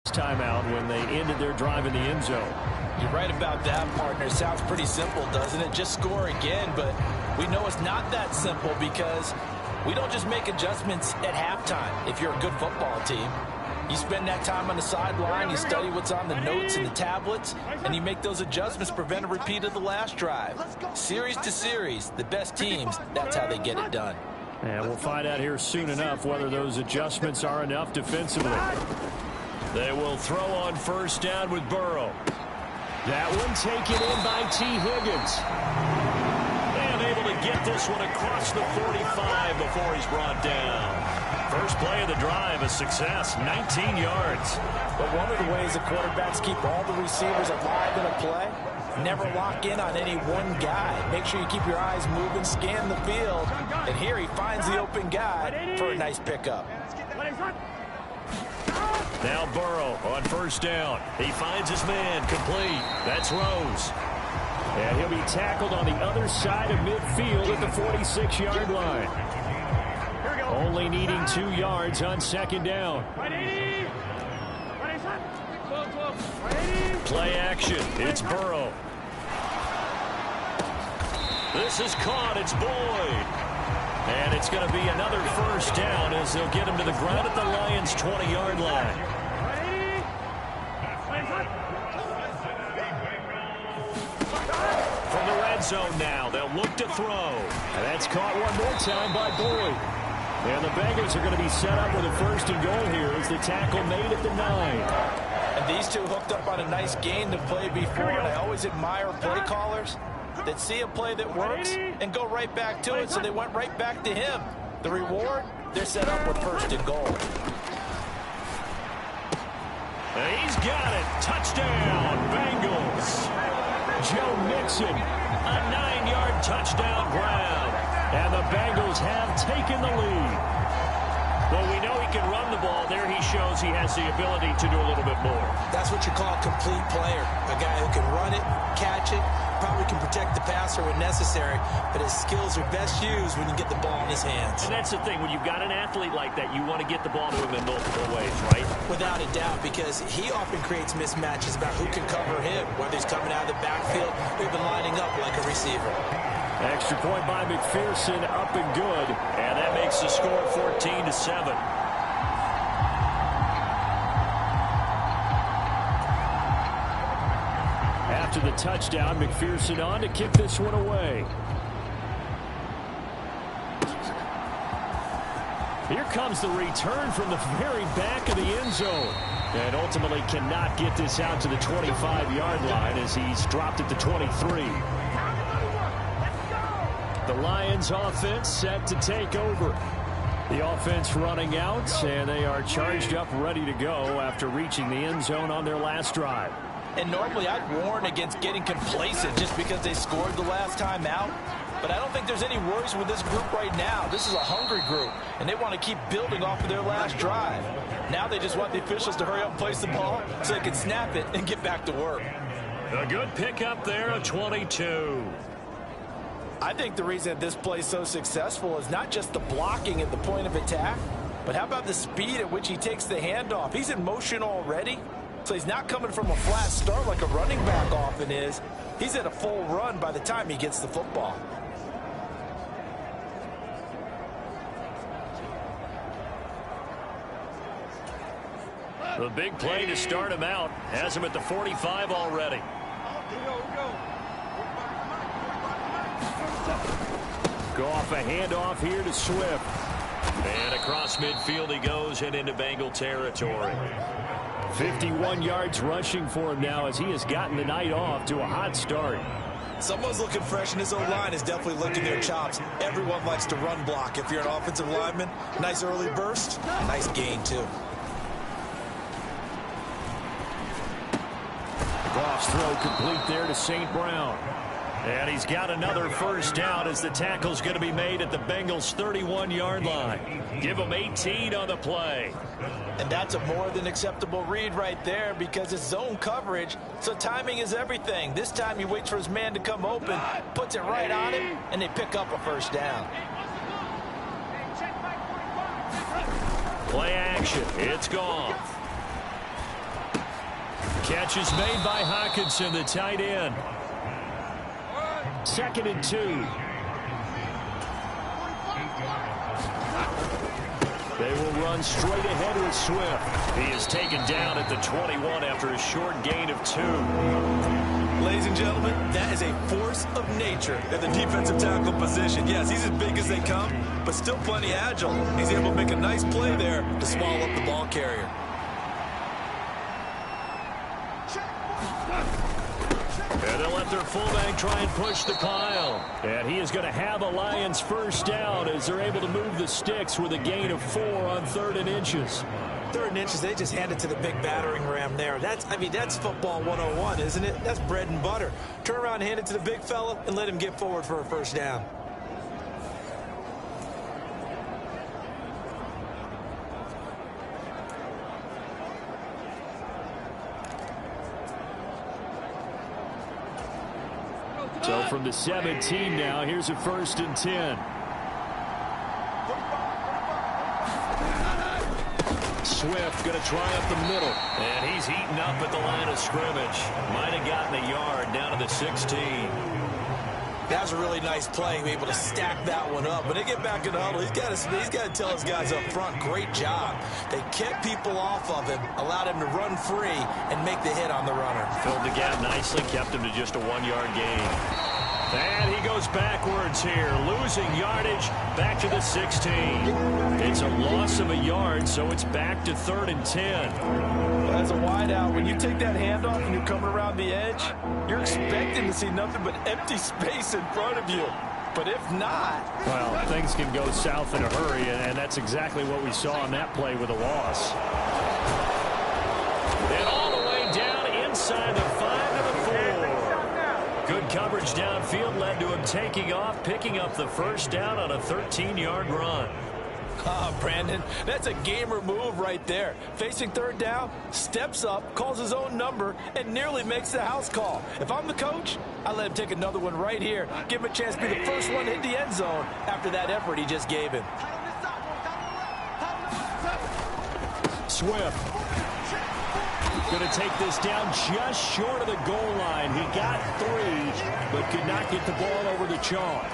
timeout when they ended their drive in the end zone. You're right about that, partner. Sounds pretty simple, doesn't it? Just score again, but we know it's not that simple because we don't just make adjustments at halftime. If you're a good football team, you spend that time on the sideline, you study what's on the notes and the tablets, and you make those adjustments to prevent a repeat of the last drive. Series to series, the best teams, that's how they get it done. And we'll find out here soon enough whether those adjustments are enough defensively. They will throw on first down with Burrow. That one taken in by T. Higgins. And able to get this one across the 45 before he's brought down. First play of the drive, a success, 19 yards. But one of the ways the quarterbacks keep all the receivers alive in a play, never lock in on any one guy. Make sure you keep your eyes moving, scan the field. And here he finds the open guy for a nice pickup. Now Burrow on first down. He finds his man complete. That's Rose. And he'll be tackled on the other side of midfield at the 46-yard line. Only needing 2 yards on second down. Play action. It's Burrow. This is caught. It's Boyd. And it's going to be another first down as they'll get him to the ground at the Lions' 20-yard line. From the red zone now, they'll look to throw. And that's caught one more time by Boyd. And the Bengals are going to be set up with a first and goal here as the tackle made at the 9. And these two hooked up on a nice gain to play before. And I always admire play callers that see a play that works and go right back to it, so they went right back to him. The reward, they're set up with first and goal. And he's got it. Touchdown, Bengals. Joe Mixon, a 9-yard touchdown grab. And the Bengals have taken the lead. Well, we know he can run the ball. There he shows he has the ability to do a little bit more. That's what you call a complete player. A guy who can run it, catch it, probably can protect the passer when necessary, but his skills are best used when you get the ball in his hands. And that's the thing. When you've got an athlete like that, you want to get the ball to him in multiple ways, right? Without a doubt, because he often creates mismatches about who can cover him, whether he's coming out of the backfield or even lining up like a receiver. Extra point by McPherson, up and good. And that makes the score 14-7. After the touchdown, McPherson on to kick this one away. Here comes the return from the very back of the end zone. And ultimately cannot get this out to the 25-yard line as he's dropped at the 23. The Lions offense set to take over. The offense running out, and they are charged up, ready to go after reaching the end zone on their last drive. And normally I'd warn against getting complacent just because they scored the last time out. But I don't think there's any worries with this group right now. This is a hungry group, and they want to keep building off of their last drive. Now they just want the officials to hurry up and place the ball so they can snap it and get back to work. A good pickup there, a 22. I think the reason that this play is so successful is not just the blocking at the point of attack, but how about the speed at which he takes the handoff? He's in motion already, so he's not coming from a flat start like a running back often is. He's at a full run by the time he gets the football. The big play to start him out has him at the 45 already. Go off a handoff here to Swift. And across midfield he goes and into Bengal territory. 51 yards rushing for him now as he has gotten the night off to a hot start. Someone's looking fresh, and his O-line is definitely licking their chops. Everyone likes to run block. If you're an offensive lineman, nice early burst, nice gain too. Goff's throw complete there to St. Brown. And he's got another first down as the tackle's going to be made at the Bengals' 31-yard line. Give him 18 on the play. And that's a more than acceptable read right there because it's zone coverage, so timing is everything. This time he waits for his man to come open, puts it right on him, and they pick up a first down. Play action. It's gone. Catch is made by Hockenson, the tight end. 2nd and 2. They will run straight ahead with Swift. He is taken down at the 21 after a short gain of 2. Ladies and gentlemen, that is a force of nature at the defensive tackle position. Yes, he's as big as they come, but still plenty agile. He's able to make a nice play there to swallow up the ball carrier. And they'll let their fullback try and push the pile. And he is going to have a Lions first down as they're able to move the sticks with a gain of 4 on 3rd and inches. 3rd and inches, they just hand it to the big battering ram there. That's football 101, isn't it? That's bread and butter. Turn around, hand it to the big fella, and let him get forward for a first down. So from the 17 now, here's a 1st and 10. Swift going to try up the middle. And he's eaten up at the line of scrimmage. Might have gotten a yard down to the 16. That was a really nice play, able to stack that one up. When they get back in the huddle, he's got to tell his guys up front, great job. They kept people off of him, allowed him to run free, and make the hit on the runner. Filled the gap nicely, kept him to just a 1-yard gain. And he goes backwards here, losing yardage back to the 16. It's a loss of a yard, so it's back to 3rd and 10. As a wideout, when you take that handoff and you're coming around the edge, you're expecting to see nothing but empty space in front of you. But if not... Well, things can go south in a hurry, and that's exactly what we saw on that play with a loss. And all the way down inside the 5 to the 4. Good coverage downfield led to him taking off, picking up the first down on a 13-yard run. Brandon, that's a gamer move right there. Facing 3rd down, steps up, calls his own number, and nearly makes the house call. If I'm the coach, I let him take another one right here. Give him a chance to be the first one to hit the end zone after that effort he just gave him. Swift going to take this down just short of the goal line. He got 3, but could not get the ball over the chalk.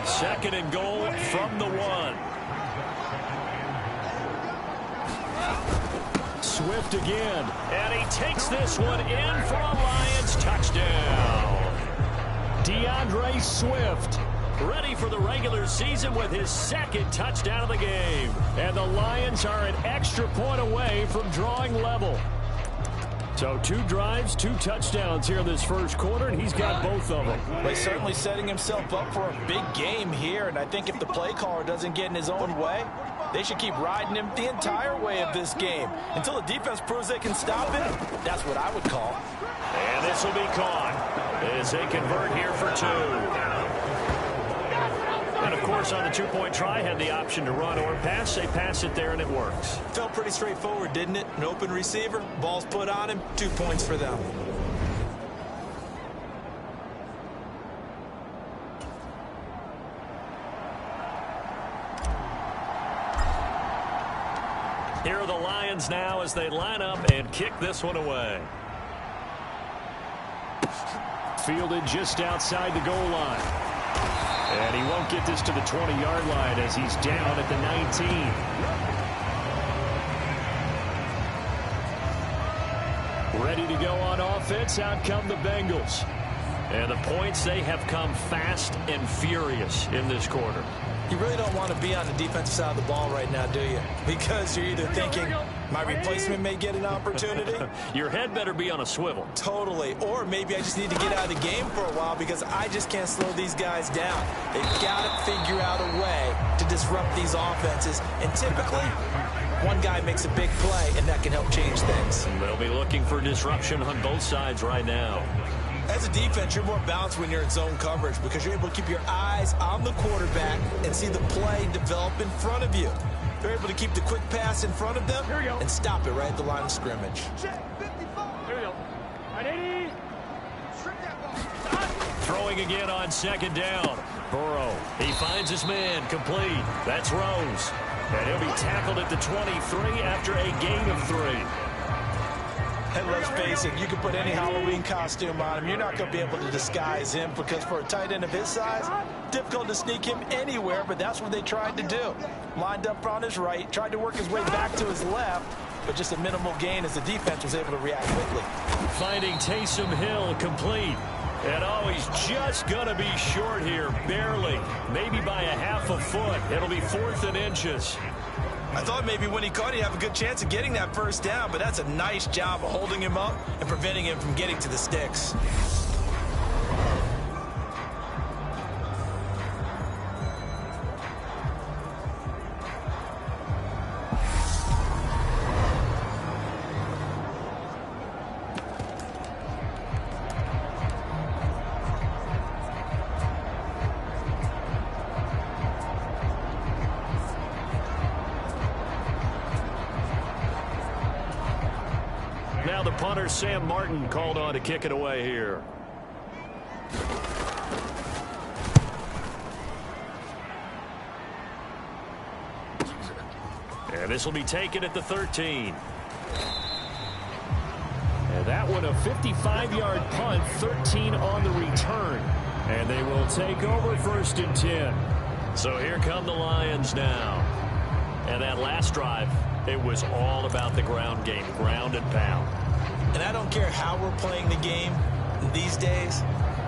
2nd and goal from the 1. Swift again, and he takes this one in for a Lions touchdown. DeAndre Swift, ready for the regular season with his 2nd touchdown of the game. And the Lions are an extra point away from drawing level. So 2 drives, 2 touchdowns here in this first quarter, and he's got both of them. Well, he's certainly setting himself up for a big game here, and I think if the play caller doesn't get in his own way, they should keep riding him the entire way of this game. Until the defense proves they can stop it, that's what I would call. And this will be caught as they convert here for 2. And, of course, on the 2-point try, had the option to run or pass. They pass it there, and it works. Felt pretty straightforward, didn't it? An open receiver, ball's put on him, 2 points for them. Here are the Lions now as they line up and kick this one away. Fielded just outside the goal line. And he won't get this to the 20-yard line as he's down at the 19. Ready to go on offense. Out come the Bengals. And the points, they have come fast and furious in this quarter. You really don't want to be on the defensive side of the ball right now, do you? Because you're either thinking, my replacement may get an opportunity. Your head better be on a swivel. Totally. Or maybe I just need to get out of the game for a while because I just can't slow these guys down. They've got to figure out a way to disrupt these offenses. And typically, one guy makes a big play, and that can help change things. They'll be looking for disruption on both sides right now. As a defense, you're more balanced when you're in zone coverage because you're able to keep your eyes on the quarterback and see the play develop in front of you. You're able to keep the quick pass in front of them and stop it right at the line of scrimmage. Throwing again on 2nd down. Burrow, he finds his man, complete. That's Rose. And he'll be tackled at the 23 after a gain of 3. And let's face it, you can put any Halloween costume on him. You're not going to be able to disguise him because for a tight end of his size, difficult to sneak him anywhere, but that's what they tried to do. Lined up on his right, tried to work his way back to his left, but just a minimal gain as the defense was able to react quickly. Finding Taysom Hill complete. And he's just going to be short here, barely. Maybe by a half a foot. It'll be 4th and inches. I thought maybe when he caught, he'd have a good chance of getting that first down, but that's a nice job of holding him up and preventing him from getting to the sticks. Now the punter, Sam Martin, called on to kick it away here. And this will be taken at the 13. And that one a 55-yard punt, 13 on the return. And they will take over 1st and 10. So here come the Lions now. And that last drive, it was all about the ground game, ground and pound. And I don't care how we're playing the game these days,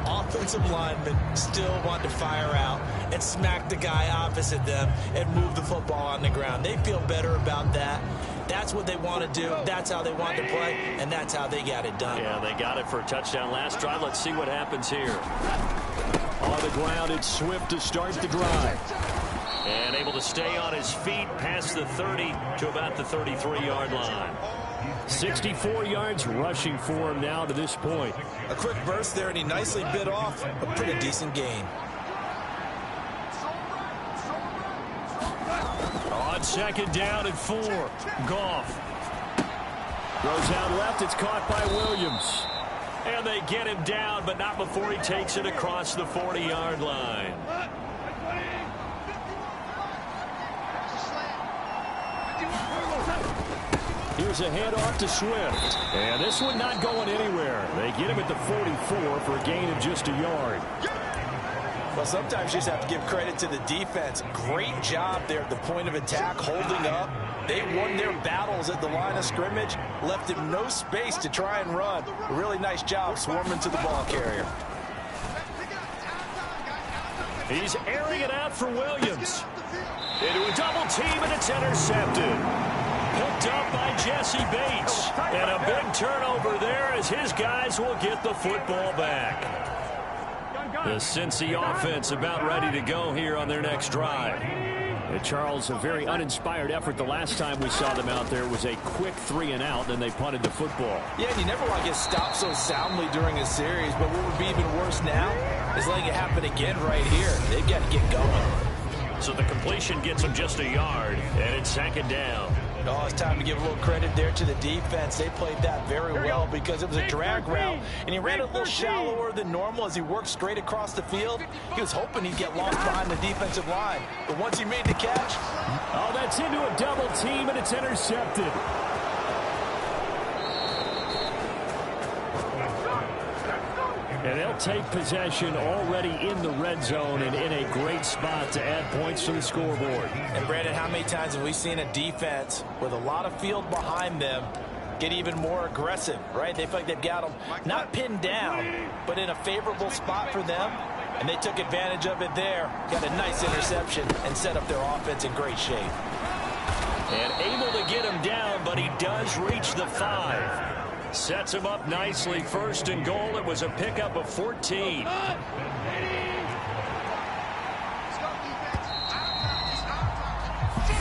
offensive linemen still want to fire out and smack the guy opposite them and move the football on the ground. They feel better about that. That's what they want to do. That's how they want to play, and that's how they got it done. Yeah, they got it for a touchdown last drive. Let's see what happens here. On the ground, it's Swift to start the drive. And able to stay on his feet past the 30 to about the 33-yard line. 64 yards rushing for him now to this point. A quick burst there, and he nicely bit off a pretty decent gain. On 2nd down and 4, Goff. Goes out left, it's caught by Williams. And they get him down, but not before he takes it across the 40-yard line. Here's a handoff to Swift. And this one not going anywhere. They get him at the 44 for a gain of just a yard. Well, sometimes you just have to give credit to the defense. Great job there at the point of attack, holding up. They won their battles at the line of scrimmage, left him no space to try and run. A really nice job swarming to the ball carrier. He's airing it out for Williams. Into a double team, and it's intercepted. Picked up by Jesse Bates. And a big turnover there as his guys will get the football back. The Cincy offense about ready to go here on their next drive. And Charles, a very uninspired effort the last time we saw them out there was a quick 3-and-out, then they punted the football. Yeah, and you never want to get stopped so soundly during a series, but what would be even worse now is letting it happen again right here. They've got to get going. So the completion gets them just a yard, and it's second down. Oh, it's time to give a little credit there to the defense. They played that very well because it was a drag route, and he ran it a little shallower than normal as he worked straight across the field. He was hoping he'd get lost behind the defensive line, but once he made the catch... Oh, that's into a double team, and it's intercepted. And they'll take possession already in the red zone and in a great spot to add points to the scoreboard. And, Brandon, how many times have we seen a defense with a lot of field behind them get even more aggressive, right? They feel like they've got them not pinned down, but in a favorable spot for them, and they took advantage of it there. Got a nice interception and set up their offense in great shape. And able to get him down, but he does reach the 5. Sets him up nicely. First and goal. It was a pickup of 14.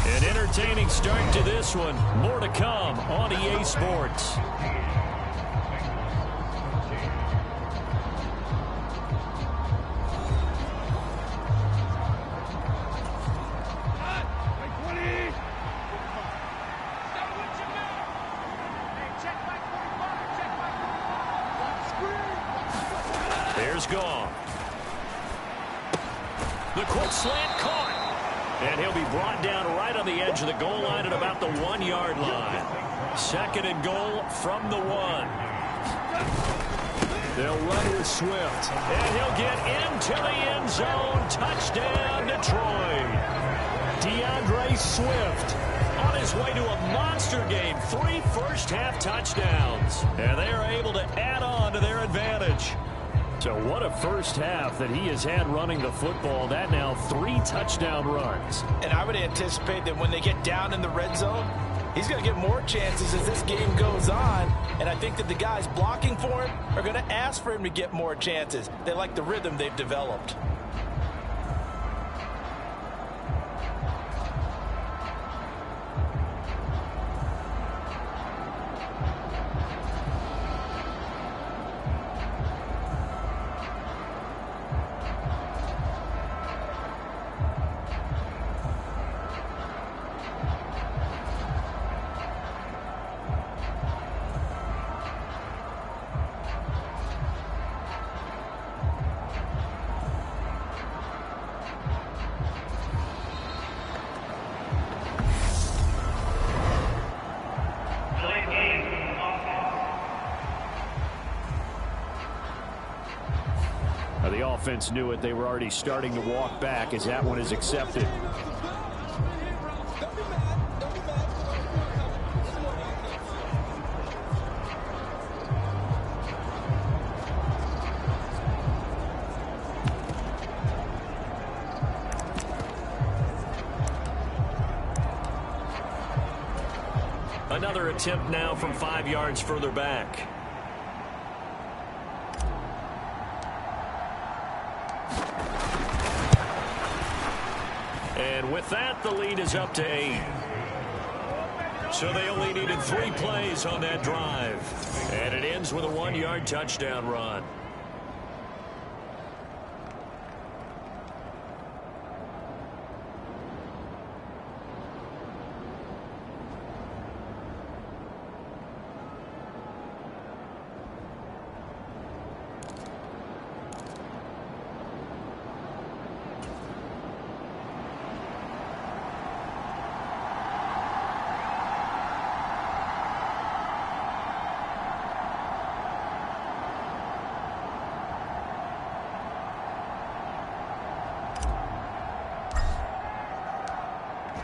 An entertaining start to this one. More to come on EA Sports. There's Goff. The quick slant caught. And he'll be brought down right on the edge of the goal line at about the 1-yard line. Second and goal from the 1. They'll run with Swift. And he'll get into the end zone. Touchdown, Detroit. DeAndre Swift on his way to a monster game. 3 first-half touchdowns. And they are able to add on to their advantage. So what a first half that he has had running the football. That now 3 touchdown runs. And I would anticipate that when they get down in the red zone, he's going to get more chances as this game goes on. And I think that the guys blocking for him are going to ask for him to get more chances. They like the rhythm they've developed. The offense knew it. They were already starting to walk back as that one is accepted. Another attempt now from 5 yards further back. And with that, the lead is up to 8. So they only needed 3 plays on that drive. And it ends with a 1-yard touchdown run.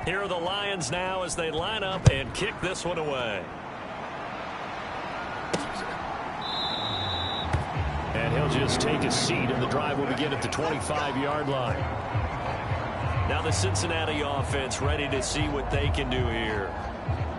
Here are the Lions now as they line up and kick this one away. And he'll just take a seat, and the drive will begin at the 25-yard line. Now the Cincinnati offense ready to see what they can do here.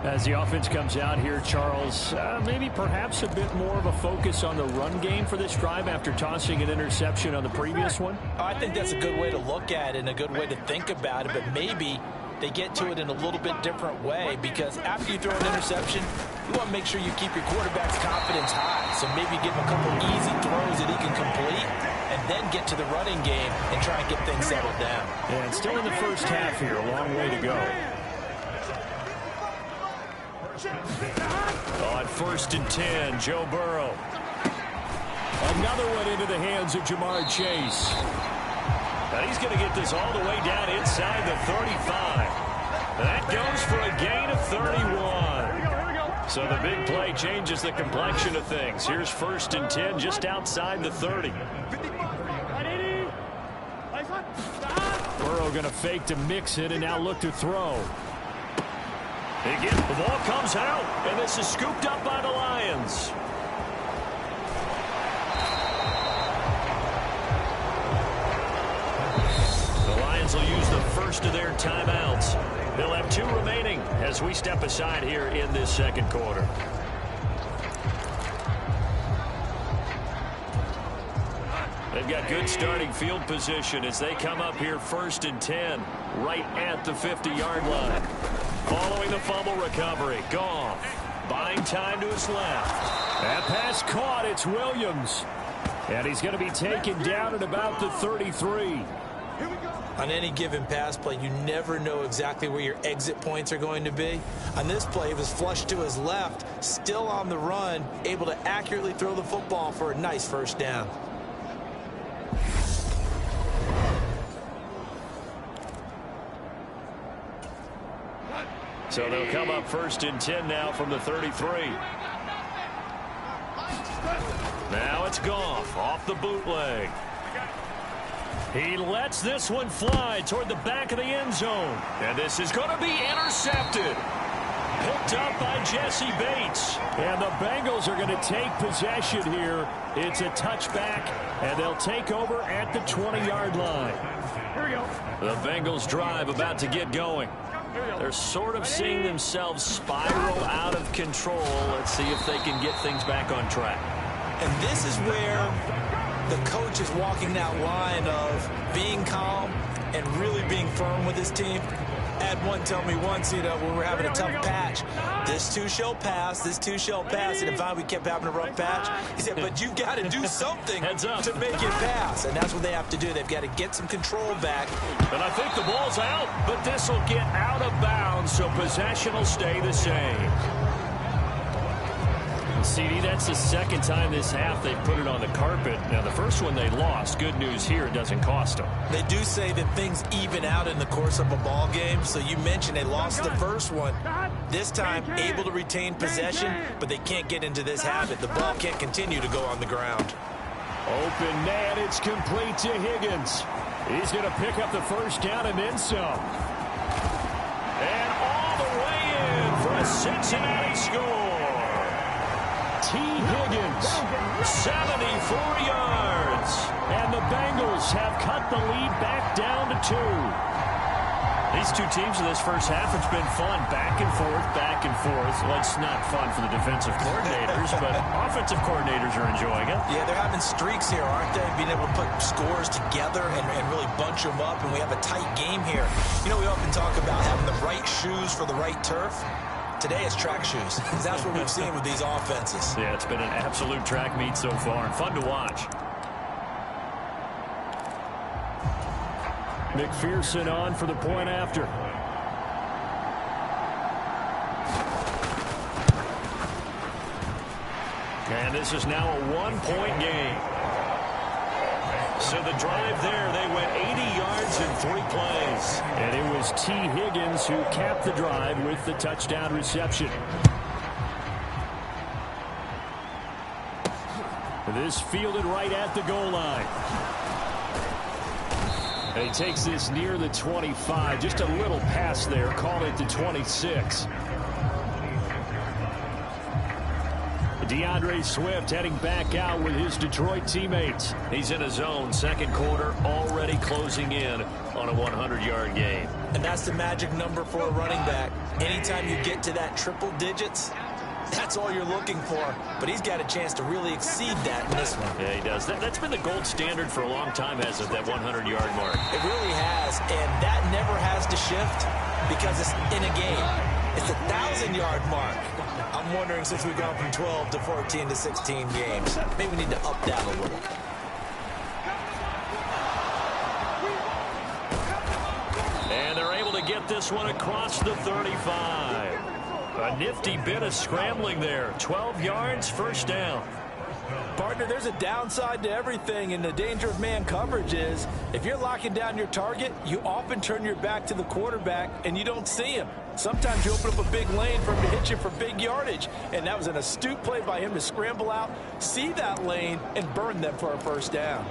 As the offense comes out here, Charles, maybe perhaps a bit more of a focus on the run game for this drive after tossing an interception on the previous one? I think that's a good way to look at it and a good way to think about it, but maybe they get to it in a little bit different way, because after you throw an interception, you want to make sure you keep your quarterback's confidence high. So maybe give him a couple easy throws that he can complete and then get to the running game and try and get things settled down. And still in the first half here, a long way to go. On 1st and 10, Joe Burrow. Another one into the hands of Jamar Chase. And he's going to get this all the way down inside the 35. That goes for a gain of 31. So the big play changes the complexion of things. Here's 1st and 10 just outside the 30. Burrow going to fake to mix it and now look to throw. Again, the ball comes out, and this is scooped up by the Lions. The Lions will use the first of their timeouts. They'll have 2 remaining as we step aside here in this second quarter. They've got good starting field position as they come up here 1st and 10, right at the 50-yard line. Following the fumble recovery, Goff buying time to his left. That pass caught, it's Williams. And he's going to be taken down at about the 33. On any given pass play, you never know exactly where your exit points are going to be. On this play, it was flushed to his left, still on the run, able to accurately throw the football for a nice first down. So they'll come up 1st and 10 now from the 33. Now it's Goff off the bootleg. He lets this one fly toward the back of the end zone. And this is going to be intercepted. Picked up by Jesse Bates. And the Bengals are going to take possession here. It's a touchback, and they'll take over at the 20-yard line. Here we go. The Bengals drive about to get going. They're sort of seeing themselves spiral out of control. Let's see if they can get things back on track. And this is where the coach is walking that line of being calm and really being firm with his team. I had one tell me once, when we were having a tough patch, this too shall pass, this too shall pass. And if we kept having a rough patch, he said, but you've got to do something to make it pass. And that's what they have to do. They've got to get some control back. And I think the ball's out, but this will get out of bounds, so possession will stay the same. CD, that's the second time this half they've put it on the carpet. Now, the first one they lost. Good news here, it doesn't cost them. They do say that things even out in the course of a ball game. So you mentioned they lost the first one. This time, able to retain possession, but they can't get into this habit. The ball can't continue to go on the ground. Open man, it's complete to Higgins. He's going to pick up the first down and then some. And all the way in for a Cincinnati score. T. Higgins, 74 yards. And the Bengals have cut the lead back down to 2. These two teams in this first half, it's been fun. Back and forth, back and forth. Well, it's not fun for the defensive coordinators, but offensive coordinators are enjoying it. Yeah, they're having streaks here, aren't they? Being able to put scores together and really bunch them up, and we have a tight game here. We often talk about having the right shoes for the right turf. Today it's track shoes. That's what we've seen with these offenses. Yeah, it's been an absolute track meet so far and fun to watch. McPherson on for the point after. And this is now a one-point game. So the drive there, they went 80 yards in 3 plays. And it was T. Higgins who capped the drive with the touchdown reception. This fielded right at the goal line. And he takes this near the 25. Just a little pass there. Call it the 26. DeAndre Swift heading back out with his Detroit teammates. He's in his zone. Second quarter already closing in on a 100-yard game. And that's the magic number for a running back. Anytime you get to that triple digits, that's all you're looking for. But he's got a chance to really exceed that in this one. Yeah, he does. That's been the gold standard for a long time, hasn't it, that 100-yard mark? It really has. And that never has to shift because it's in a game. It's a 1,000-yard mark. I'm wondering, since we've gone from 12 to 14 to 16 games, maybe we need to up that a little. And they're able to get this one across the 35. A nifty bit of scrambling there. 12 yards, first down. Partner, there's a downside to everything, and the danger of man coverage is if you're locking down your target, you often turn your back to the quarterback and you don't see him. Sometimes you open up a big lane for him to hit you for big yardage, and that was an astute play by him to scramble out, see that lane, and burn them for a first down.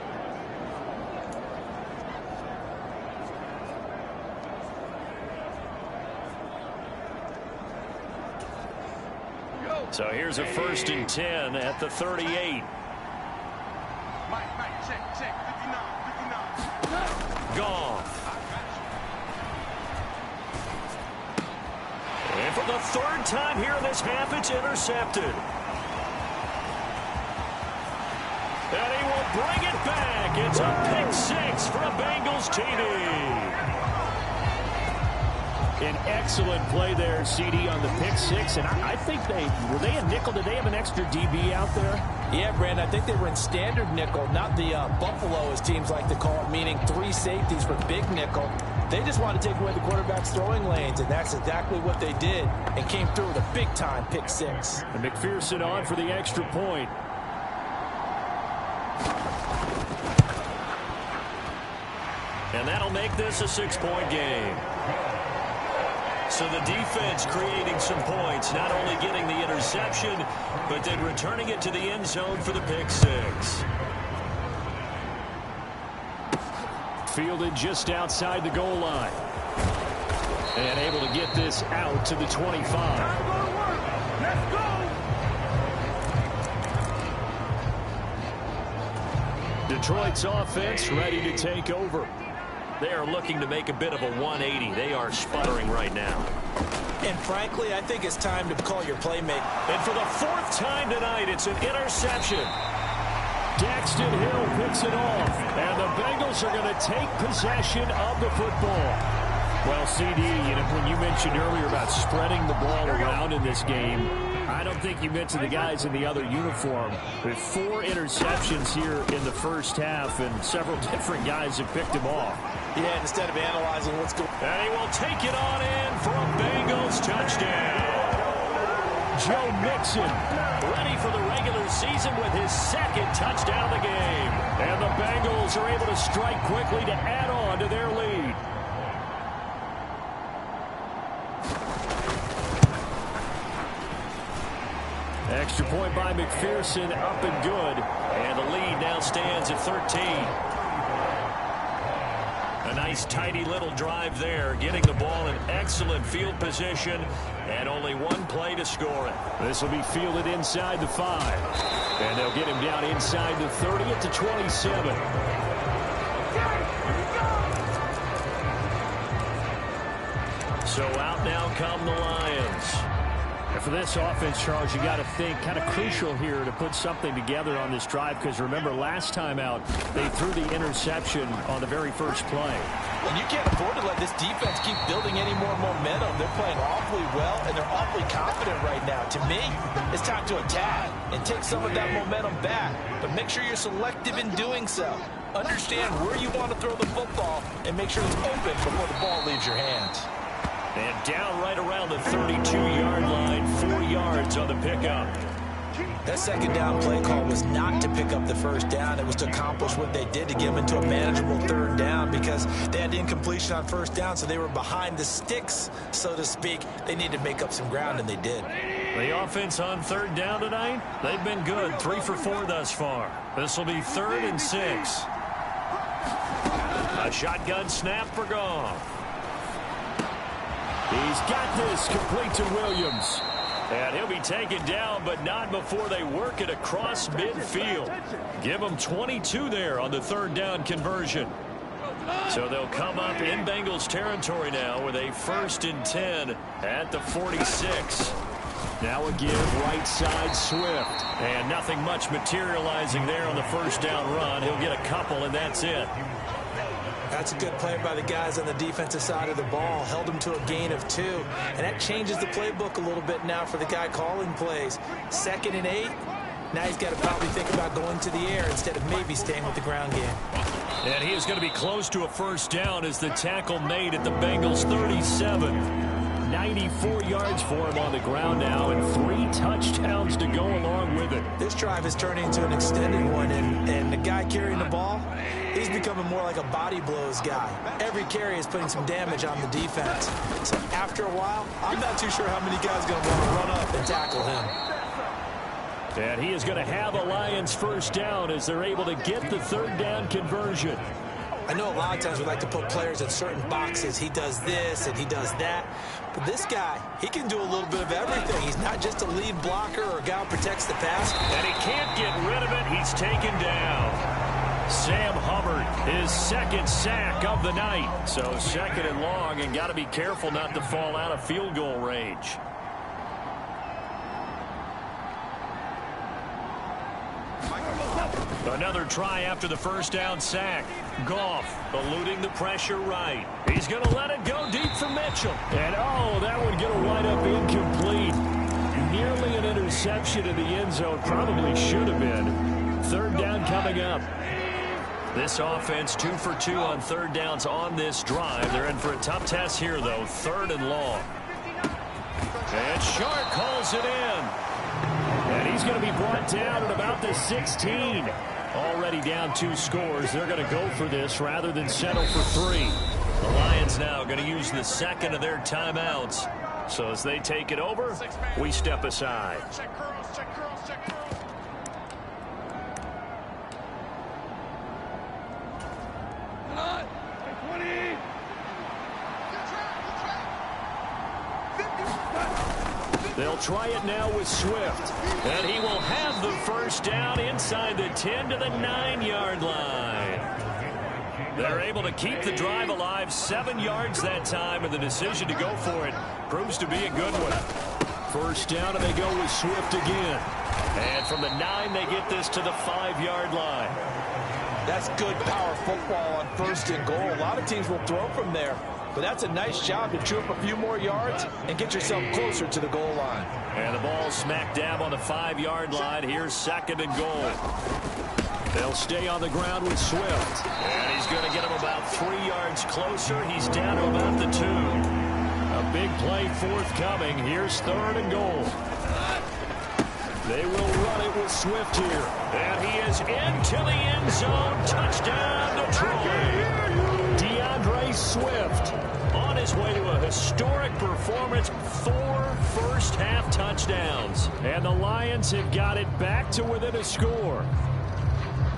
So here's a 1st and 10 at the 38. Goff. And for the 3rd time here in this half, it's intercepted. And he will bring it back. It's a pick 6 for a Bengals TD. An excellent play there, CD, on the pick 6. And I think were they in nickel? Did they have an extra DB out there? Yeah, Brandon, I think they were in standard nickel, not the Buffalo, as teams like to call it, meaning 3 safeties for big nickel. They just want to take away the quarterback's throwing lanes, and that's exactly what they did, and came through with a big-time pick 6. And McPherson on for the extra point. And that'll make this a 6-point game. So the defense creating some points, not only getting the interception, but then returning it to the end zone for the pick 6. Fielded just outside the goal line. And able to get this out to the 25. Let's go! Detroit's offense ready to take over. They are looking to make a bit of a 180. They are sputtering right now. And frankly, I think it's time to call your playmaker. And for the 4th time tonight, it's an interception. Daxton Hill picks it off. And the Bengals are going to take possession of the football. Well, CD, when you mentioned earlier about spreading the ball around in this game, I don't think you mentioned the guys in the other uniform. With 4 interceptions here in the first half, and several different guys have picked him off. Yeah, instead of analyzing what's going on. And he will take it on in for a Bengals touchdown. Joe Mixon ready for the regular season with his 2nd touchdown of the game. And the Bengals are able to strike quickly to add on to their lead. Extra point by McPherson, up and good. And the lead now stands at 13. A nice tidy little drive there, getting the ball in excellent field position, and only 1 play to score it. This will be fielded inside the 5. And they'll get him down inside the 30 at the 27. So out now come the Lions. And for this offense, Charles, you got to think kind of crucial here to put something together on this drive, because remember, last time out, they threw the interception on the very first play. And you can't afford to let this defense keep building any more momentum. They're playing awfully well, and they're awfully confident right now. To me, it's time to attack and take some of that momentum back. But make sure you're selective in doing so. Understand where you want to throw the football and make sure it's open before the ball leaves your hands. And down right around the 32-yard line, 4 yards on the pickup. That 2nd down play call was not to pick up the first down. It was to accomplish what they did, to get them into a manageable 3rd down, because they had incompletion on 1st down, so they were behind the sticks, so to speak. They needed to make up some ground, and they did. The offense on 3rd down tonight, they've been good. 3 for 4 thus far. This will be 3rd and 6. A shotgun snap for Goff. He's got this complete to Williams. And he'll be taken down, but not before they work it across midfield. Give them 22 there on the third down conversion. So they'll come up in Bengals territory now with a 1st and 10 at the 46. Now a give right side Swift. And nothing much materializing there on the first down run. He'll get a couple, and that's it. That's a good play by the guys on the defensive side of the ball. Held him to a gain of 2. And that changes the playbook a little bit now for the guy calling plays. 2nd and 8. Now he's got to probably think about going to the air instead of maybe staying with the ground game. And he is going to be close to a first down as the tackle made at the Bengals 37. 94 yards for him on the ground now and 3 touchdowns to go along with it. This drive is turning into an extended one, and the guy carrying the ball, he's becoming more like a body blows guy. Every carry is putting some damage on the defense. So after a while, I'm not too sure how many guys are going to want to run up and tackle him. And he is going to have a Lions first down as they're able to get the third down conversion. I know a lot of times we like to put players in certain boxes. He does this and he does that. But this guy, he can do a little bit of everything. He's not just a lead blocker or a guy who protects the pass. And he can't get rid of it. He's taken down. Sam Hubbard, his 2nd sack of the night. So 2nd and long, and got to be careful not to fall out of field goal range. Another try after the first down sack. Goff eluding the pressure right. He's going to let it go deep for Mitchell. And, oh, that one going to wind up incomplete. Nearly an interception in the end zone. Probably should have been. 3rd down coming up. This offense 2 for 2 on 3rd downs on this drive. They're in for a tough test here, though. 3rd and long. And Shark calls it in. And he's going to be brought down at about the 16. Already down 2 scores. They're going to go for this rather than settle for 3. The Lions now going to use the 2nd of their timeouts. So as they take it over, we step aside. They'll try it now with Swift. And he will have the first down inside the 10 to the 9-yard line. They're able to keep the drive alive. 7 yards that time, and the decision to go for it proves to be a good one. First down, and they go with Swift again. And from the 9, they get this to the 5-yard line. That's good power football on 1st and goal. A lot of teams will throw from there. But that's a nice job to chew up a few more yards and get yourself closer to the goal line. And the ball smack dab on the 5-yard line. Here's 2nd and goal. They'll stay on the ground with Swift. And he's going to get him about 3 yards closer. He's down to about the 2. A big play forthcoming. Here's 3rd and goal. They will run it with Swift here. And he is into the end zone. Touchdown, Detroit. DeAndre Swift on his way to a historic performance. 4 first-half touchdowns. And the Lions have got it back to within a score.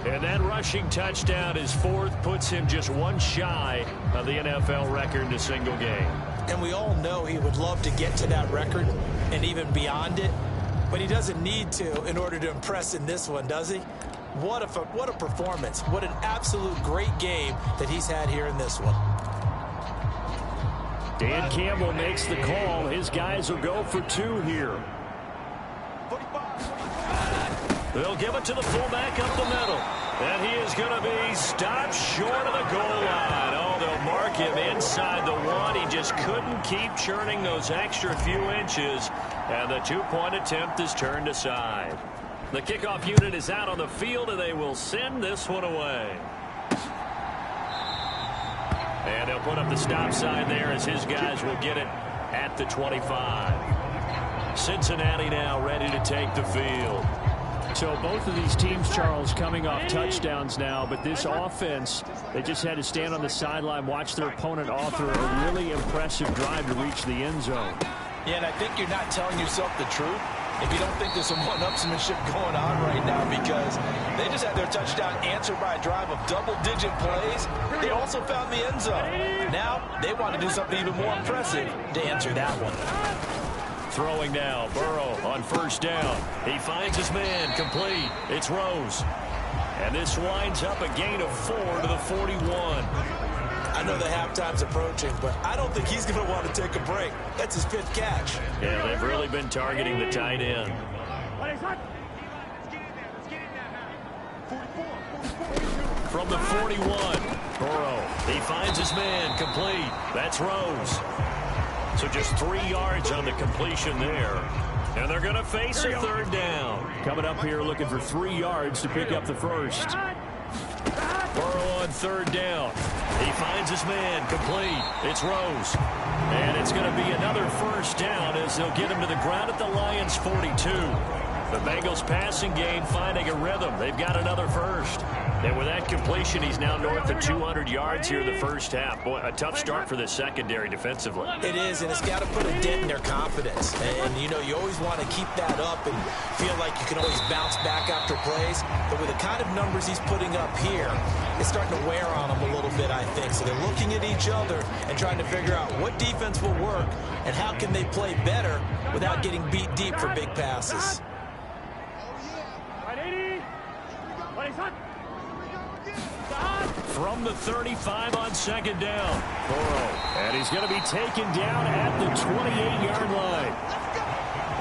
And that rushing touchdown, his 4th, puts him just 1 shy of the NFL record in a single game. And we all know he would love to get to that record and even beyond it. But he doesn't need to in order to impress in this one, does he? What a performance. What an absolute great game that he's had here in this one. Dan Campbell makes the call. His guys will go for 2 here. They'll give it to the fullback up the middle. And he is going to be stopped short of the goal line. Oh, they'll mark him inside the 1. He just couldn't keep churning those extra few inches. And the 2-point attempt is turned aside. The kickoff unit is out on the field, and they will send this one away. And they'll put up the stop sign there as his guys will get it at the 25. Cincinnati now ready to take the field. So both of these teams, Charles, coming off touchdowns now, but this offense, they just had to stand on the sideline, watch their opponent author a really impressive drive to reach the end zone. Yeah, and I think you're not telling yourself the truth if you don't think there's some one-upsmanship going on right now, because they just had their touchdown answered by a drive of double-digit plays. They also found the end zone. Now they want to do something even more impressive to answer that one. Throwing now, Burrow on first down. He finds his man, complete. It's Rose. And this winds up a gain of 4 to the 41. I know the halftime's approaching, but I don't think he's going to want to take a break. That's his 5th catch. Yeah, they've really been targeting the tight end. From the 41, Burrow. He finds his man, complete. That's Rose. So just 3 yards on the completion there. And they're going to face a third down. Coming up here looking for 3 yards to pick up the first. Burrow on third down. He finds his man, complete. It's Rose. And it's going to be another first down as they'll get him to the ground at the Lions' 42. The Bengals passing game finding a rhythm. They've got another first. And with that completion, he's now north of 200 yards here in the first half. Boy, a tough start for the secondary defensively. It is, and it's got to put a dent in their confidence. And, you know, you always want to keep that up and feel like you can always bounce back after plays. But with the kind of numbers he's putting up here, it's starting to wear on them a little bit, I think. So they're looking at each other and trying to figure out what defense will work and how can they play better without getting beat deep for big passes. From the 35 on second down, Burrow. And he's going to be taken down at the 28-yard line.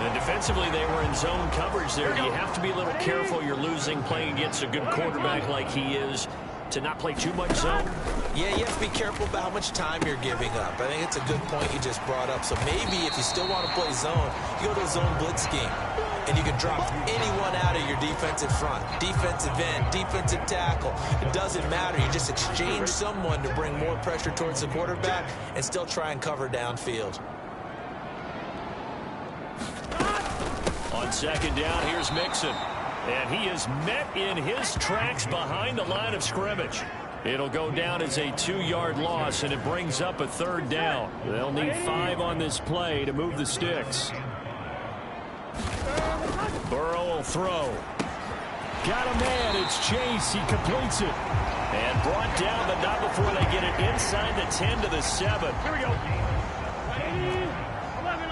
And defensively, they were in zone coverage there. You have to be a little careful. You're losing playing against a good quarterback like he is to not play too much zone. Yeah, you have to be careful about how much time you're giving up. I think it's a good point you just brought up. So maybe if you still want to play zone, you go to a zone blitz scheme. And you can drop anyone out of your defensive front, defensive end, defensive tackle. It doesn't matter. You just exchange someone to bring more pressure towards the quarterback and still try and cover downfield. On second down, here's Mixon. And he is met in his tracks behind the line of scrimmage. It'll go down as a 2-yard loss, and it brings up a third down. They'll need 5 on this play to move the sticks. Burrow will throw. Got a man. It's Chase. He completes it. And brought down, but not before they get it inside the 10 to the 7. Here we go. 11.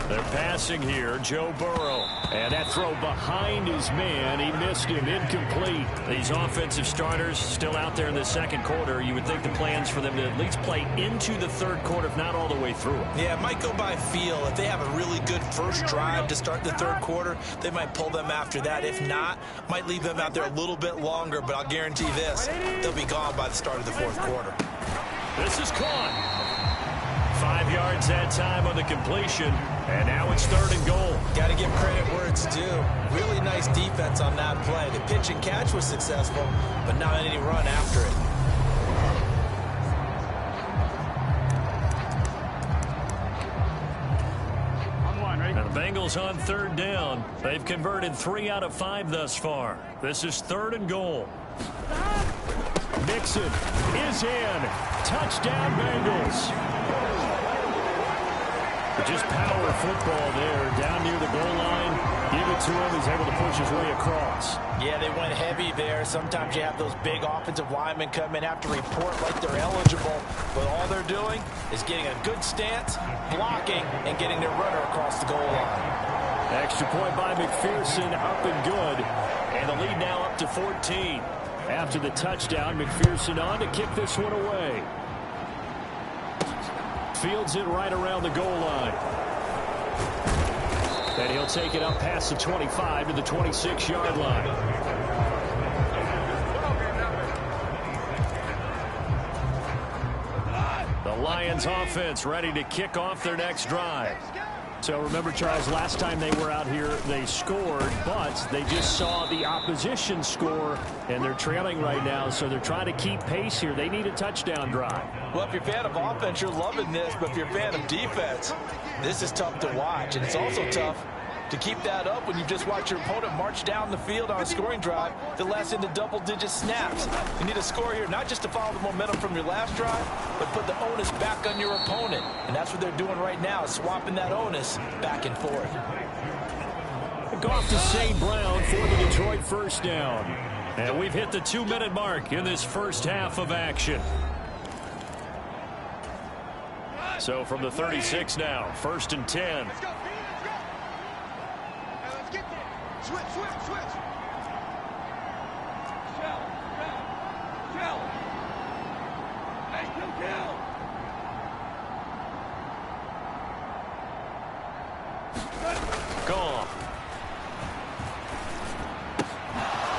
They're passing here, Joe Burrow. And that throw behind his man. He missed him, incomplete. These offensive starters still out there in the second quarter. You would think the plans for them to at least play into the third quarter, if not all the way through it. Yeah, it might go by feel. If they have a really good first drive to start the third quarter, they might pull them after that. If not, might leave them out there a little bit longer, but I'll guarantee this, they'll be gone by the start of the fourth quarter. This is caught. 5 yards that time on the completion, and now it's third and goal. Got to give credit where it's due. Really nice defense on that play. The pitch and catch was successful, but not any run after it. And the Bengals on third down. They've converted 3 out of 5 thus far. This is third and goal. Mixon is in. Touchdown, Bengals. Just power football there, down near the goal line. Give it to him. He's able to push his way across. Yeah, they went heavy there. Sometimes you have those big offensive linemen come in, have to report like they're eligible. But all they're doing is getting a good stance, blocking, and getting their runner across the goal line. Extra point by McPherson, up and good. And the lead now up to 14. After the touchdown, McPherson on to kick this one away. Fields it right around the goal line. And he'll take it up past the 25 to the 26-yard line. The Lions offense ready to kick off their next drive. So remember, Charles, last time they were out here, they scored, but they just saw the opposition score, and they're trailing right now, so they're trying to keep pace here. They need a touchdown drive. Well, if you're a fan of offense, you're loving this, but if you're a fan of defense, this is tough to watch, and it's also tough To keep that up when you just watch your opponent march down the field on a scoring drive that lasts into double-digit snaps. You need a score here, not just to follow the momentum from your last drive, but put the onus back on your opponent. And that's what they're doing right now, swapping that onus back and forth. Goff to St. Brown for the Detroit first down. And we've hit the 2-minute mark in this first half of action. So from the 36 now, 1st and 10. Let's go. Let's get there. Switch. Shell. Hey, kill. Goff.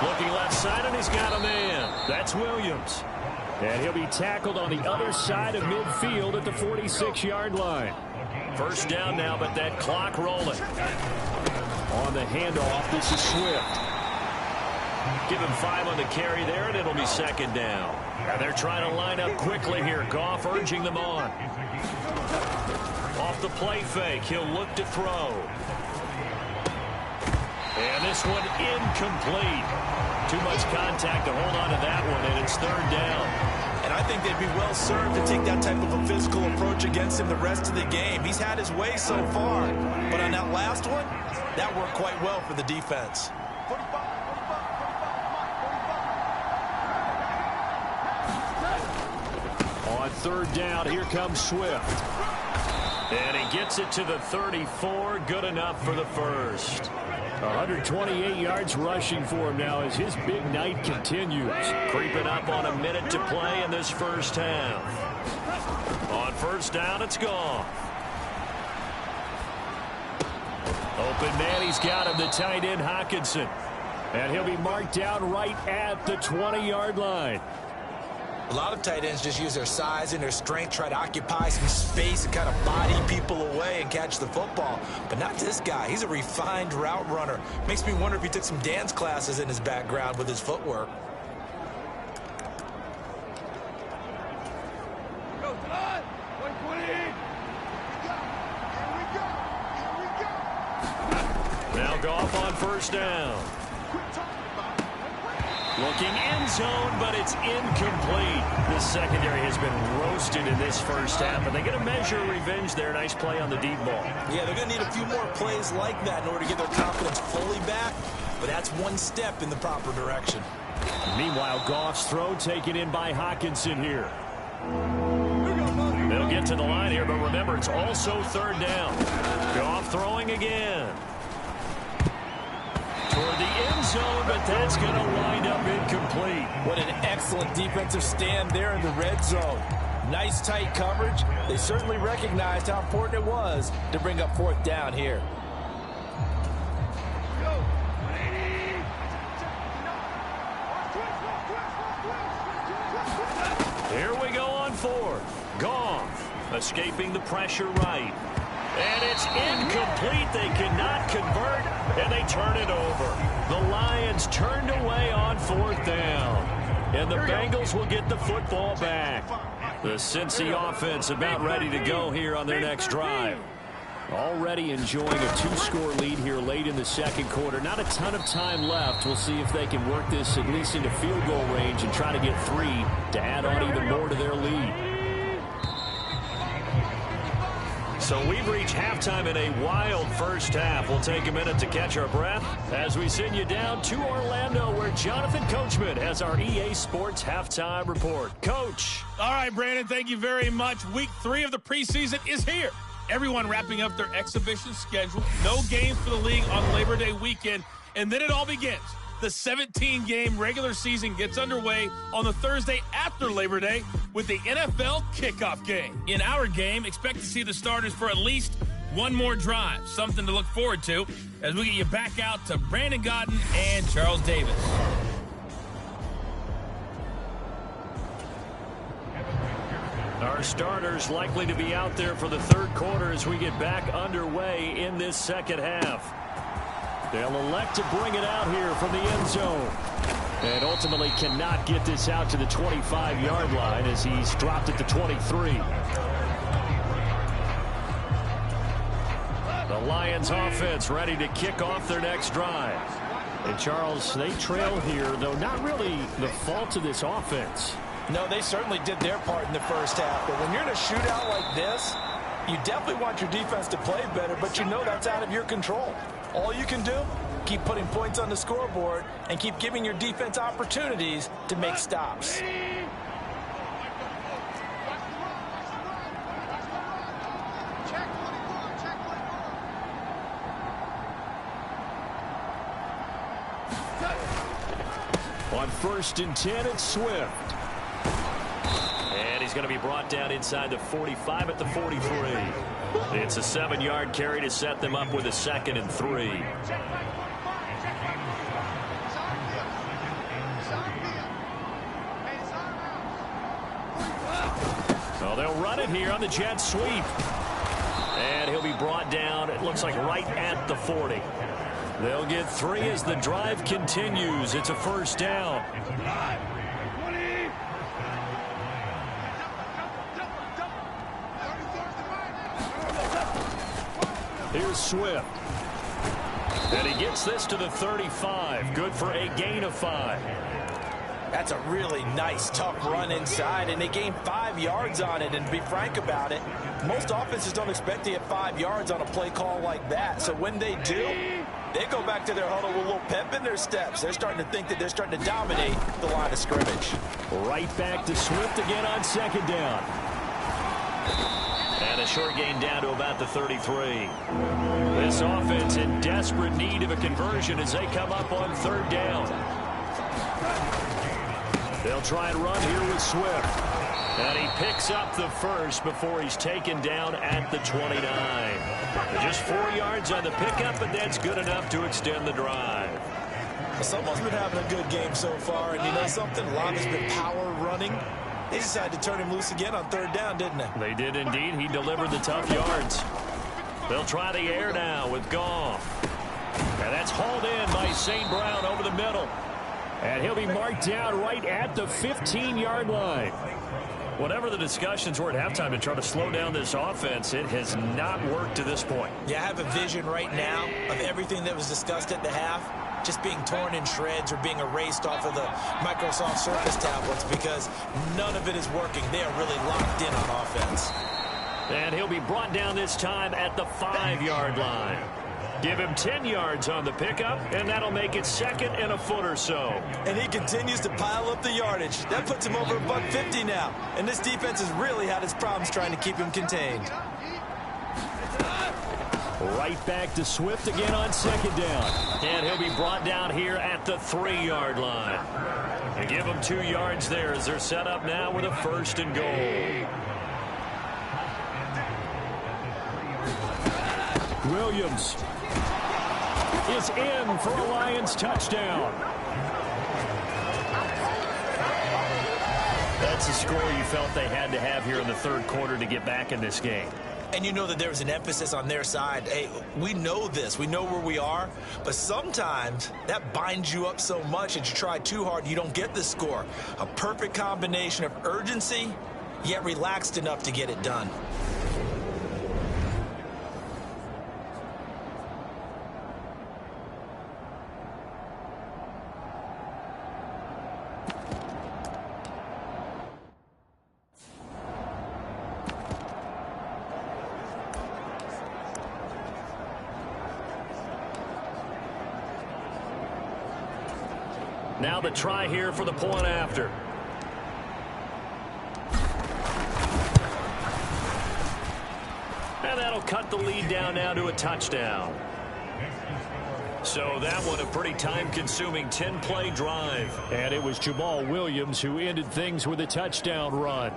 Looking left side, and he's got a man. That's Williams. And he'll be tackled on the other side of midfield at the 46-yard line. First down now, but that clock rolling. On the handoff, this is Swift. Give him 5 on the carry there, and it'll be second down. And they're trying to line up quickly here. Goff urging them on. Off the play fake, he'll look to throw. And this one incomplete. Too much contact to hold on to that one, and it's third down. And I think they'd be well served to take that type of a physical approach against him the rest of the game. He's had his way so far, but on that last one, that worked quite well for the defense. On third down, here comes Swift. And he gets it to the 34. Good enough for the first. 128 yards rushing for him now as his big night continues. Creeping up on a minute to play in this first half. On first down, it's gone. Open man, he's got him, the tight end Hockenson. And he'll be marked down right at the 20-yard line. A lot of tight ends just use their size and their strength, try to occupy some space and kind of body people away and catch the football. But not this guy. He's a refined route runner. Makes me wonder if he took some dance classes in his background with his footwork. Go, Todd! 120! Here we go! Now Goff on first down. Looking end zone, but it's incomplete. The secondary has been roasted in this first half, and they get a measure of revenge there. Nice play on the deep ball. Yeah, they're going to need a few more plays like that in order to get their confidence fully back, but that's one step in the proper direction. Meanwhile, Goff's throw taken in by Hockenson here. They'll get to the line here, but remember, it's also third down. Goff throwing again. Toward the end zone, but that's going to wind up incomplete. What an excellent defensive stand there in the red zone. Nice tight coverage. They certainly recognized how important it was to bring up fourth down here. Here we go on fourth. Goff escaping the pressure right. And it's incomplete. They cannot convert, and they turn it over. The Lions turned away on fourth down. And the Bengals will get the football back. The Cincy offense about ready to go here on their next drive. Already enjoying a 2-score lead here late in the second quarter. Not a ton of time left. We'll see if they can work this at least into field goal range and try to get 3 to add on even more to their lead. So we've reached halftime in a wild first half. We'll take a minute to catch our breath as we send you down to Orlando, where Jonathan Coachman has our EA Sports Halftime Report. Coach. All right, Brandon, thank you very much. Week 3 of the preseason is here. Everyone wrapping up their exhibition schedule. No games for the league on Labor Day weekend. And then it all begins. The 17-game regular season gets underway on the Thursday after Labor Day with the NFL kickoff game. In our game, expect to see the starters for at least one more drive. Something to look forward to as we get you back out to Brandon Godden and Charles Davis. Our starters likely to be out there for the third quarter as we get back underway in this second half. They'll elect to bring it out here from the end zone. And ultimately cannot get this out to the 25-yard line as he's dropped it to 23. The Lions offense ready to kick off their next drive. And Charles, they trail here, though not really the fault of this offense. No, they certainly did their part in the first half. But when you're in a shootout like this, you definitely want your defense to play better, but you know that's out of your control. All you can do, keep putting points on the scoreboard and keep giving your defense opportunities to make stops. On 1st and 10, it's Swift. And he's going to be brought down inside the 45 at the 43. It's a 7-yard carry to set them up with a 2nd and 3. Well, they'll run it here on the jet sweep. And he'll be brought down, it looks like right at the 40. They'll get 3 as the drive continues. It's a 1st down. Here's Swift. And he gets this to the 35. Good for a gain of 5. That's a really nice, tough run inside, and they gained 5 yards on it. And to be frank about it, most offenses don't expect to get 5 yards on a play call like that. So when they do, they go back to their huddle with a little pep in their steps. They're starting to think that they're starting to dominate the line of scrimmage. Right back to Swift again on 2nd down. And a short gain down to about the 33. This offense in desperate need of a conversion as they come up on 3rd down. They'll try and run here with Swift. And he picks up the 1st before he's taken down at the 29. Just 4 yards on the pickup, but that's good enough to extend the drive. Someone's been having a good game so far, and you know something? A lot has been power running. They decided to turn him loose again on 3rd down, didn't they? They did indeed. He delivered the tough yards. They'll try the air now with Goff. And that's hauled in by St. Brown over the middle. And he'll be marked down right at the 15-yard line. Whatever the discussions were at halftime to try to slow down this offense, it has not worked to this point. Yeah, I have a vision right now of everything that was discussed at the half just being torn in shreds or being erased off of the Microsoft Surface tablets because none of it is working. They are really locked in on offense. And he'll be brought down this time at the 5-yard line. Give him 10 yards on the pickup, and that'll make it 2nd and a foot or so. And he continues to pile up the yardage. That puts him over $150 now. And this defense has really had its problems trying to keep him contained. Right back to Swift again on 2nd down. And he'll be brought down here at the 3-yard line. They give him 2 yards there as they're set up now with a 1st and goal. Williams is in for a Lions touchdown. That's a score you felt they had to have here in the 3rd quarter to get back in this game. And you know that there was an emphasis on their side. Hey, we know this. We know where we are. But sometimes that binds you up so much that you try too hard and you don't get the score. A perfect combination of urgency, yet relaxed enough to get it done. Now the try here for the point after. And that'll cut the lead down now to a touchdown. So that one a pretty time-consuming 10-play drive. And it was Jamal Williams who ended things with a touchdown run.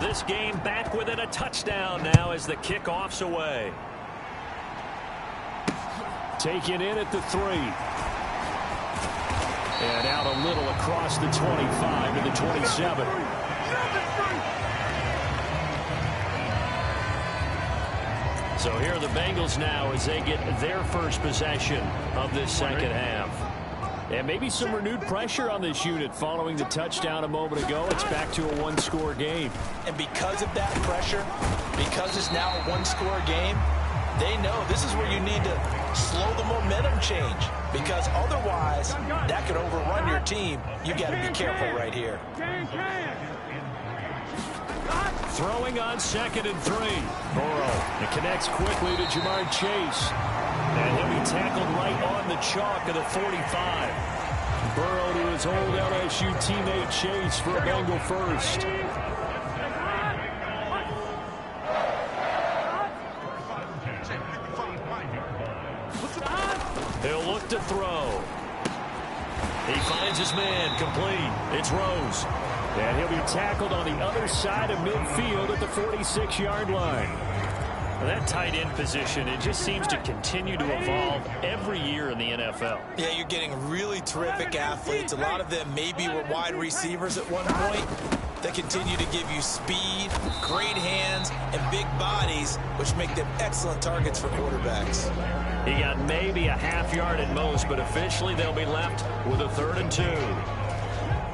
This game back within a touchdown now as the kickoff's away. Taken in at the 3. And out a little across the 25 to the 27. So here are the Bengals now as they get their first possession of this second half. And maybe some renewed pressure on this unit following the touchdown a moment ago. It's back to a one-score game. And because of that pressure, because it's now a one-score game, they know this is where you need to slow the momentum change, because otherwise that could overrun your team. You got to be careful right here. Throwing on 2nd and 3. Burrow. It connects quickly to Jamar Chase. And he'll be tackled right on the chalk of the 45. Burrow to his old LSU teammate Chase for a Bengal first. He'll look to throw. He finds his man, complete. It's Rose. And he'll be tackled on the other side of midfield at the 46-yard line. That tight end position, it just seems to continue to evolve every year in the NFL. Yeah, you're getting really terrific athletes. A lot of them maybe were wide receivers at one point. They continue to give you speed, great hands, and big bodies, which make them excellent targets for quarterbacks. He got maybe a half yard at most, but officially they'll be left with a 3rd and 2.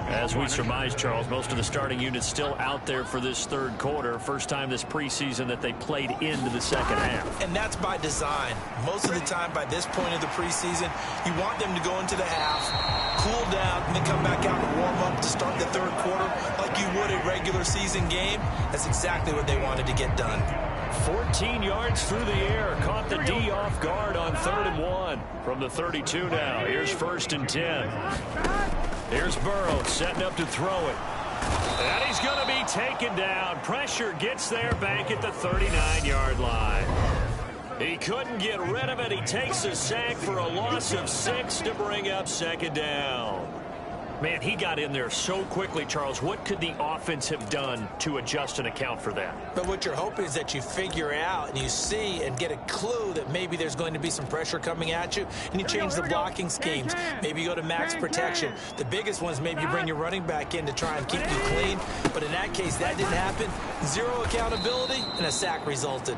As we surmise, Charles, most of the starting units still out there for this third quarter. First time this preseason that they played into the second half. And that's by design. Most of the time by this point of the preseason, you want them to go into the half, cool down, and then come back out and warm up to start the third quarter like you would a regular season game. That's exactly what they wanted to get done. 14 yards through the air. Caught the D off guard on 3rd and 1. From the 32 now. Here's 1st and 10. Here's Burrow setting up to throw it. And he's going to be taken down. Pressure gets there back at the 39-yard line. He couldn't get rid of it. He takes a sack for a loss of 6 to bring up 2nd down. Man, he got in there so quickly, Charles. What could the offense have done to adjust and account for that? But what you're hoping is that you figure out and you see and get a clue that maybe there's going to be some pressure coming at you, and you change the blocking schemes. Maybe you go to max protection. The biggest one is maybe you bring your running back in to try and keep you clean. But in that case, that didn't happen. 0 accountability, and a sack resulted.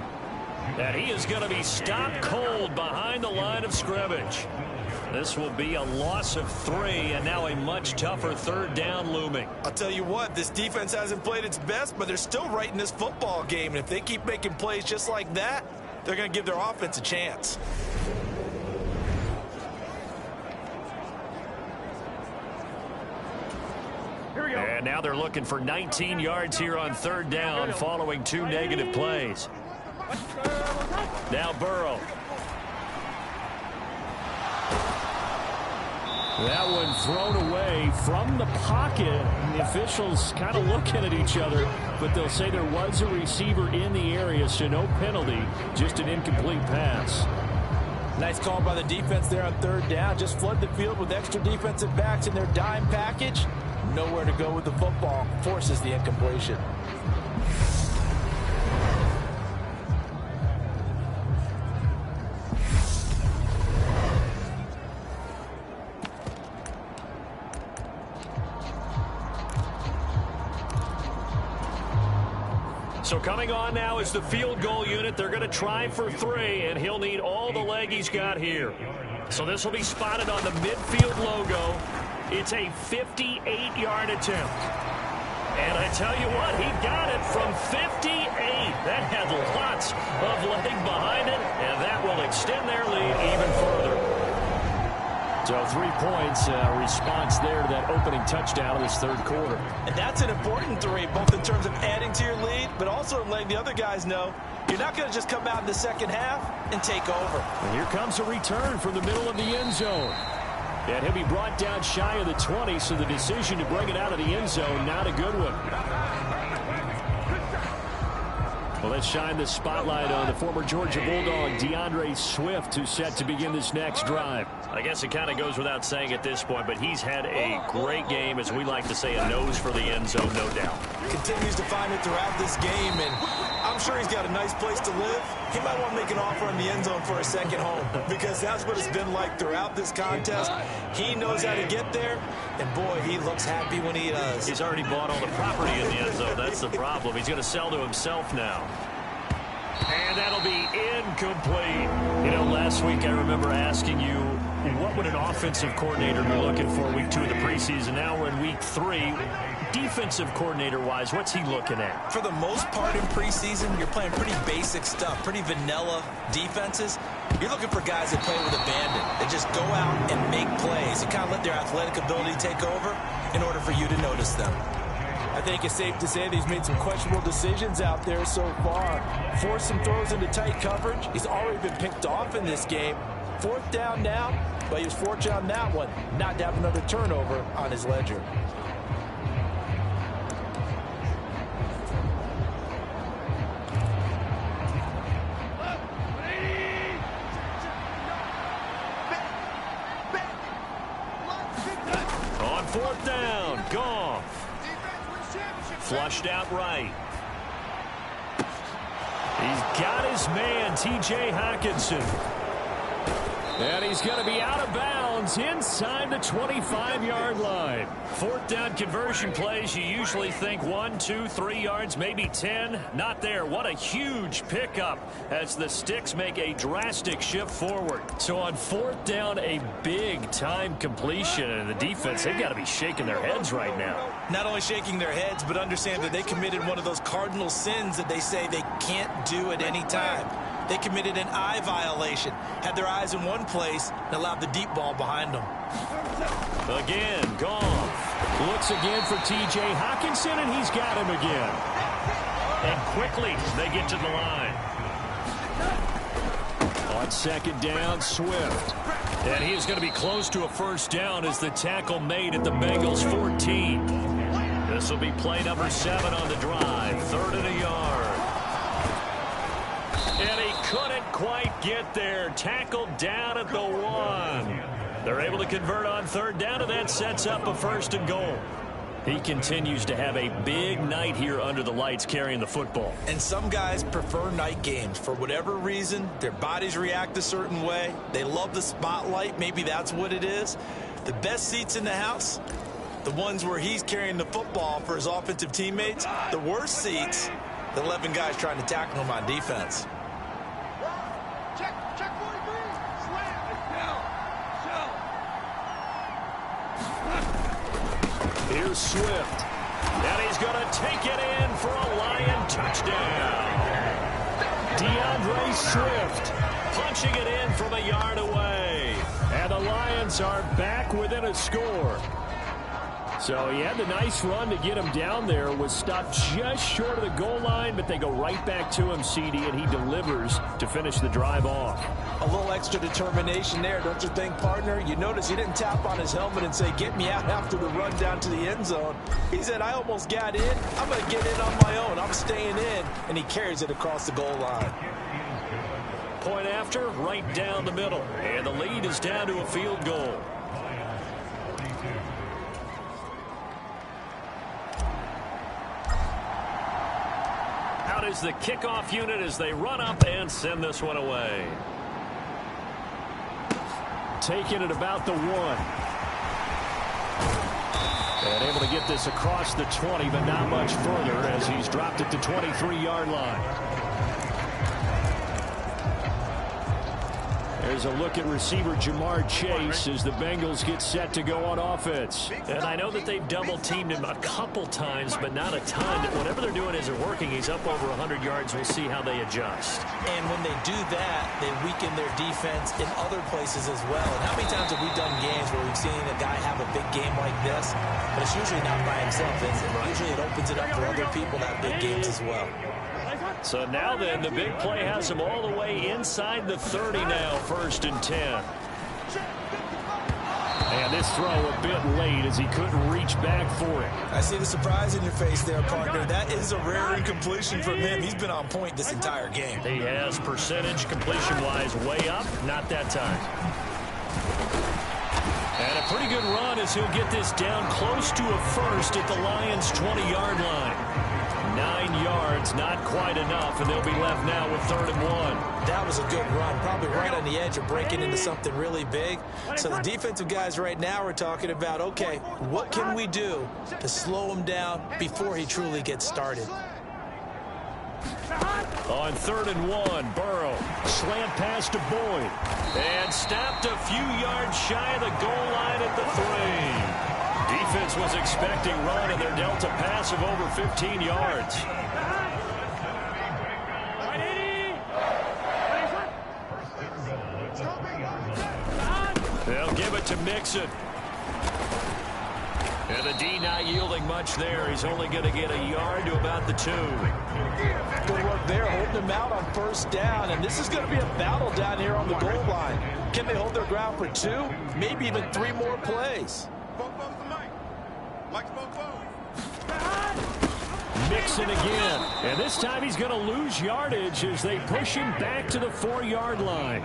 And he is going to be stopped cold behind the line of scrimmage. This will be a loss of 3, and now a much tougher 3rd down looming. I'll tell you what, this defense hasn't played its best, but they're still right in this football game. And if they keep making plays just like that, they're going to give their offense a chance. Here we go. And now they're looking for 19 yards here on 3rd down following 2 negative plays. Now Burrow. That one thrown away from the pocket. And the officials kind of looking at each other, but they'll say there was a receiver in the area, so no penalty, just an incomplete pass. Nice call by the defense there on 3rd down. Just flood the field with extra defensive backs in their dime package. Nowhere to go with the football. Forces the incompletion. So coming on now is the field goal unit. They're going to try for 3, and he'll need all the leg he's got here. So this will be spotted on the midfield logo. It's a 58-yard attempt. And I tell you what, he got it from 58. That had lots of leg behind it, and that will extend their lead even further. So 3 points, response there to that opening touchdown in this 3rd quarter. And that's an important 3, both in terms of adding to your lead, but also letting the other guys know you're not going to just come out in the second half and take over. And here comes a return from the middle of the end zone. And he'll be brought down shy of the 20, so the decision to bring it out of the end zone, not a good one. Well, let's shine the spotlight on the former Georgia Bulldog, DeAndre Swift, who's set to begin this next drive. I guess it kind of goes without saying at this point, but he's had a great game, as we like to say, a nose for the end zone, no doubt. Continues to find it throughout this game, and I'm sure he's got a nice place to live. He might want to make an offer in the end zone for a second home, because that's what it's been like throughout this contest. He knows how to get there, and boy, he looks happy when he does. He's already bought all the property in the end zone. That's the problem. He's going to sell to himself now. And that'll be incomplete. You know, last week I remember asking you, what would an offensive coordinator be looking for week 2 of the preseason? Now we're in week 3. Defensive coordinator-wise, what's he looking at? For the most part in preseason, you're playing pretty basic stuff, pretty vanilla defenses. You're looking for guys that play with abandon. They just go out and make plays. You kind of let their athletic ability take over in order for you to notice them. I think it's safe to say that he's made some questionable decisions out there so far. Forced some throws into tight coverage. He's already been picked off in this game. 4th down now, but he was fortunate on that one not to have another turnover on his ledger. On 4th down, Goff. Flushed out right. He's got his man, T.J. Hockenson. And he's going to be out of bounds inside the 25-yard line. 4th down conversion plays, you usually think 1, 2, 3 yards, maybe 10. Not there. What a huge pickup as the Sticks make a drastic shift forward. So on 4th down, a big-time completion. And the defense, they've got to be shaking their heads right now. Not only shaking their heads, but understand that they committed one of those cardinal sins that they say they can't do at any time. They committed an eye violation, had their eyes in one place, and allowed the deep ball behind them. Again, Goff looks again for T.J. Hockenson, and he's got him again. And quickly, they get to the line. On 2nd down, Swift. And he is going to be close to a 1st down as the tackle made at the Bengals 14. This will be play number 7 on the drive. 3rd and a yard. And he couldn't quite get there. Tackled down at the 1. They're able to convert on 3rd down, and that sets up a 1st and goal. He continues to have a big night here under the lights carrying the football. And some guys prefer night games. For whatever reason, their bodies react a certain way. They love the spotlight. Maybe that's what it is. The best seats in the house, the ones where he's carrying the football for his offensive teammates. The worst seats, the 11 guys trying to tackle him on defense. Check 43. Here's Swift. And he's going to take it in for a Lion touchdown. DeAndre Swift punching it in from a yard away. And the Lions are back within a score. So he had the nice run to get him down there. Was stopped just short of the goal line, but they go right back to him, CD, and he delivers to finish the drive off. A little extra determination there, don't you think, partner? You notice he didn't tap on his helmet and say, get me out after the run down to the end zone. He said, I almost got in. I'm going to get in on my own. I'm staying in. And he carries it across the goal line. Point after, right down the middle. And the lead is down to a field goal. Out is the kickoff unit as they run up and send this one away. Taking it about the 1. And able to get this across the 20, but not much further as he's dropped it to 23-yard line. There's a look at receiver Jamar Chase as the Bengals get set to go on offense. And I know that they've double-teamed him a couple times, but not a ton. Whatever they're doing isn't working. He's up over 100 yards. We'll see how they adjust. And when they do that, they weaken their defense in other places as well. And how many times have we done games where we've seen a guy have a big game like this? But it's usually not by himself, is it? Usually it opens it up for other people to have big games as well. So now then, the big play has him all the way inside the 30 now, 1st and 10. And this throw a bit late as he couldn't reach back for it. I see the surprise in your face there, partner. That is a rare incompletion from him. He's been on point this entire game. He has percentage completion-wise way up, not that time. And a pretty good run as he'll get this down close to a 1st at the Lions' 20-yard line. 9 yards, not quite enough, and they'll be left now with 3rd and 1. That was a good run, probably right on the edge of breaking into something really big. So the defensive guys right now are talking about, okay, what can we do to slow him down before he truly gets started? On 3rd and 1, Burrow. Slant pass to Boyd. And stopped a few yards shy of the goal line at the 3. Defense was expecting run, and they're dealt a pass of over 15 yards. They'll give it to Mixon. And the D not yielding much there. He's only going to get a yard to about the 2. Good work there, holding them out on 1st down. And this is going to be a battle down here on the goal line. Can they hold their ground for 2, maybe even 3 more plays? Mixon again. And this time he's going to lose yardage as they push him back to the 4-yard line.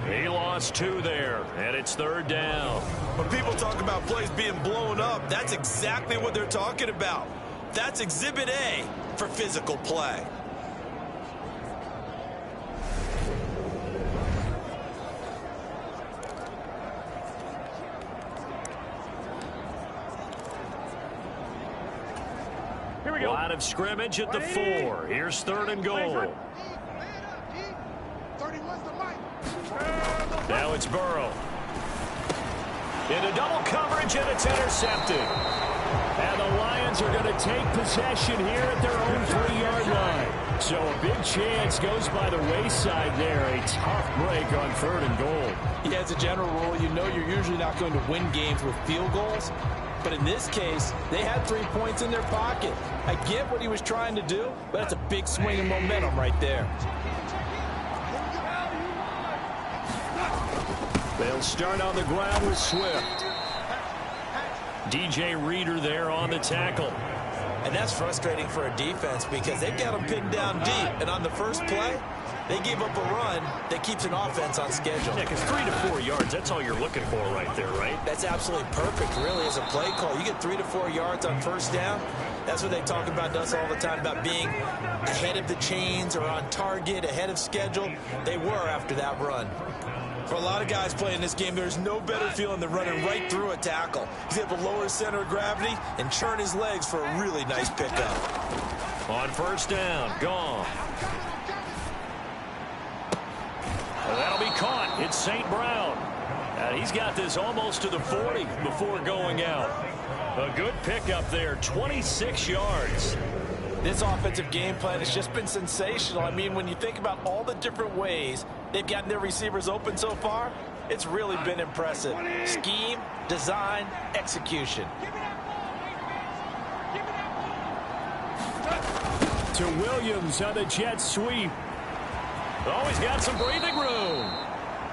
He lost 2 there, and it's 3rd down. When people talk about plays being blown up, that's exactly what they're talking about. That's Exhibit A for physical play. Here we go. Line of scrimmage at the 4. Here's 3rd and goal. Now it's Burrow. Into double coverage, and it's intercepted. And the Lions are going to take possession here at their own 3-yard line. So a big chance goes by the wayside there. A tough break on 3rd and goal. Yeah, as a general rule, you know you're usually not going to win games with field goals. But in this case, they had 3 points in their pocket. I get what he was trying to do, but that's a big swing in momentum right there. They'll start on the ground with Swift. DJ Reader there on the tackle. And that's frustrating for a defense because they've got them pinned down deep. And on the first play, they gave up a run that keeps an offense on schedule. Yeah, because 3 to 4 yards, that's all you're looking for right there, right? That's absolutely perfect, really, as a play call. You get 3 to 4 yards on 1st down. That's what they talk about us all the time, about being ahead of the chains or on target, ahead of schedule. They were after that run. For a lot of guys playing this game, there's no better feeling than running right through a tackle. He's able to lower his center of gravity and churn his legs for a really nice pickup. On 1st down, gone. Well, that'll be caught. It's St. Brown. And he's got this almost to the 40 before going out. A good pickup there, 26 yards. This offensive game plan has just been sensational. I mean, when you think about all the different ways they've gotten their receivers open so far, it's really been impressive. Scheme, design, execution. To Williams on the jet sweep. Oh, he's got some breathing room.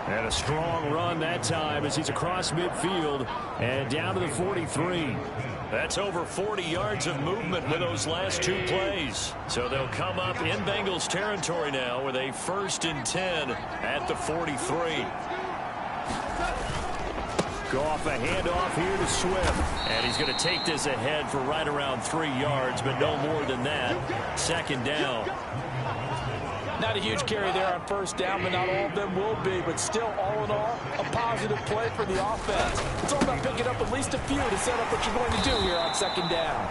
And a strong run that time as he's across midfield and down to the 43. That's over 40 yards of movement with those last 2 plays. So they'll come up in Bengals territory now with a 1st and 10 at the 43. Goff a handoff here to Swift. And he's going to take this ahead for right around 3 yards, but no more than that. 2nd down. Not a huge carry there on 1st down, but not all of them will be. But still, all in all, a positive play for the offense. It's all about picking up at least a few to set up what you're going to do here on 2nd down.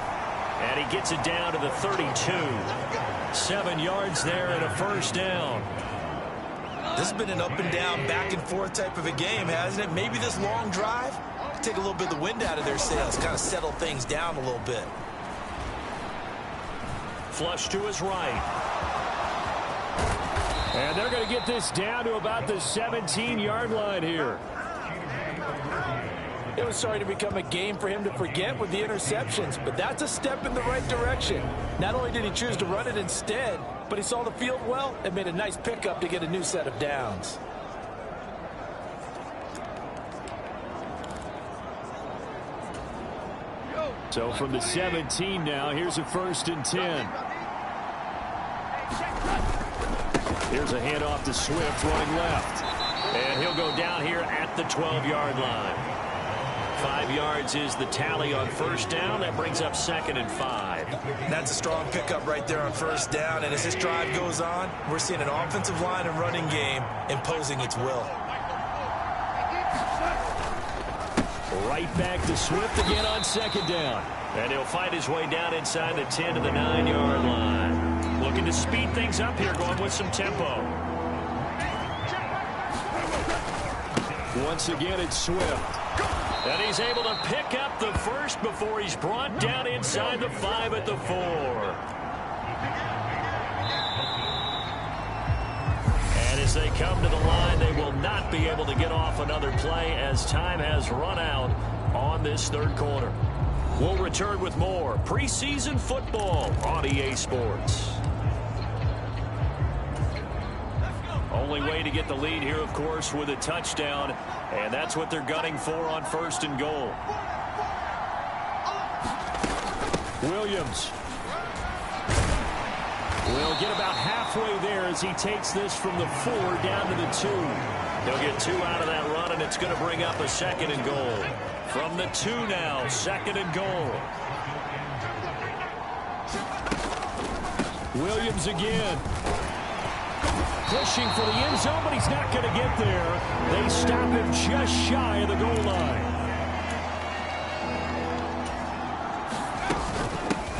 And he gets it down to the 32. 7 yards there and a 1st down. This has been an up and down, back and forth type of a game, hasn't it? Maybe this long drive take a little bit of the wind out of their sails, kind of settle things down a little bit. Flush to his right. And they're going to get this down to about the 17-yard line here. It was starting to become a game for him to forget with the interceptions, but that's a step in the right direction. Not only did he choose to run it instead, but he saw the field well and made a nice pickup to get a new set of downs. So from the 17 now, here's a 1st and 10. Here's a handoff to Swift running left. And he'll go down here at the 12-yard line. 5 yards is the tally on 1st down. That brings up 2nd and 5. That's a strong pickup right there on 1st down. And as this drive goes on, we're seeing an offensive line and running game imposing its will. Right back to Swift again on 2nd down. And he'll fight his way down inside the 10 to the 9-yard line. Looking looking to speed things up here, going with some tempo. Once again, it's Swift. And he's able to pick up the first before he's brought down inside the 5 at the 4. And as they come to the line, they will not be able to get off another play as time has run out on this third quarter. We'll return with more preseason football on EA Sports. Only way to get the lead here, of course, with a touchdown, and that's what they're gunning for on 1st and goal. Williams will get about halfway there as he takes this from the 4 down to the 2. They'll get 2 out of that run, and it's going to bring up a 2nd and goal. From the 2 now, 2nd and goal. Williams again. Pushing for the end zone, but he's not going to get there. They stop him just shy of the goal line.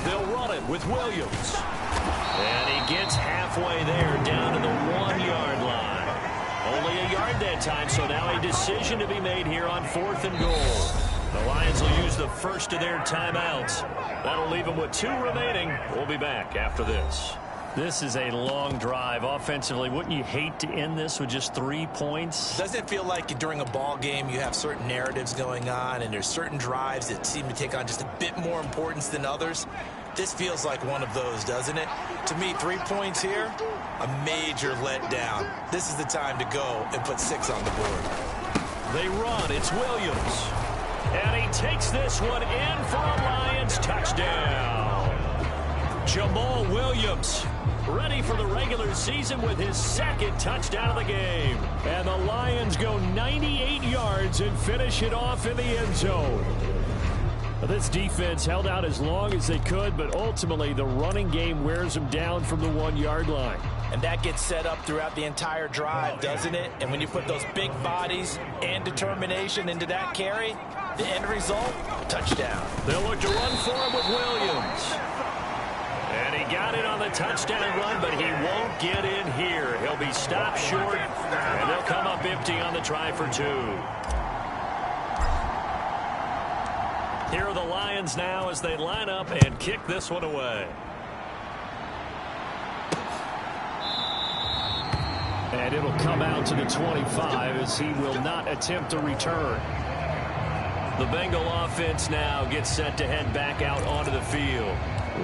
They'll run it with Williams. And he gets halfway there, down to the 1-yard line. Only a yard that time, so now a decision to be made here on 4th and goal. The Lions will use the first of their timeouts. That'll leave them with 2 remaining. We'll be back after this. This is a long drive offensively. Wouldn't you hate to end this with just 3 points? Doesn't it feel like during a ball game you have certain narratives going on and there's certain drives that seem to take on just a bit more importance than others? This feels like one of those, doesn't it? To me, 3 points here, a major letdown. This is the time to go and put 6 on the board. They run. It's Williams. And he takes this one in for a Lions touchdown. Jamal Williams ready for the regular season with his 2nd touchdown of the game. And the Lions go 98 yards and finish it off in the end zone. This defense held out as long as they could, but ultimately the running game wears them down from the 1-yard line. And that gets set up throughout the entire drive, doesn't it? And when you put those big bodies and determination into that carry, the end result, touchdown. They'll look to run for him with Williams. And he got it on the touchdown run, but he won't get in here. He'll be stopped short, and they'll come up empty on the try for 2. Here are the Lions now as they line up and kick this one away. And it'll come out to the 25 as he will not attempt a return. The Bengal offense now gets set to head back out onto the field.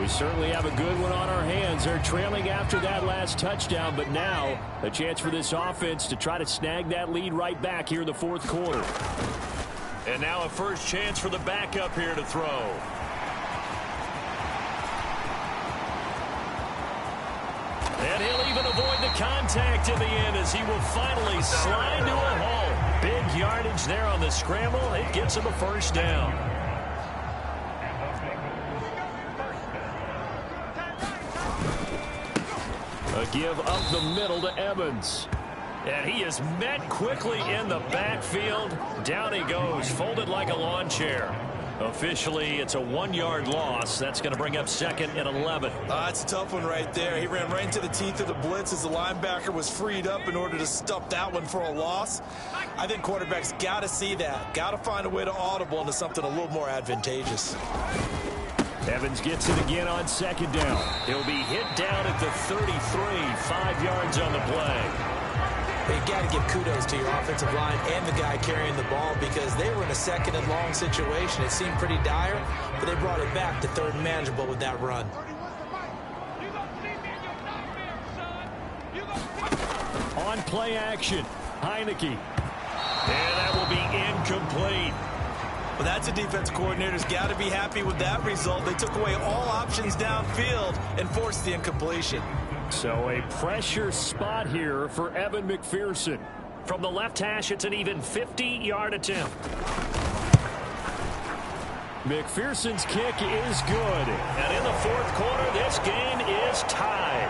We certainly have a good one on our hands. They're trailing after that last touchdown, but now a chance for this offense to try to snag that lead right back here in the 4th quarter. And now a first chance for the backup here to throw. And he'll even avoid the contact in the end as he will finally slide to a hole. Big yardage there on the scramble. It gets him a first down. A give up the middle to Evans. And he is met quickly in the backfield. Down he goes, folded like a lawn chair. Officially, it's a 1-yard loss. That's going to bring up 2nd and 11. That's a tough one right there. He ran right into the teeth of the blitz as the linebacker was freed up in order to stuff that one for a loss. I think quarterbacks got to see that. Got to find a way to audible into something a little more advantageous. Evans gets it again on 2nd down. He'll be hit down at the 33, 5 yards on the play. You got to give kudos to your offensive line and the guy carrying the ball because they were in a 2nd and long situation. It seemed pretty dire, but they brought it back to 3rd and manageable with that run. On play action, Heineke. And that will be incomplete. Well, that's a defense coordinator's got to be happy with that result. They took away all options downfield and forced the incompletion. So a pressure spot here for Evan McPherson. From the left hash, it's an even 50-yard attempt. McPherson's kick is good. And in the 4th quarter, this game is tied.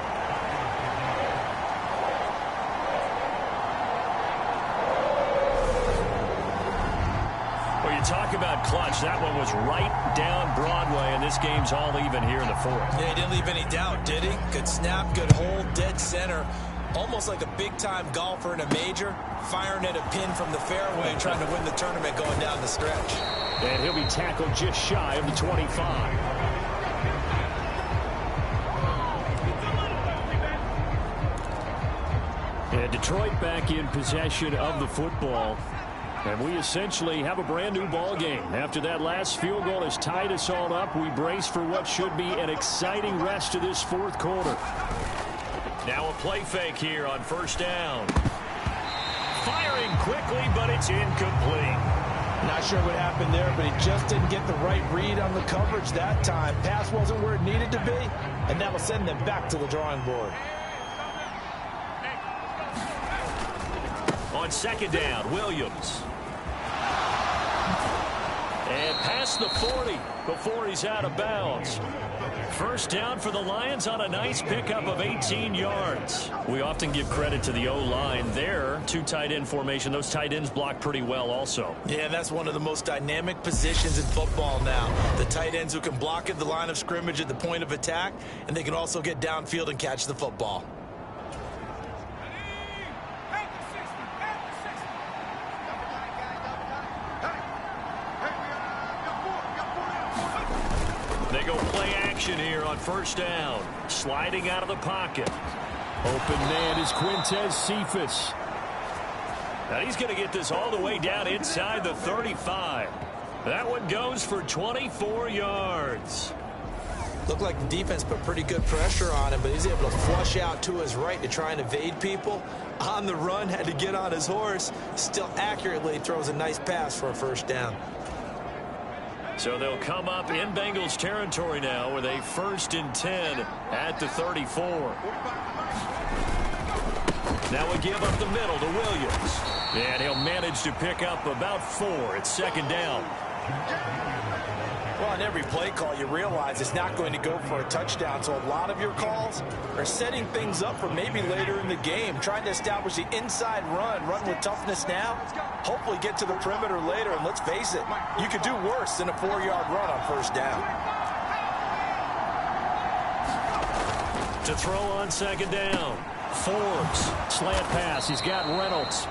Well, you talk about clutch. That one was right down Broadway, and this game's all even here in the fourth. Yeah, he didn't leave any doubt, did he? Good snap, good hold, dead center. Almost like a big-time golfer in a major, firing at a pin from the fairway, trying to win the tournament going down the stretch. And he'll be tackled just shy of the 25. And Detroit back in possession of the football. And we essentially have a brand new ball game. After that last field goal has tied us all up, we brace for what should be an exciting rest of this fourth quarter. Now a play fake here on first down. Firing quickly, but it's incomplete. Not sure what happened there, but he just didn't get the right read on the coverage that time. Pass wasn't where it needed to be, and that will send them back to the drawing board. On second down, Williams. And past the 40 before he's out of bounds. First down for the Lions on a nice pickup of 18 yards. We often give credit to the O-line there. Two tight end formation. Those tight ends block pretty well also. Yeah, that's one of the most dynamic positions in football now. The tight ends who can block at the line of scrimmage at the point of attack, and they can also get downfield and catch the football. They go play action here on first down. Sliding out of the pocket. Open man is Quintez Cephas. Now he's going to get this all the way down inside the 35. That one goes for 24 yards. Looked like the defense put pretty good pressure on him, but he's able to flush out to his right to try and evade people. On the run, had to get on his horse. Still accurately throws a nice pass for a first down. So they'll come up in Bengals territory now with a 1st and 10 at the 34. Now we give up the middle to Williams. And he'll manage to pick up about 4. It's second down. Well, on every play call, you realize it's not going to go for a touchdown. So a lot of your calls are setting things up for maybe later in the game, trying to establish the inside run with toughness now, hopefully get to the perimeter later. And let's face it, you could do worse than a 4-yard run on first down. To throw on second down, Forbes, slant pass. He's got Reynolds.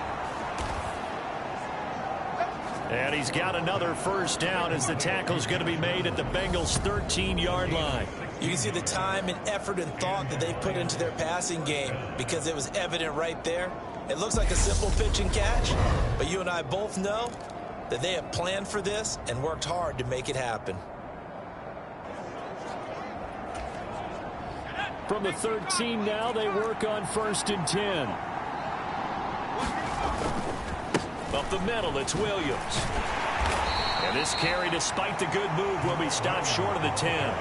And he's got another first down as the tackle's going to be made at the Bengals' 13-yard line. You can see the time and effort and thought that they put into their passing game because it was evident right there. It looks like a simple pitch and catch, but you and I both know that they have planned for this and worked hard to make it happen. From the 13 now, they work on 1st and 10. Up the middle, it's Williams. And this carry, despite the good move, will be stopped short of the 10.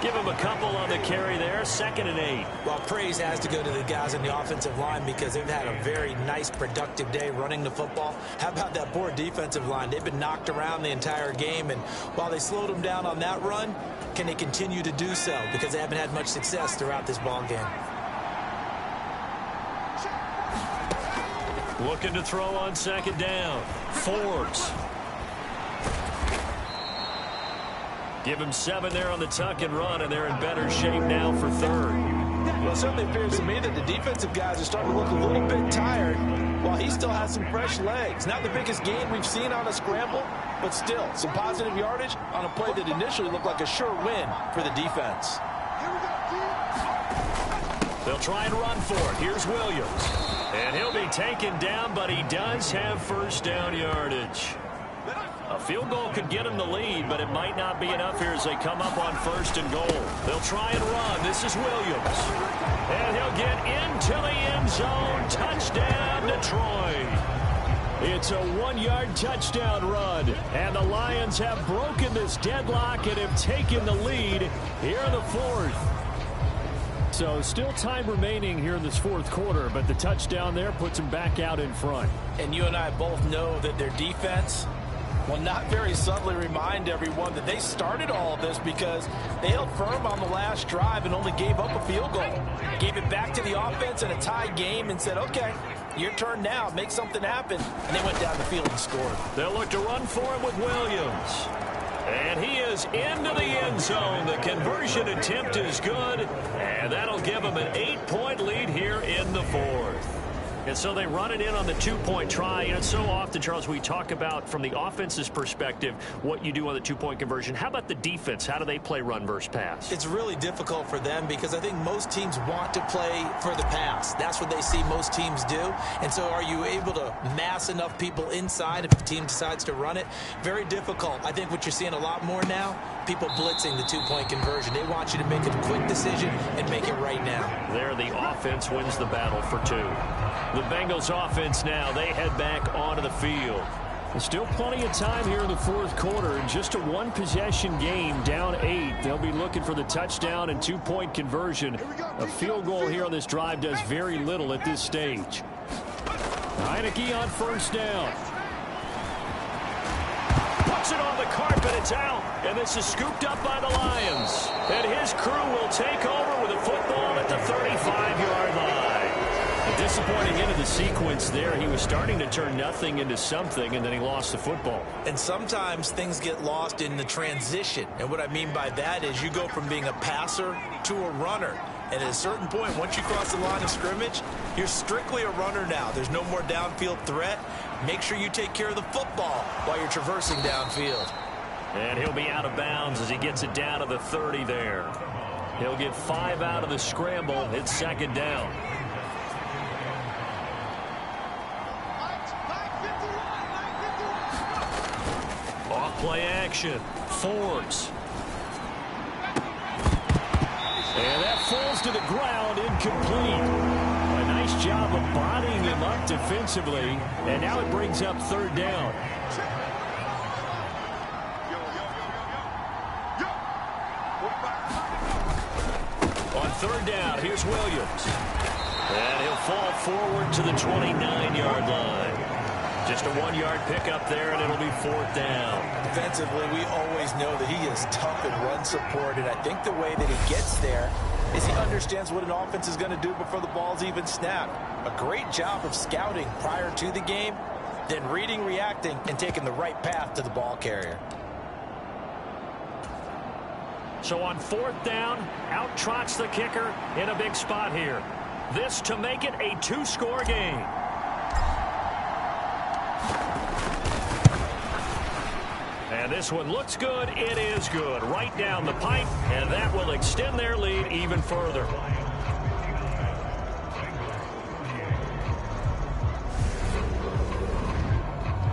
Give him a couple on the carry there, 2nd and 8. Well, praise has to go to the guys on the offensive line because they've had a very nice, productive day running the football. How about that poor defensive line? They've been knocked around the entire game, and while they slowed them down on that run, can they continue to do so? Because they haven't had much success throughout this ball game. Looking to throw on second down. Forbes. Give him 7 there on the tuck and run, and they're in better shape now for 3rd. Well, it certainly appears to me that the defensive guys are starting to look a little bit tired while he still has some fresh legs. Not the biggest gain we've seen on a scramble, but still some positive yardage on a play that initially looked like a sure win for the defense. They'll try and run for it. Here's Williams. And he'll be taken down, but he does have first down yardage. A field goal could get him the lead, but it might not be enough here as they come up on 1st and goal. They'll try and run. This is Williams. And he'll get into the end zone. Touchdown, Detroit. It's a 1-yard touchdown run. And the Lions have broken this deadlock and have taken the lead here in the 4th. So still time remaining here in this 4th quarter, but the touchdown there puts them back out in front. And you and I both know that their defense Well, not very subtly remind everyone that they started all of this because they held firm on the last drive and only gave up a field goal. Gave it back to the offense in a tie game and said, okay, your turn now, make something happen. And they went down the field and scored. They'll look to run for it with Williams. And he is into the end zone. The conversion attempt is good, and that'll give them an 8-point lead here in the fourth. And so they run it in on the 2-point try. And so often, Charles, we talk about from the offense's perspective what you do on the 2-point conversion. How about the defense? How do they play run versus pass? It's really difficult for them because I think most teams want to play for the pass. That's what they see most teams do. And so are you able to mass enough people inside if the team decides to run it? Very difficult. I think what you're seeing a lot more now, people blitzing the 2-point conversion. They want you to make a quick decision and make it right now. There, the offense wins the battle for 2. The Bengals offense now, they head back onto the field. There's still plenty of time here in the fourth quarter. Just a one-possession game, down 8. They'll be looking for the touchdown and 2-point conversion. A field goal here on this drive does very little at this stage. Heineke on first down. Puts it on the carpet, it's out. And this is scooped up by the Lions. And his crew will take over with a football at the 35-yard line. A disappointing end of the sequence there. He was starting to turn nothing into something, and then he lost the football. And sometimes things get lost in the transition. And what I mean by that is you go from being a passer to a runner. And at a certain point, once you cross the line of scrimmage, you're strictly a runner now. There's no more downfield threat. Make sure you take care of the football while you're traversing downfield. And he'll be out of bounds as he gets it down to the 30 there. He'll get 5 out of the scramble. It's second down. Off-play action. Forbes. And that falls to the ground, incomplete. A nice job of bodying him up defensively. And now it brings up third down. On third down, here's Williams. And he'll fall forward to the 29-yard line. Just a 1-yard pickup there, and it'll be fourth down. Defensively, we always know that he is tough in run support, and I think the way that he gets there is he understands what an offense is going to do before the ball's even snapped. A great job of scouting prior to the game, then reading, reacting, and taking the right path to the ball carrier. So on fourth down, out trots the kicker in a big spot here. This to make it a 2-score game. And this one looks good. It is good. Right down the pipe, and that will extend their lead even further.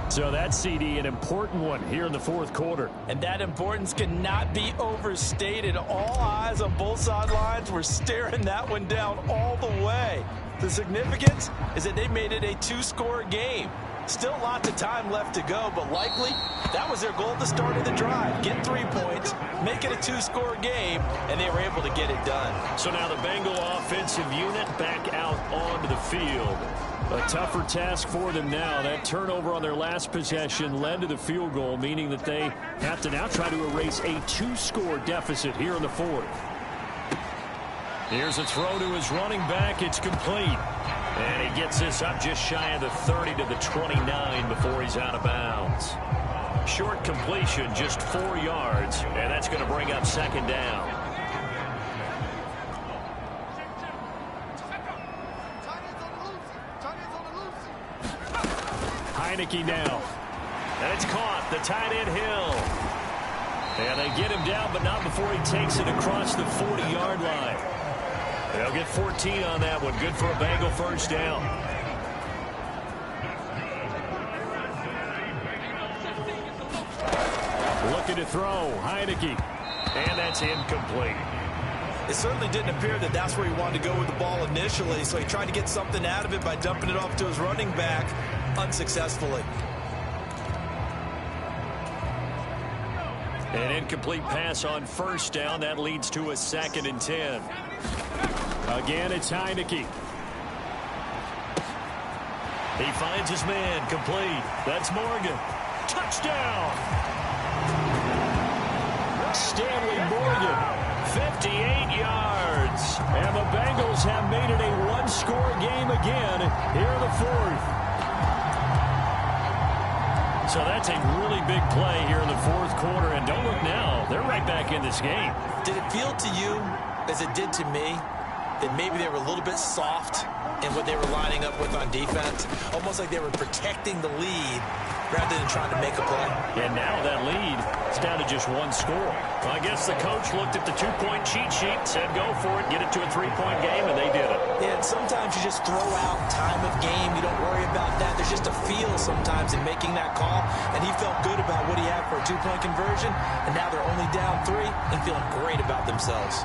So that CD, an important one here in the fourth quarter. And that importance cannot be overstated. All eyes on both sidelines were staring that one down all the way. The significance is that they made it a 2-score game. Still lots of time left to go, but likely that was their goal at the start of the drive. Get 3 points, make it a 2-score game, and they were able to get it done. So now the Bengal offensive unit back out onto the field. A tougher task for them now. That turnover on their last possession led to the field goal, meaning that they have to now try to erase a 2-score deficit here in the fourth. Here's a throw to his running back. It's complete. And he gets this up just shy of the 30 to the 29 before he's out of bounds. Short completion, just 4 yards, and that's going to bring up second down. Heineke now. And it's caught. The tight end Hill. And they get him down, but not before he takes it across the 40-yard line. They'll get 14 on that one. Good for a Bengal first down. Looking to throw. Heineke. And that's incomplete. It certainly didn't appear that that's where he wanted to go with the ball initially, so he tried to get something out of it by dumping it off to his running back unsuccessfully. An incomplete pass on first down. That leads to a 2nd and 10. Again, it's Heineke. He finds his man complete. That's Morgan. Touchdown! Stanley Morgan, 58 yards. And the Bengals have made it a one-score game again here in the fourth. So that's a really big play here in the fourth quarter. And don't look now, they're right back in this game. Did it feel to you, as it did to me, that maybe they were a little bit soft in what they were lining up with on defense? Almost like they were protecting the lead rather than trying to make a play. And now that lead is down to just one score. Well, I guess the coach looked at the two-point cheat sheet, said go for it, get it to a three-point game, and they did it. Yeah, and sometimes you just throw out time of game. You don't worry about that. There's just a feel sometimes in making that call, and he felt good about what he had for a two-point conversion, and now they're only down 3 and feeling great about themselves.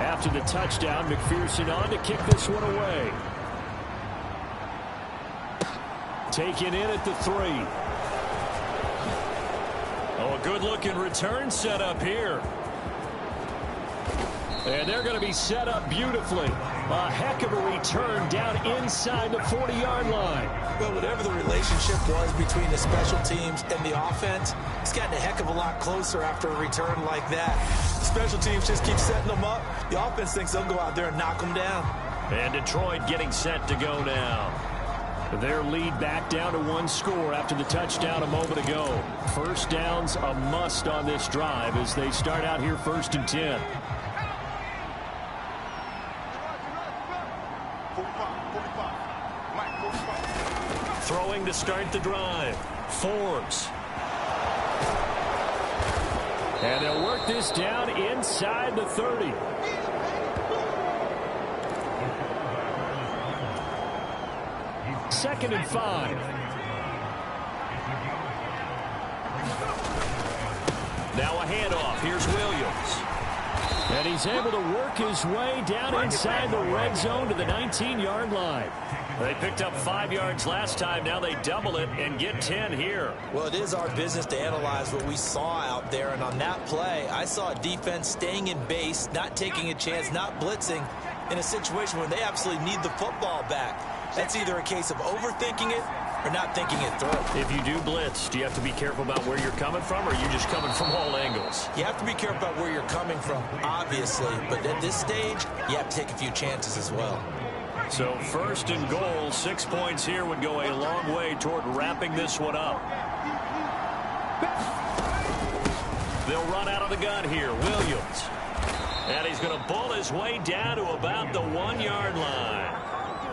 After the touchdown, McPherson on to kick this one away. Taken in at the 3. Oh, a good-looking return set up here. And they're going to be set up beautifully. A heck of a return down inside the 40-yard line. Well, whatever the relationship was between the special teams and the offense, it's gotten a heck of a lot closer after a return like that. The special teams just keep setting them up. The offense thinks they'll go out there and knock them down. And Detroit getting set to go now. Their lead back down to one score after the touchdown a moment ago. First down's a must on this drive as they start out here 1st and 10. Throwing to start the drive. Forbes. And they'll work this down inside the 30. Second and 5. Now a handoff. Here's Williams. And he's able to work his way down inside the red zone to the 19-yard line. They picked up 5 yards last time. Now they double it and get 10 here. Well, it is our business to analyze what we saw out there. And on that play, I saw a defense staying in base, not taking a chance, not blitzing in a situation where they absolutely need the football back. That's either a case of overthinking it or not thinking it through. If you do blitz, do you have to be careful about where you're coming from, or are you just coming from all angles? You have to be careful about where you're coming from, obviously. But at this stage, you have to take a few chances as well. So 1st and goal, 6 points here would go a long way toward wrapping this one up. They'll run out of the gun here. Williams. And he's going to bull his way down to about the 1-yard line.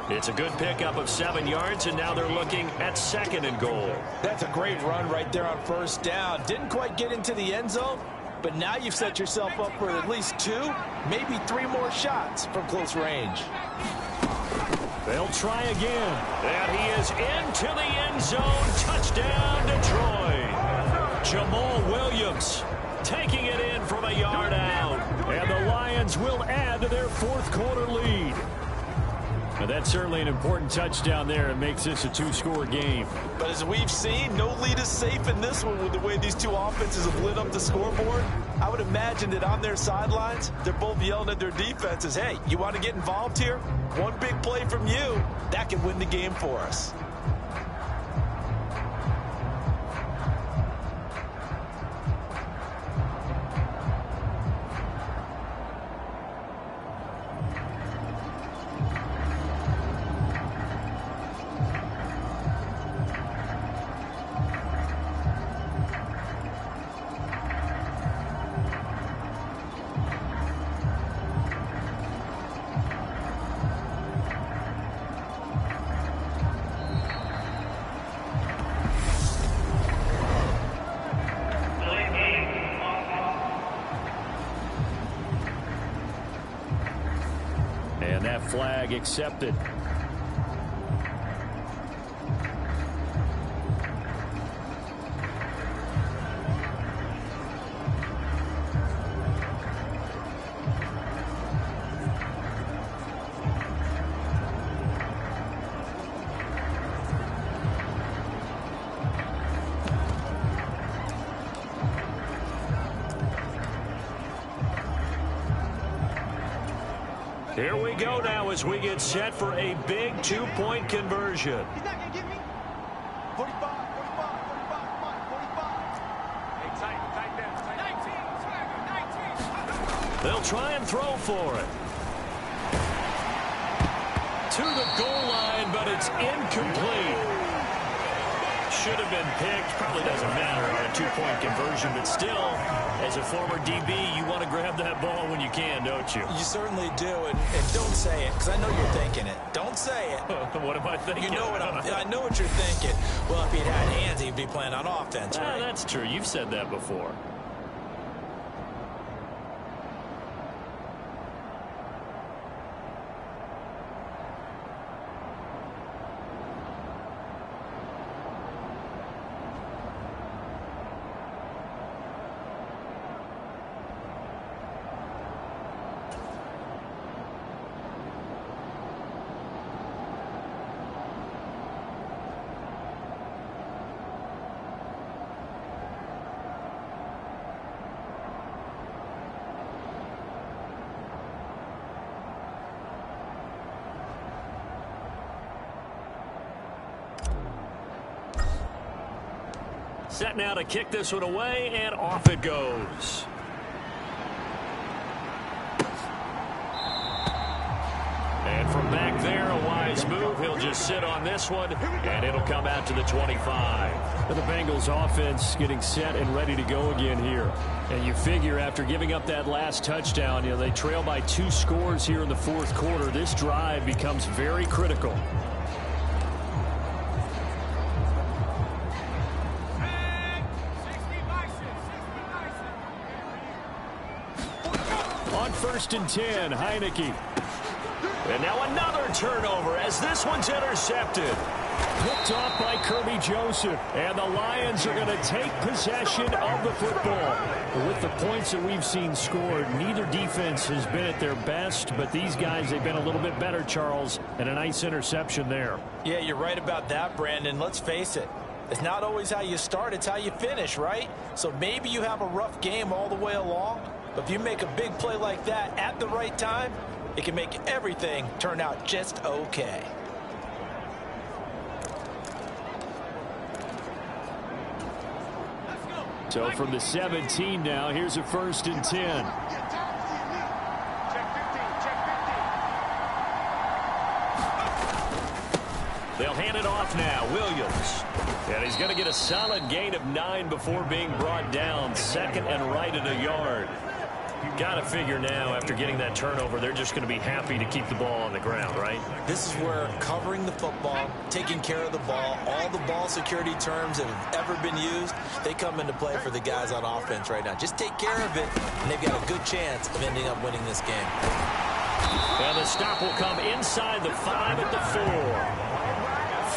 It's a good pickup of 7 yards, and now they're looking at 2nd and goal. That's a great run right there on 1st down. Didn't quite get into the end zone, but now you've set yourself up for at least 2, maybe 3 more shots from close range. They'll try again. And he is into the end zone. Touchdown, Detroit. Jamal Williams taking it in from a yard out. And the Lions will add to their 4th quarter lead. And that's certainly an important touchdown there. It makes this a 2-score game. But as we've seen, no lead is safe in this one with the way these two offenses have lit up the scoreboard. I would imagine that on their sidelines, they're both yelling at their defenses, hey, you want to get involved here? One big play from you, that can win the game for us. Flag accepted. Here we go now as we get set for a big 2-point conversion. He's not going to get me. 45, 45, 45, 45. They'll try and throw for it. To the goal line, but it's incomplete. Should have been picked. Probably doesn't matter on a two-point conversion, but still, as a former DB, you want to grab that ball when you can, don't you? You certainly do, and don't say it, because I know you're thinking it. Don't say it. What am I thinking? You know what I know what you're thinking. Well, if he'd had hands, he'd be playing on offense, right? That's true. You've said that before. Set now to kick this one away, and off it goes. And from back there, a wise move. He'll just sit on this one, and it'll come out to the 25. The Bengals offense getting set and ready to go again here. And you figure after giving up that last touchdown, they trail by 2 scores here in the fourth quarter. This drive becomes very critical. First and 10, Heineke. And now another turnover as this one's intercepted. Picked off by Kirby Joseph. And the Lions are going to take possession of the football. With the points that we've seen scored, neither defense has been at their best, but these guys, they've been a little bit better, Charles, and a nice interception there. Yeah, you're right about that, Brandon. Let's face it. It's not always how you start, it's how you finish, right? So maybe you have a rough game all the way along, but if you make a big play like that at the right time, it can make everything turn out just okay. So from the 17 now, here's a first and 10. They'll hand it off now. Williams. And he's going to get a solid gain of 9 before being brought down. Second and right at a yard. Got to figure now, after getting that turnover, they're just going to be happy to keep the ball on the ground, right? This is where covering the football, taking care of the ball, all the ball security terms that have ever been used, they come into play for the guys on offense right now. Just take care of it, and they've got a good chance of ending up winning this game. And the stop will come inside the 5 at the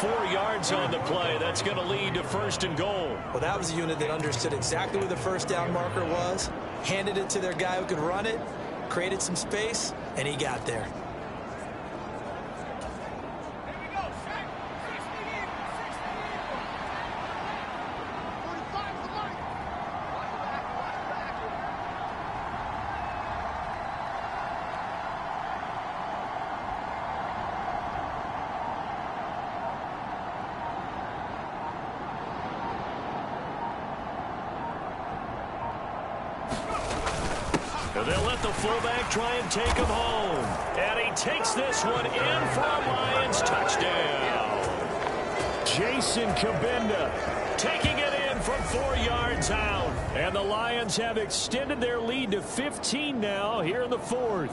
4. 4 yards on the play. That's going to lead to first and goal. Well, that was a unit that understood exactly where the first down marker was, handed it to their guy who could run it, created some space, and he got there. They'll let the fullback try and take him home. And he takes this one in for a Lions touchdown. Jason Kabinda taking it in from 4 yards out. And the Lions have extended their lead to 15 now here in the fourth.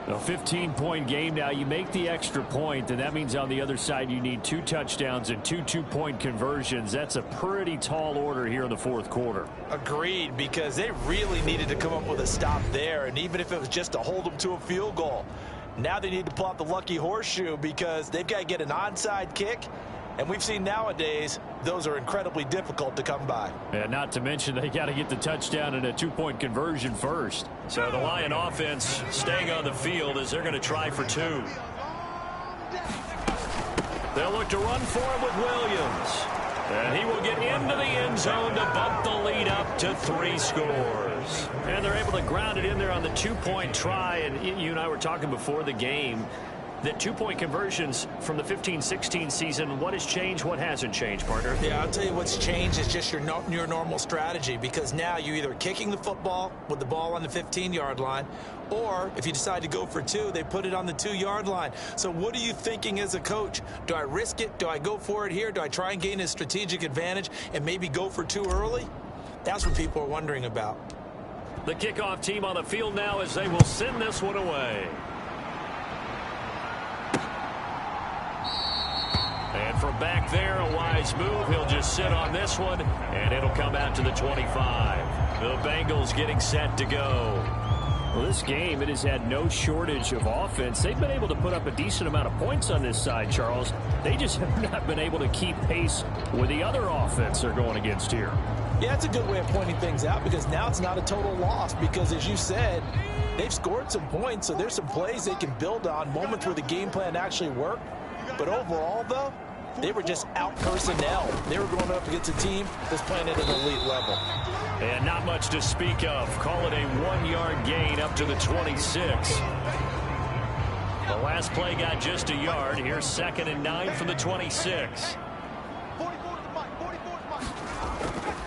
A 15-point game now. You make the extra point, and that means on the other side you need 2 touchdowns and 2 two-point conversions. That's a pretty tall order here in the fourth quarter. Agreed, because they really needed to come up with a stop there, and even if it was just to hold them to a field goal. Now they need to pull out the lucky horseshoe because they've got to get an onside kick, and we've seen nowadays those are incredibly difficult to come by. And not to mention they got to get the touchdown and a 2-point conversion first. So the Lion offense staying on the field as they're going to try for 2. They'll look to run for it with Williams. And he will get into the end zone to bump the lead up to 3 scores. And they're able to ground it in there on the 2-point try. And you and I were talking before the game. that two-point conversions from the 15-16 season, what has changed, what hasn't changed, partner? Yeah, I'll tell you what's changed is just your normal strategy, because now you're either kicking the football with the ball on the 15-yard line, or if you decide to go for two, they put it on the 2-yard line. So what are you thinking as a coach? Do I risk it? Do I go for it here? Do I try and gain a strategic advantage and maybe go for two early? That's what people are wondering about. The kickoff team on the field now as they will send this one away. And from back there, a wise move. He'll just sit on this one, and it'll come out to the 25. The Bengals getting set to go. Well, this game, it has had no shortage of offense. They've been able to put up a decent amount of points on this side, Charles. They just have not been able to keep pace with the other offense they're going against here. Yeah, it's a good way of pointing things out, because now it's not a total loss, because as you said, they've scored some points, so there's some plays they can build on, moments where the game plan actually worked. But overall, though, they were just out personnel. They were going up against a team that's playing at an elite level. And not much to speak of. Call it a 1-yard gain up to the 26. The last play got just a yard. Here's 2nd and 9 from the 26.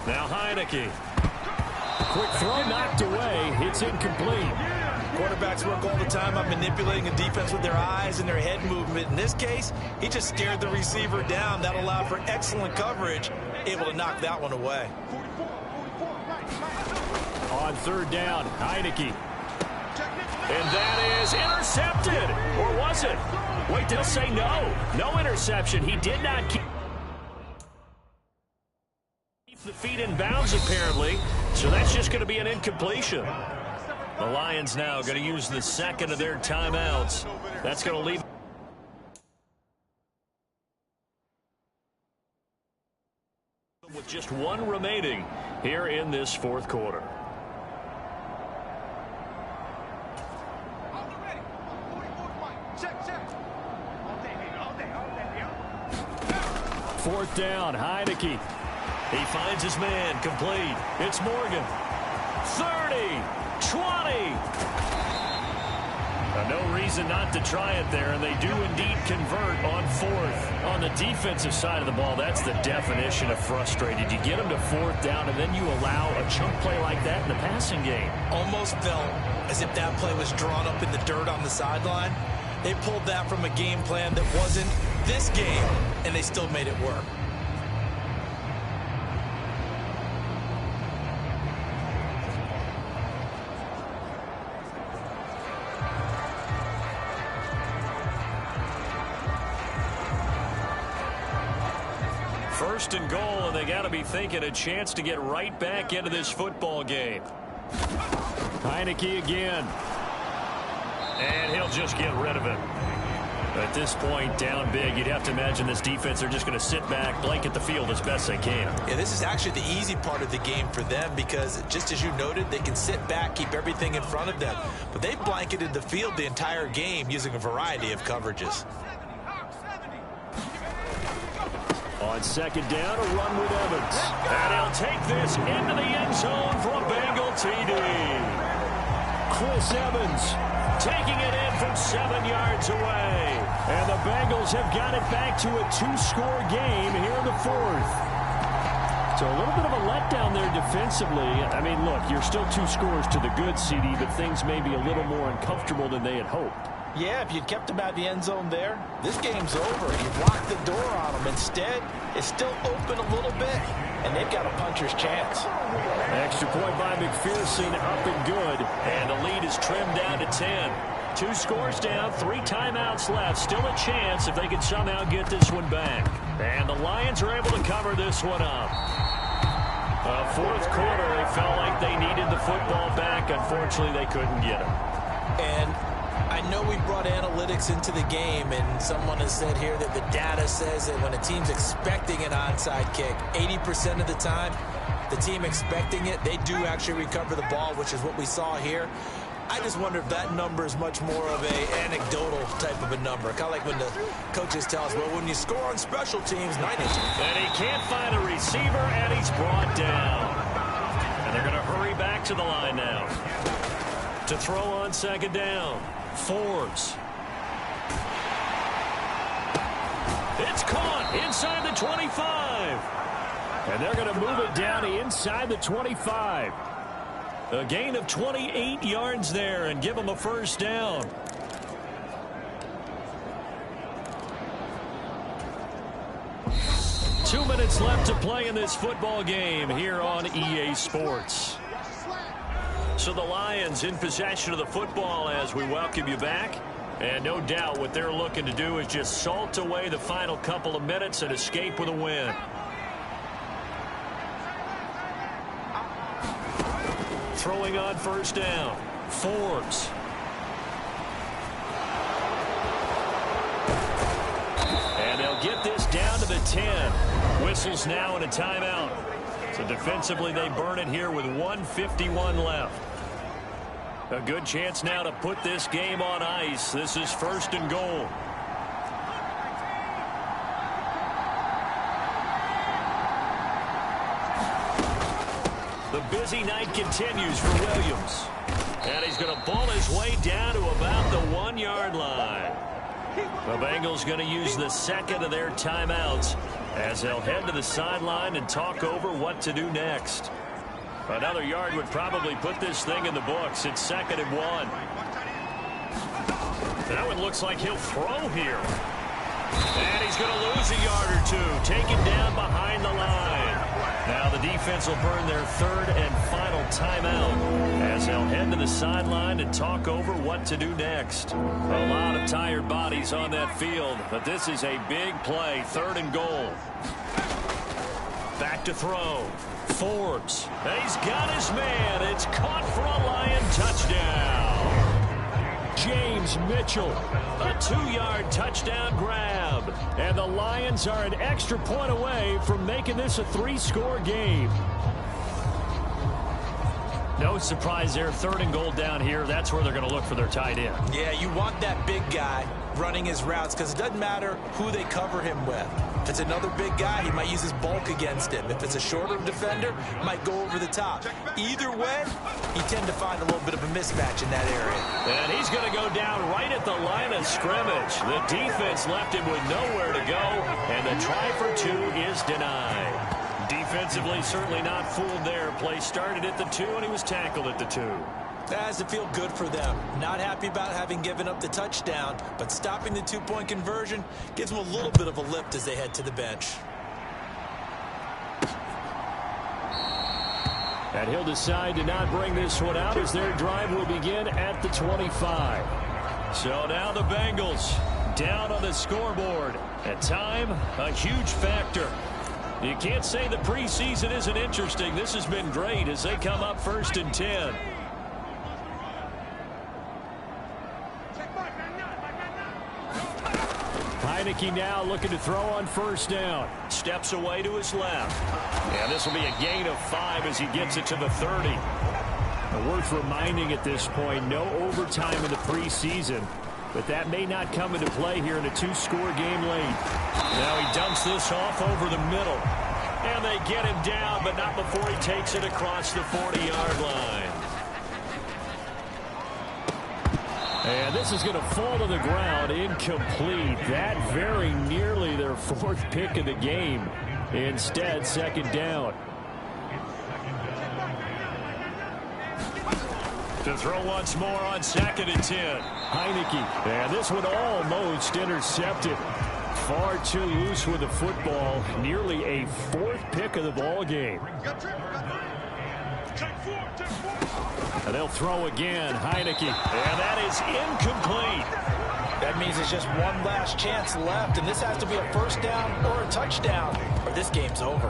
Now Heineke. Quick throw knocked away. It's incomplete. Quarterbacks work all the time on manipulating a defense with their eyes and their head movement. In this case, he just stared the receiver down. That allowed for excellent coverage, able to knock that one away. On 3rd down, Heineke. And that is intercepted. Or was it? Wait, they'll say no. No interception. He did not keep the feet in bounds, apparently. So that's just going to be an incompletion. The Lions now going to use the 2nd of their timeouts. That's going to leave with just 1 remaining here in this 4th quarter. Fourth down, Heineke. He finds his man, complete. It's Morgan. 30, 20. No reason not to try it there, and they do indeed convert on 4th. On the defensive side of the ball, that's the definition of frustrated. You get them to 4th down, and then you allow a chunk play like that in the passing game. Almost felt as if that play was drawn up in the dirt on the sideline. They pulled that from a game plan that wasn't this game, and they still made it work. First and goal, and they got to be thinking a chance to get right back into this football game. Heineke again. And he'll just get rid of it. At this point, down big, you'd have to imagine this defense, they're just going to sit back, blanket the field as best they can. Yeah, this is actually the easy part of the game for them, because just as you noted, they can sit back, keep everything in front of them. But they blanketed the field the entire game using a variety of coverages. On 2nd down, a run with Evans. And he'll take this into the end zone for a Bengal TD. Chris Evans taking it in from 7 yards away. And the Bengals have got it back to a 2-score game here in the 4th. So a little bit of a letdown there defensively. I mean, look, you're still 2 scores to the good, CD, but things may be a little more uncomfortable than they had hoped. Yeah, if you'd kept them out of the end zone there, this game's over. You've locked the door on them. Instead, it's still open a little bit, and they've got a puncher's chance. Extra point by McPherson, up and good. And the lead is trimmed down to 10. 2 scores down, 3 timeouts left. Still a chance if they can somehow get this one back. And the Lions are able to cover this one up. 4th quarter, they felt like they needed the football back. Unfortunately, they couldn't get it. And I know we brought analytics into the game, and someone has said here that the data says that when a team's expecting an onside kick, 80% of the time, the team expecting it, they do actually recover the ball, which is what we saw here. I just wonder if that number is much more of a anecdotal type of a number. Kind of like when the coaches tell us, well, when you score on special teams, 9 inches. And he can't find a receiver, and he's brought down. And they're going to hurry back to the line now. To throw on 2nd down. Forbes. inside the 25. And they're going to move it down inside the 25. A gain of 28 yards there and give them a first down. Two minutes left to play in this football game here on EA Sports. So the Lions in possession of the football as we welcome you back. And no doubt what they're looking to do is just salt away the final couple of minutes and escape with a win. Throwing on first down, Forbes. And they'll get this down to the 10. Whistles now and a timeout. So defensively they burn it here with 1:51 left. A good chance now to put this game on ice. This is first and goal. The busy night continues for Williams. And he's going to ball his way down to about the 1-yard line. The Bengals going to use the second of their timeouts as they'll head to the sideline and talk over what to do next. Another yard would probably put this thing in the books. It's 2nd and 1. That one looks like he'll throw here. And he's going to lose a yard or two. Taken down behind the line. Now the defense will burn their third and final timeout as they'll head to the sideline and talk over what to do next. A lot of tired bodies on that field, but this is a big play. 3rd and goal. Back to throw. Forbes. He's got his man. It's caught for a Lion touchdown. James Mitchell, a 2-yard touchdown grab. And the Lions are an extra point away from making this a 3-score game. No surprise there. 3rd and goal down here. That's where they're going to look for their tight end. Yeah, you want that big guy running his routes because it doesn't matter who they cover him with. If it's another big guy, he might use his bulk against him. If it's a shorter defender, he might go over the top. Either way, he tend to find a little bit of a mismatch in that area. And he's going to go down right at the line of scrimmage. The defense left him with nowhere to go, and the try for 2 is denied. Defensively, certainly not fooled there. Play started at the 2, and he was tackled at the 2. That has to feel good for them. Not happy about having given up the touchdown, but stopping the 2-point conversion gives them a little bit of a lift as they head to the bench. And he'll decide to not bring this one out as their drive will begin at the 25. So now the Bengals down on the scoreboard. At time, a huge factor. You can't say the preseason isn't interesting. This has been great as they come up 1st and 10. Heineke now looking to throw on first down. Steps away to his left. And this will be a gain of 5 as he gets it to the 30. Now, worth reminding at this point, no overtime in the preseason. But that may not come into play here in a 2-score game late. Now he dumps this off over the middle. And they get him down, but not before he takes it across the 40-yard line. And this is going to fall to the ground, incomplete. That very nearly their 4th pick of the game. Instead, 2nd down. To throw once more on 2nd and 10. Heineke. And this one almost intercepted. Far too loose with the football. Nearly a 4th pick of the ball game. And they'll throw again. Heineke. And that is incomplete. That means it's just one last chance left, and this has to be a first down or a touchdown, or this game's over.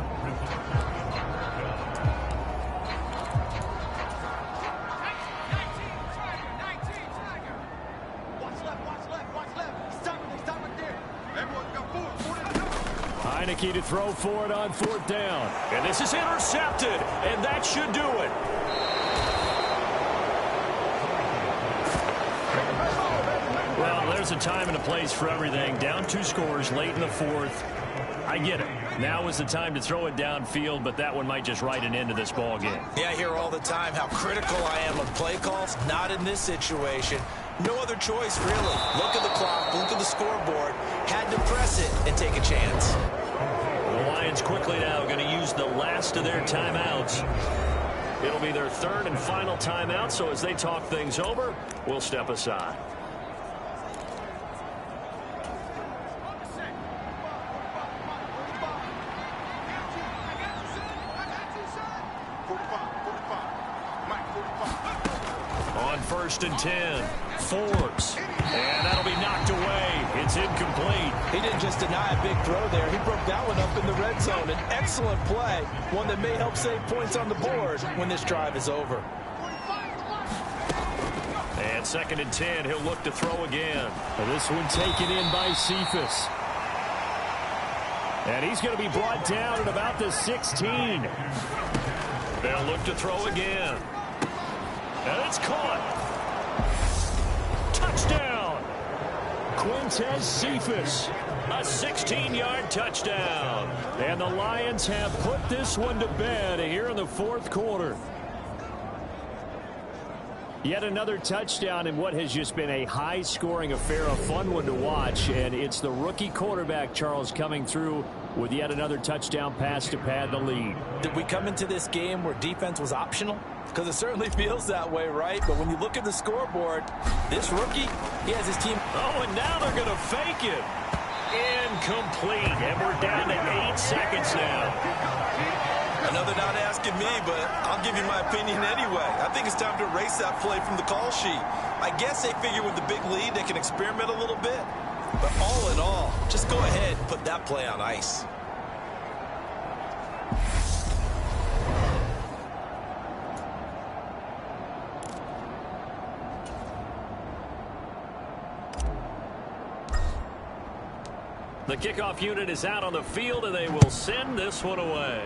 Heineke to throw for it on 4th down. And this is intercepted, and that should do it. Well, there's a time and a place for everything. Down 2 scores late in the 4th. I get it. Now is the time to throw it downfield, but that one might just write an end to this ball game. Yeah, I hear all the time how critical I am of play calls. Not in this situation. No other choice, really. Look at the clock, look at the scoreboard. had to press it and take a chance. The Lions quickly now going to use the last of their timeouts. It'll be their third and final timeout, so as they talk things over, we'll step aside. On 1st and 10, Forbes. And that'll be knocked away. It's incomplete. He didn't just deny a big throw there. He broke that one up in the red zone. An excellent play. One that may help save points on the board when this drive is over. And 2nd and 10, he'll look to throw again. And this one taken in by Cephas. And he's going to be brought down at about the 16. They'll look to throw again. And it's caught. Touchdown. Quintez Cephas. A 16-yard touchdown. And the Lions have put this one to bed here in the 4th quarter. Yet another touchdown in what has just been a high-scoring affair, a fun one to watch. And it's the rookie quarterback, Charles, coming through with yet another touchdown pass to pad the lead. Did we come into this game where defense was optional? Because it certainly feels that way, right? But when you look at the scoreboard, this rookie, he has his team. Oh, and now they're going to fake it. Incomplete. And we're down to 8 seconds now. I know they're not asking me, but I'll give you my opinion anyway. I think it's time to erase that play from the call sheet. I guess they figure with the big lead, they can experiment a little bit. But all in all, just go ahead and put that play on ice. The kickoff unit is out on the field, and they will send this one away.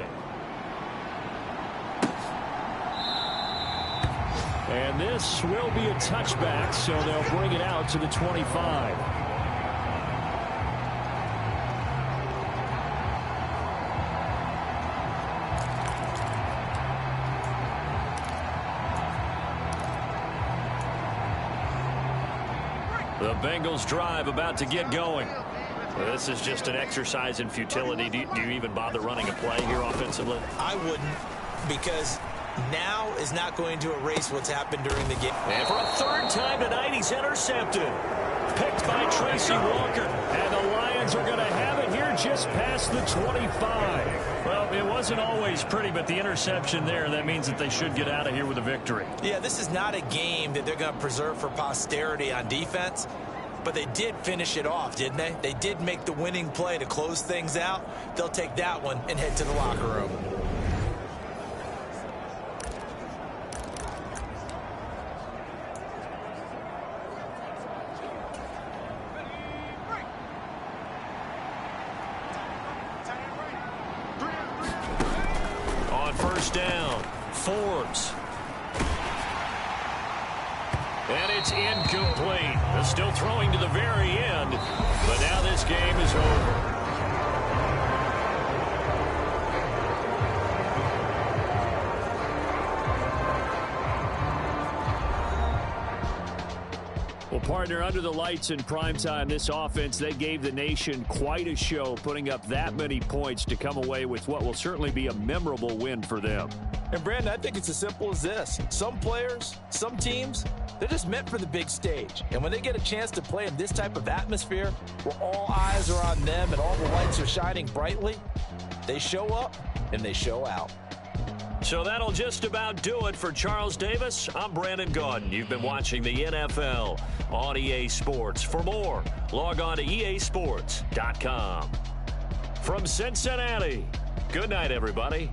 And this will be a touchback, so they'll bring it out to the 25. The Bengals drive about to get going. This is just an exercise in futility. Do you even bother running a play here offensively? I wouldn't, because now is not going to erase what's happened during the game. And for a 3rd time tonight, he's intercepted. Picked by Tracy Walker. And the Lions are going to have it here just past the 25. Well, it wasn't always pretty, but the interception there, that means that they should get out of here with a victory. Yeah, this is not a game that they're going to preserve for posterity on defense. But they did finish it off, didn't they? They did make the winning play to close things out. They'll take that one and head to the locker room. On 1st down, Forbes. And it's incomplete. They're still throwing to the very end, but now this game is over. Well, partner, under the lights in primetime, this offense, they gave the nation quite a show, putting up that many points to come away with what will certainly be a memorable win for them. And, Brandon, I think it's as simple as this. Some players, some teams, they're just meant for the big stage. And when they get a chance to play in this type of atmosphere where all eyes are on them and all the lights are shining brightly, they show up and they show out. So that'll just about do it for Charles Davis. I'm Brandon Gaudin. You've been watching the NFL on EA Sports. For more, log on to easports.com. From Cincinnati, good night, everybody.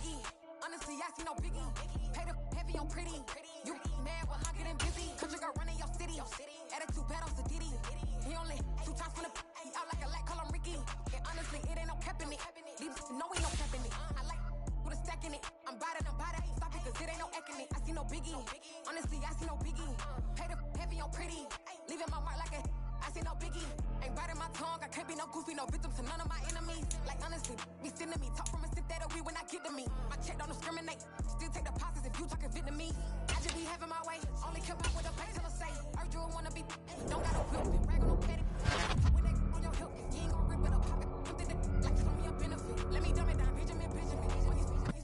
biggie. Honestly, I see no biggie. Pay the heavy on pretty. You mad while I'm getting busy. Country girl running your city. Attitude bad on Sadiddy. He only 2 times from the he out like a light, call him Ricky. And honestly, it ain't no cap in it. These know ain't no cap in it. I like with a stack in it. I'm bout it. Stop it, cause it ain't no acting it. I see no biggie. Honestly, I see no biggie. Pay the heavy on pretty. Leaving my mark like a I see no biggie. Ain't biting my tongue. I can't be no goofy, no victim to none of my enemies. Like honestly, be sending me. Talk from a sip that we when I get to me. My check don't discriminate. Still take deposits if you talking Vietnamese. I just be having my way. Only kept up with a pay till I say. Urge you wanna be. Don't got no whip. Brag on no petty. With that on your hip. You ain't gon' rip it up. Pop it. Put it like show me a benefit. Let me dumb it down. Benjamin.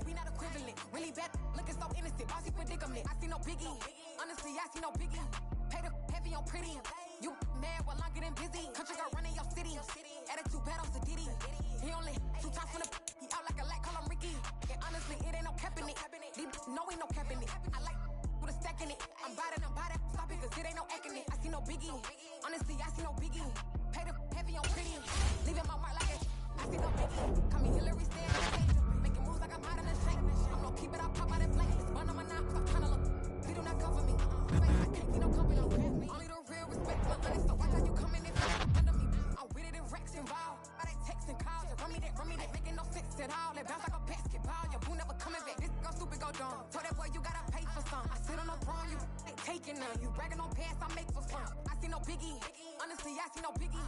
We not equivalent. Really bad. Looking so innocent. Bossy predicament. I see no biggie. Honestly, I see no biggie. Pay the heavy on pretty. You mad while I'm getting busy. Country girl running your city. Attitude bad on Sadiddy. He only 2 times from the he out like a light, call him Ricky. And honestly, it ain't no cap in it. These know ain't no cap in it. I like with a stack in it. I'm bout it. Stop it, cause it ain't no acting it. I see no biggie. Honestly, I see no biggie. Pay the heavy on pretty. Leaving my mark like it. I see no biggie. Call me Hillary Stanton. Making moves like I'm hot in the shake. I'm gonna keep it up, pop out and play. One on my knob, stop trying to look. They do not cover me. I can't keep no company. Only the real respect my honest. So watch how you come in and under me. I'm with it in Rex involved. By that text and calls. Run me that. Making no sense at all. That bounce like a basketball. Your boo never coming back. This go stupid, go dumb. Told that boy you gotta pay for some. I sit on no throne, you ain't taking none. You bragging on pants, I make for fun. I see no biggie. Honestly, I see no biggie.